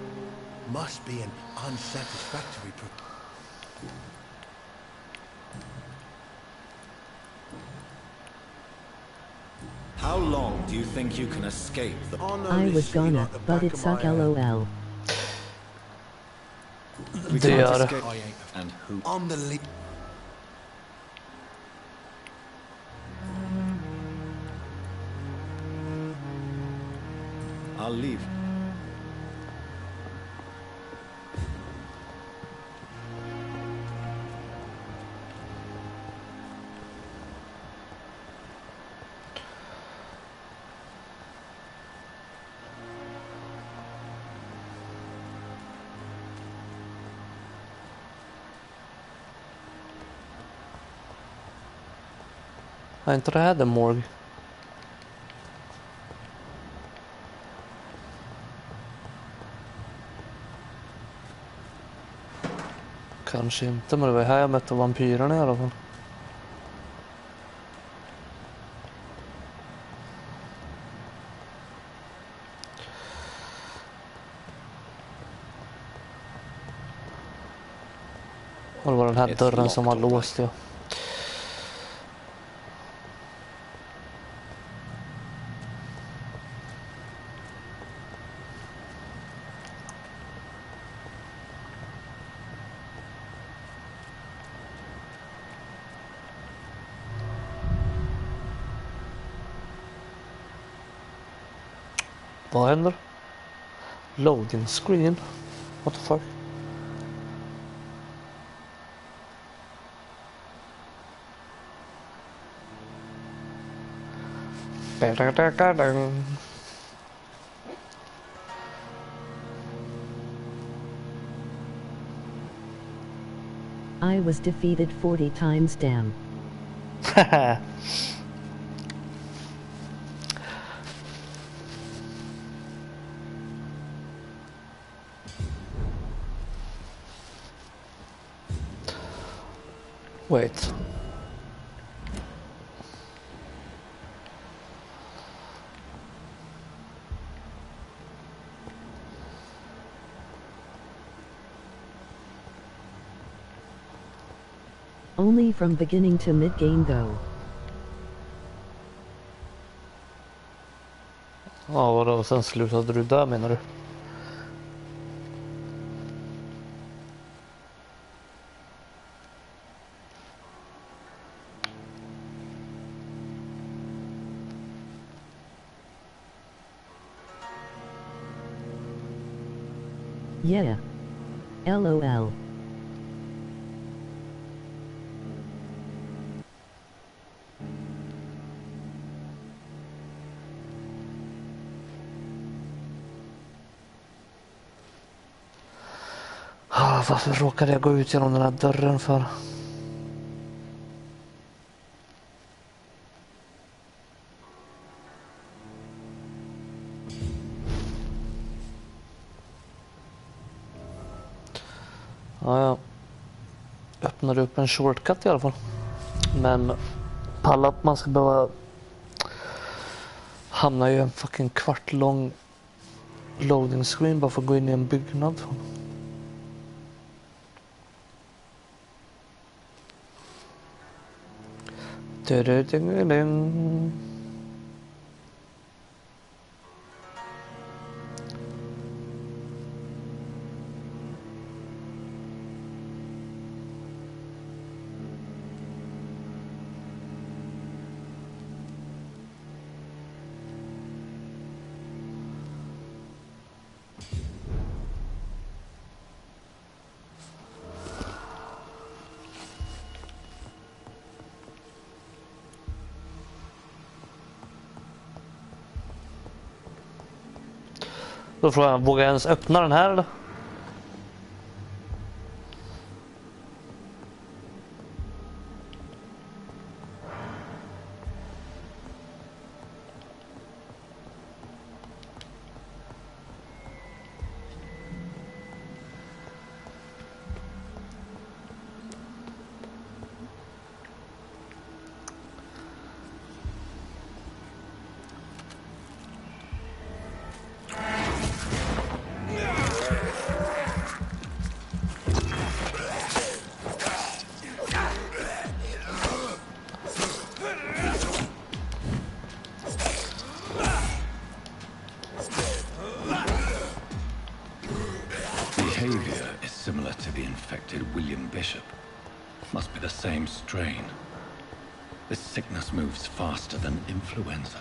Must be an unsatisfactory How long do you think you can escape the... I was gonna, but it suck lol. We Det can't gör det. escape. And who? I'm the lead. I'll leave. Är inte det här The Morgue? Kanske inte, men det var här jag mötte vampyrerna i alla fall. Och det var den här dörren som var låst, ja. Vad händer? Loading screen? What the fuck? I was defeated 40 times, damn. Wait. Only from beginning to mid-game though. Ja, vadå? Sen slutade du där, menar du? Yeah. LOL. Varför råkade jag gå ut genom den här dörren för? Ja, jag öppnade upp en shortcut i alla fall. Men palla att man ska behöva hamna i en fucking kvart lång loading screen bara för att gå in i en byggnad. Ding. Då frågar jag, vågar jag ens öppna den här eller? Behavior is similar to the infected William Bishop. Must be the same strain. This sickness moves faster than influenza.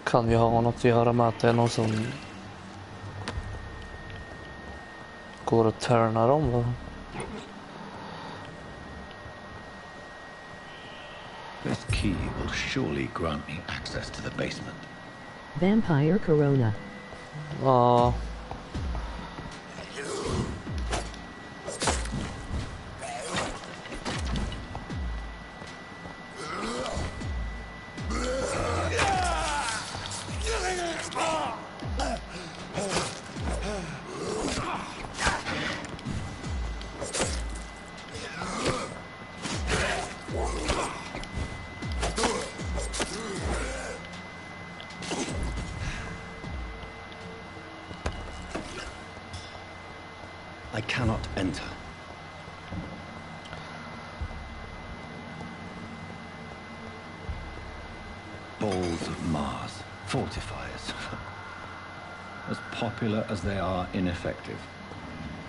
Kan vi ha något att göra med att det är någon som går och turnar om då? This key will surely grant me access to the basement. Vampire Corona. Ja. I cannot enter. Balls of Mars, fortifiers. As popular as they are ineffective.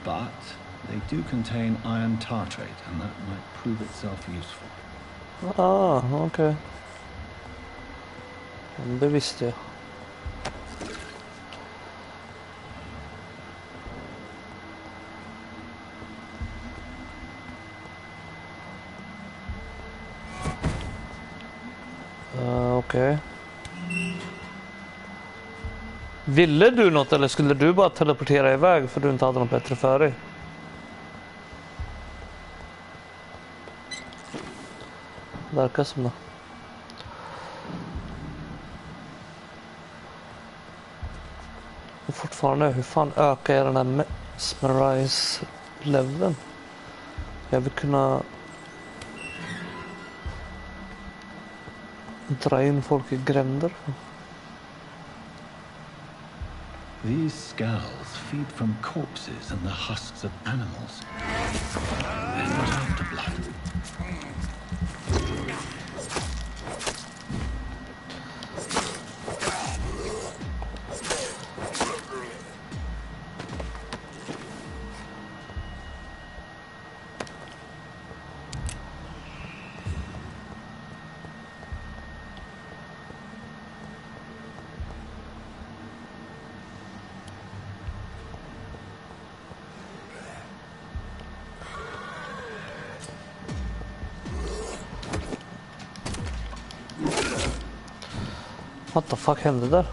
But they do contain iron tartrate, and that might prove itself useful. Ah, okej. Det visste jag. Okej. Ville du något eller skulle du bara teleportera iväg för du inte hade något bättre för dig? Verkar som det. Och fortfarande, hur fan ökar jag den här mesmerize-leveln? Jag vill kunna dra in folk i gränder. These skulls feed from corpses and the husks of animals. They're not after blood. What the fuck hände där?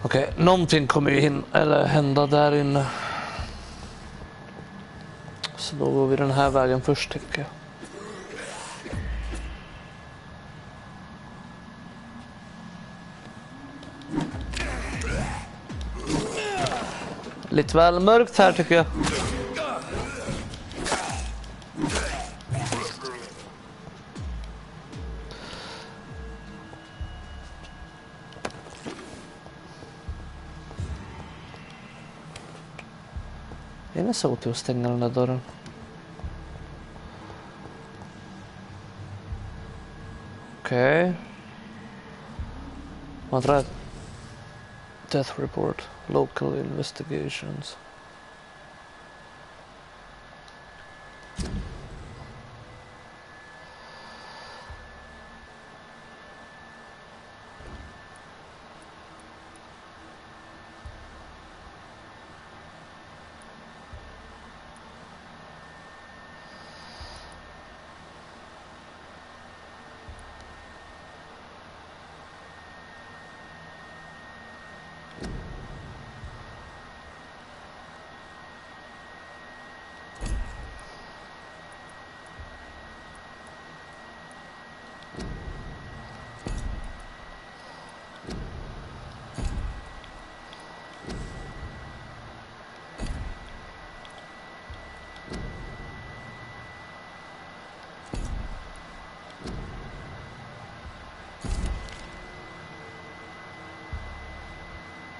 Okej, någonting kommer ju hända där inne. Så då går vi den här vägen först, tycker jag. Lite väl mörkt här, tycker jag. Är det så till att stänga den där dörren? Okej. Vad är det? Death report. Local investigations.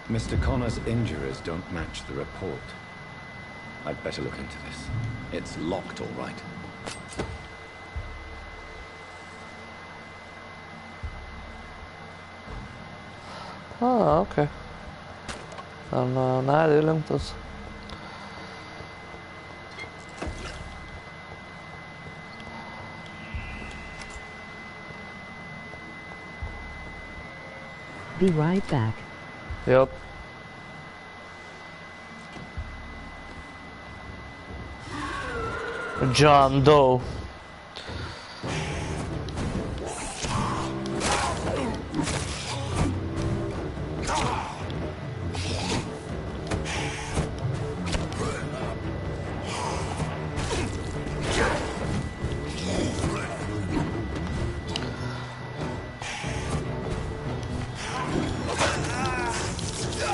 Mr. Connor's injuries don't match the report. I'd better look into this. It's locked, all right. Ah, okej. Men nej, det är lugnt alltså. Be right back. Yep. John Doe.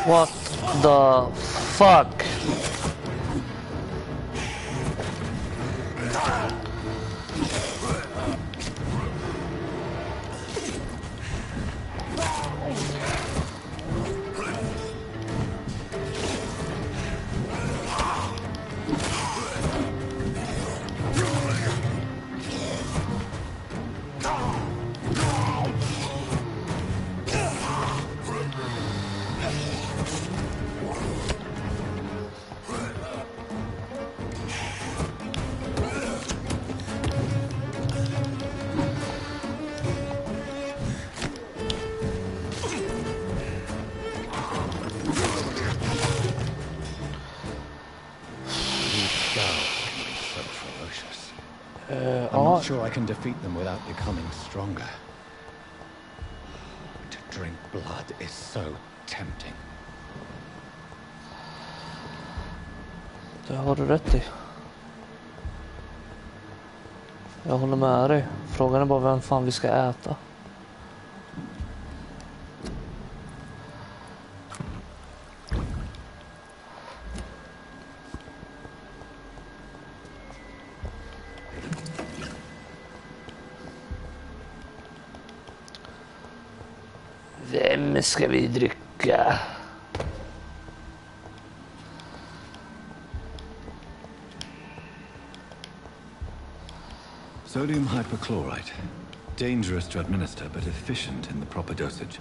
What the fuck? I'm not sure I can defeat them without becoming stronger. To drink blood is so tempting. Det har du rätt i. Jag håller med dig. Frågan är bara vem fan vi ska äta. Vem ska vi dricka? Sodium hypochlorite. Dangerous to administer, but efficient in the proper dosage.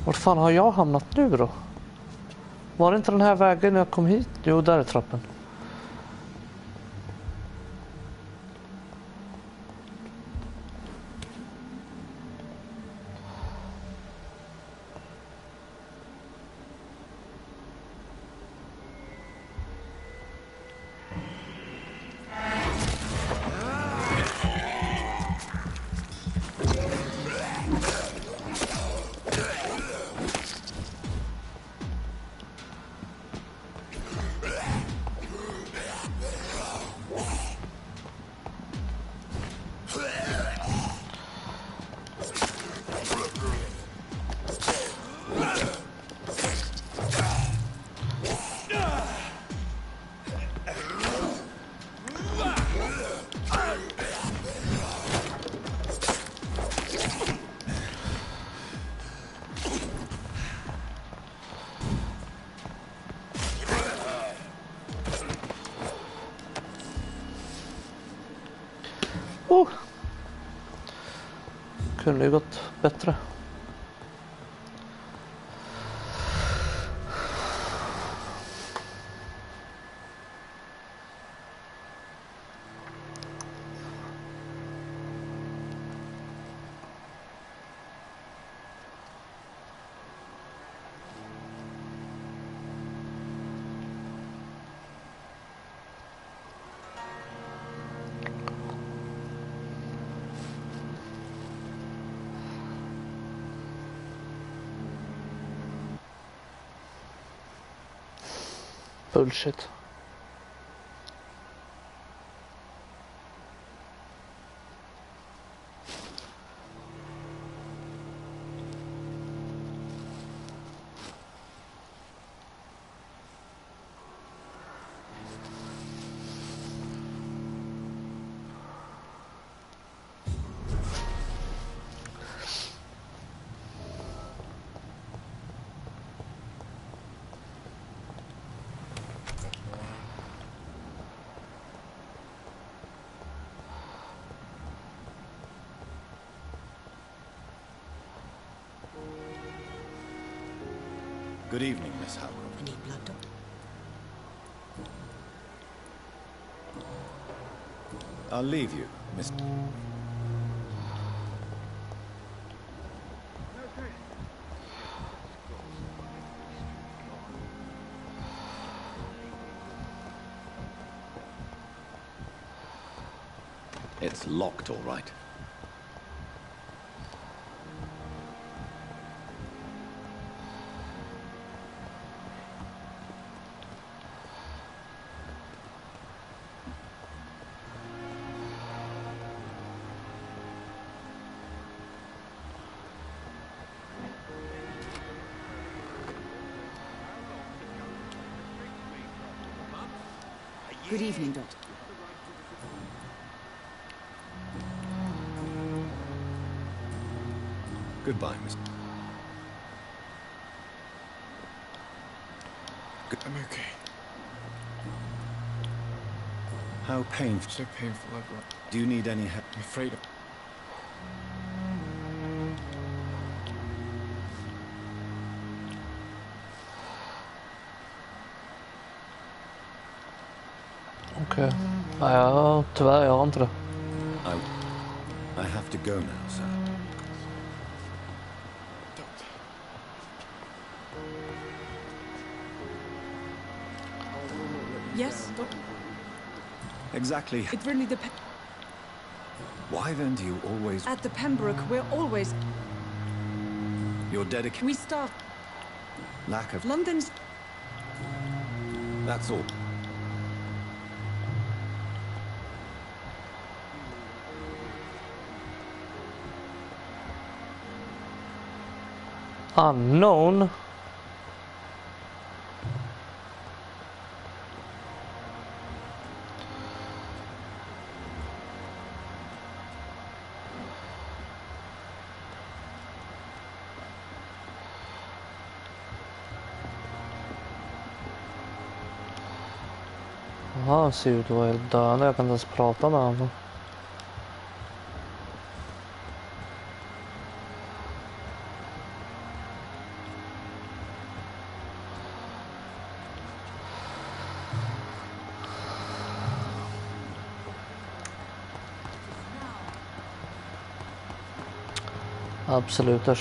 Var fan har jag hamnat nu då? Var det inte den här vägen när jag kom hit? Jo, där är trappen. Kunde ju gått bättre. Bullshit. Good evening, Miss Howell. Any blood, Doctor? I'll leave you, Miss... It's locked, all right. Good evening, Doctor. Goodbye, Miss... I'm okay. How painful? So painful, I've got... Do you need any help? I'm afraid of... Okej. Ja, tyvärr, jag har inte det. I have to go now, sir. Yes, Doctor? Exactly. It really depends. Why then do you always... At the Pembroke, we're always... Your dedication... We start... Lack of... London's... That's all. Unknown. Han ser ut att vara helt död. Jag kan inte ens prata med honom. Absolut. Ja,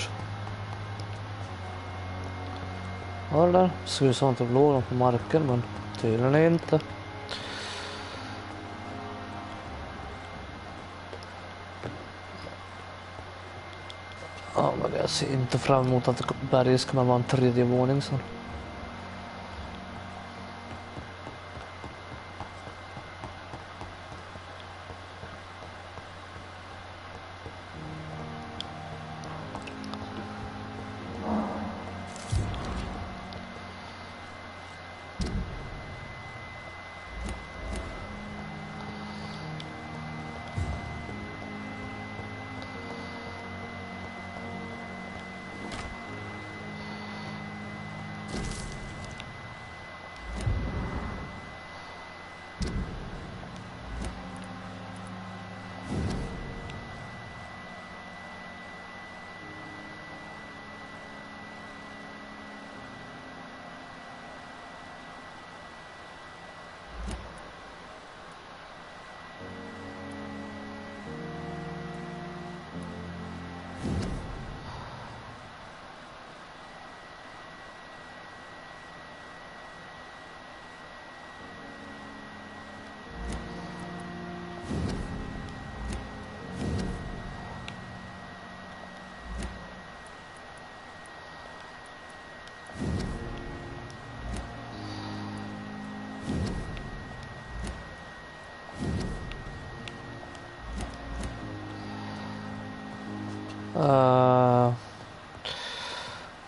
det där ser ut som att det låg dem på marken, men tydligen inte. Ja, men jag ser inte fram emot att berget ska vara en tredje våning sen.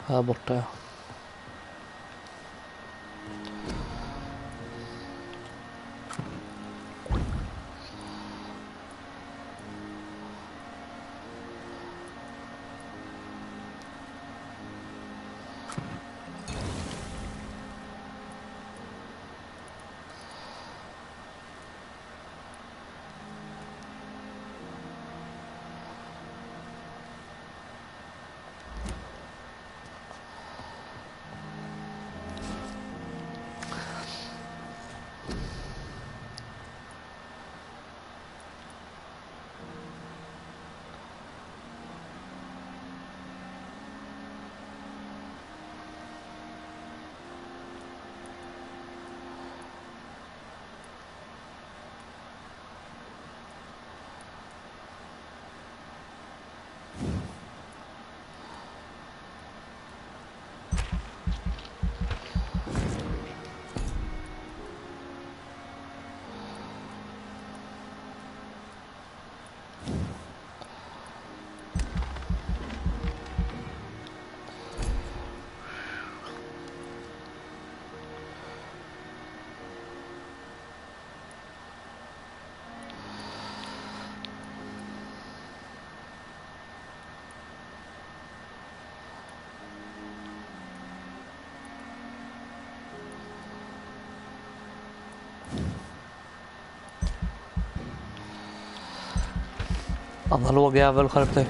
Här borta, ja. Analog jävel, skärp dig.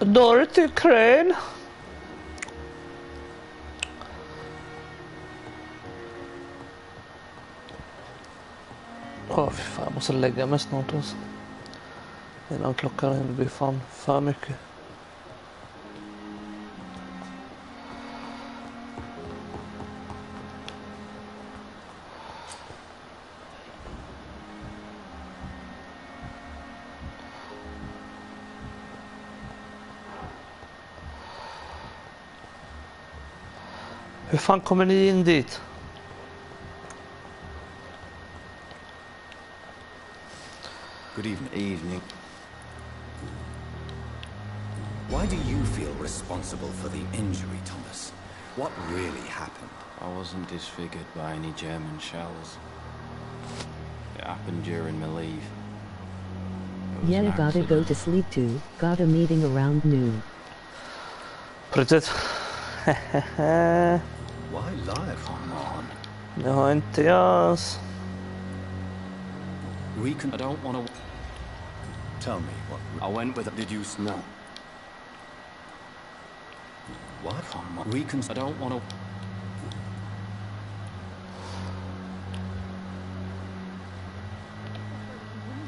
Dorothy Crane. Åh, fy fan, jag måste lägga mig snart alltså. Innan klockan hinner bli fan för mycket. Hur fan kommer ni in dit? Good evening. Why do you feel responsible for the injury, Thomas? What really happened? I wasn't disfigured by any German shells. It happened during my leave. Yeah, gotta go to sleep too. Got a meeting around noon. Prettigt. Why lie? Come on. Det har inte jag. I don't want to... Tell me what... I went with... Did you know? What? Come on. I don't want to...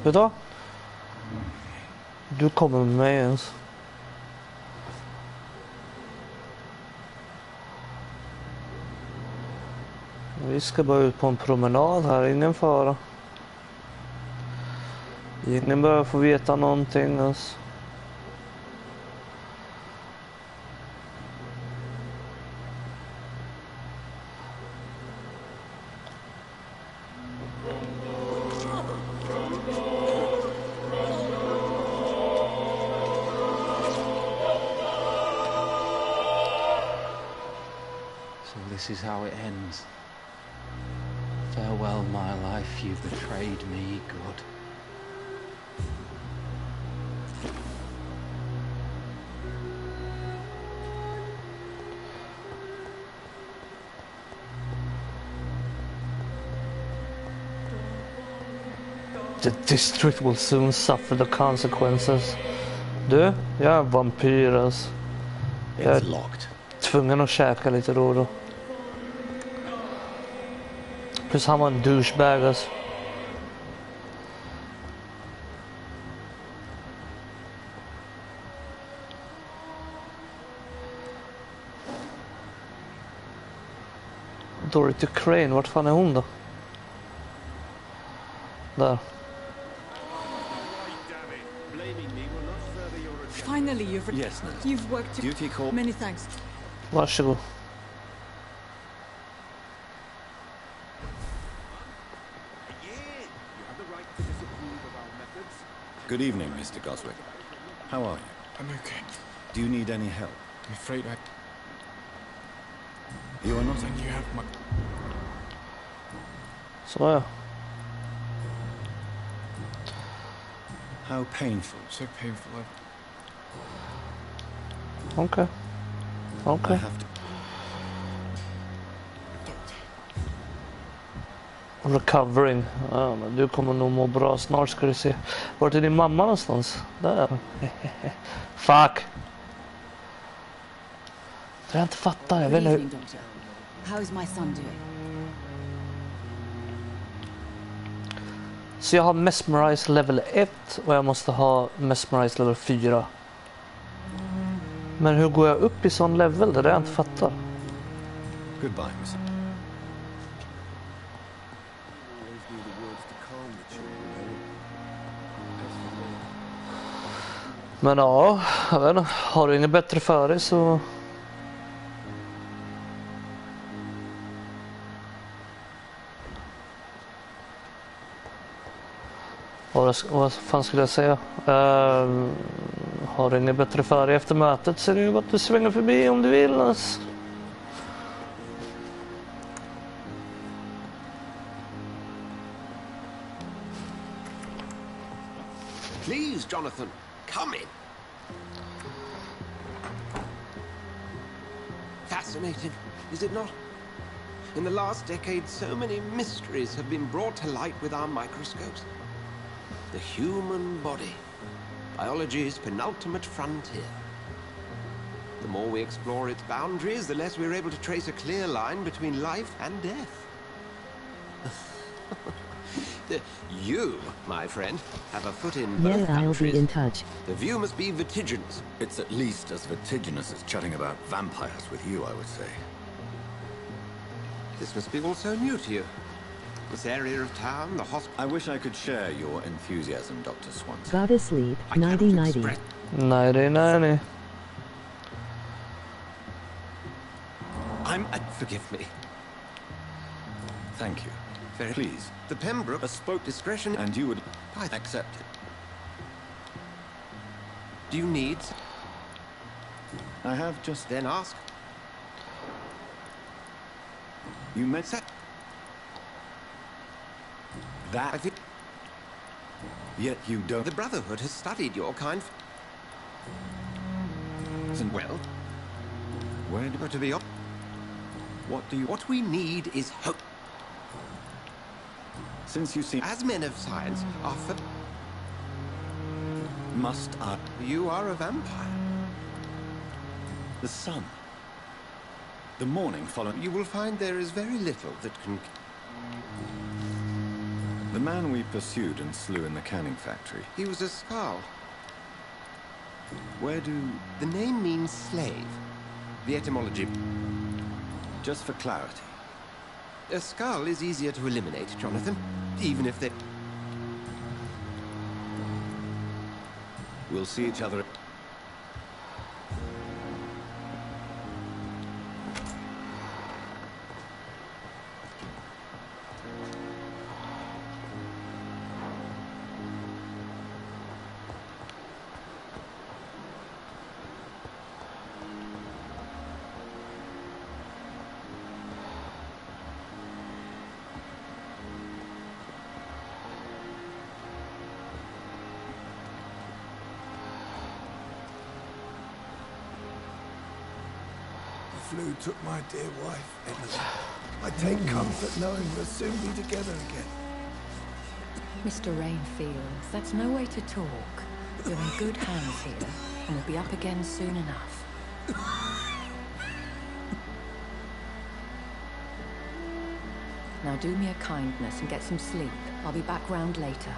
Vet du vad? Du kommer med mig ens. Vi ska bara ut på en promenad här, ingen fara. Ingen börjar få veta någonting alltså. So this is how it ends. Farewell, my life, you betrayed me, good. The district will soon suffer the consequences. Du, jag är vampyr alltså. Jag är tvungen att käka lite då. Plus han var en douchebag alltså. Dorothy Crane, vart fan är hon då? Där. Finally, you've worked Duty call. Many thanks. Varsågod. Good evening, Mr. Goswick. How are you? I'm okay. Do you need any help? I'm afraid You are not... And you have my... Så ja. How painful. So painful. Okay. Okay. I have to... Recovering. Ja, men du kommer nog må bra snart, ska du se. Vart är din mamma någonstans? Där. Fuck. Jag inte fattar. Jag vet inte hur... How is my son doing? Så jag har Mesmerize level 1 och jag måste ha Mesmerize level 4. Men hur går jag upp i sån level? Det är det jag inte fattar. Goodbye, Miss. Men ja, jag vet inte. Har du inget bättre för dig så... Vad fan skulle jag säga? Har du inget bättre för dig efter mötet så är det ju att du svänger förbi om du vill. Alltså. Please, Jonathan, come in. Fascinating, is it not? In the last decade, so many mysteries have been brought to light with our microscopes. The human body, biology's penultimate frontier. The more we explore its boundaries, the less we're able to trace a clear line between life and death. You, my friend, have a foot in both Yeah, I'll countries. be in touch. The view must be vertiginous. It's at least as vertiginous as chatting about vampires with you, I would say. This must be all so new to you. This area of town, the hospital... I wish I could share your enthusiasm, Dr. Swanson. Go to sleep. Nighty-nighty. 90-90. Forgive me. Thank you. Very Please. The Pembroke spoke discretion... And you would accept it. Do you need... I have just... Then ask. You meant... That... Yet you don't... The Brotherhood has studied your kind... Well... Where do... To be honest... What do you... What we need is hope. Since you seem... As men of science, are Must I... You are a vampire. The sun. The morning following... You will find there is very little that can... The man we pursued and slew in the canning factory. He was a Skull. Where do... The name means slave. The etymology... Just for clarity. A Skull is easier to eliminate, Jonathan. Even if they... We'll see each other... The flu took my dear wife, Emily. I take comfort knowing we'll soon be together again. Mr. Rainfield, that's no way to talk. You're in good hands here, and we'll be up again soon enough. Now do me a kindness and get some sleep. I'll be back round later.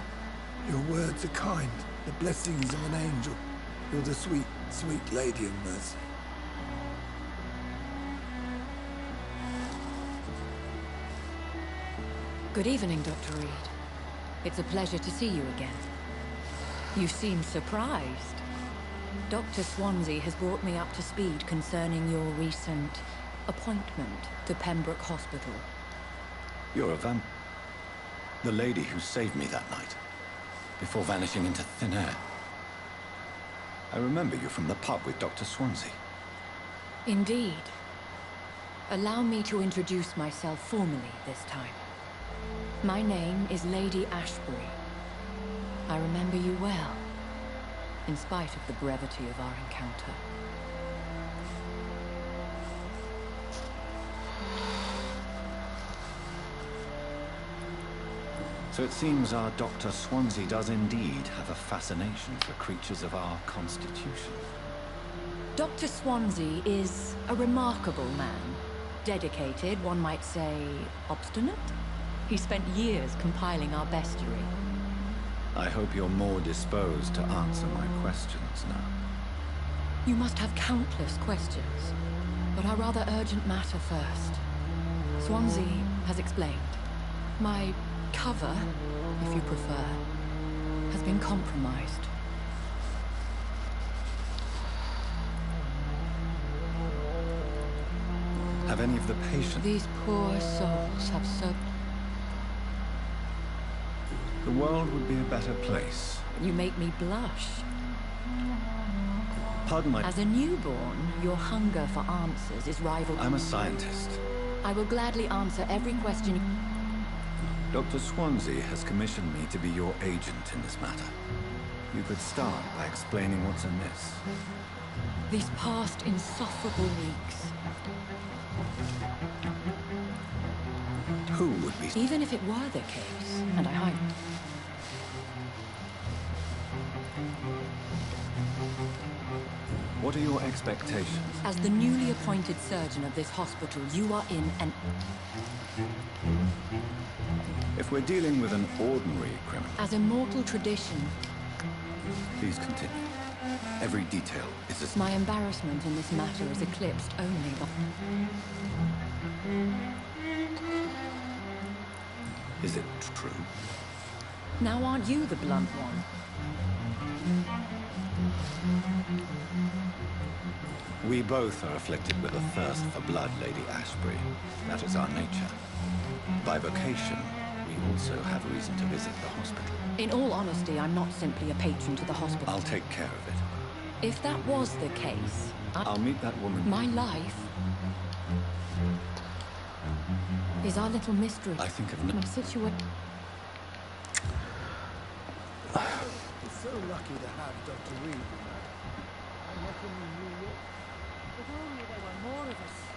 Your words are kind, the blessings of an angel. You're the sweet, sweet lady of mercy. Good evening, Dr. Reed. It's a pleasure to see you again. You seem surprised. Dr. Swansea has brought me up to speed concerning your recent appointment to Pembroke Hospital. You're a vamp... The lady who saved me that night, before vanishing into thin air. I remember you from the pub with Dr. Swansea. Indeed. Allow me to introduce myself formally this time. My name is Lady Ashbury. I remember you well, in spite of the brevity of our encounter. So it seems our Dr. Swansea does indeed have a fascination for creatures of our constitution. Dr. Swansea is a remarkable man. Dedicated, one might say, obstinate? He spent years compiling our bestiary. I hope you're more disposed to answer my questions now. You must have countless questions, but our rather urgent matter first. Swansea has explained. My cover, if you prefer, has been compromised. Have any of the patients... These poor souls have so... The world would be a better place. You make me blush. Pardon my... As a newborn, your hunger for answers is rivaled... I'm a scientist. I will gladly answer every question... Dr. Swansea has commissioned me to be your agent in this matter. You could start by explaining what's amiss. These past insufferable weeks... Who would be... Even if it were the case, and I hope... What are your expectations? As the newly appointed surgeon of this hospital, you are in an... If we're dealing with an ordinary criminal... As immortal tradition... Please continue. Every detail is as... My embarrassment in this matter is eclipsed only by... Is it true? Now aren't you the blunt one? We both are afflicted with a thirst for blood, Lady Ashbury. That is our nature. By vocation, we also have reason to visit the hospital. In all honesty, I'm not simply a patron to the hospital. I'll take care of it. If that was the case... I'll meet that woman. My life... is our little mystery. I think of... My situation... We're so lucky to have Dr. Reed. I reckon we knew it. If only there were more of us.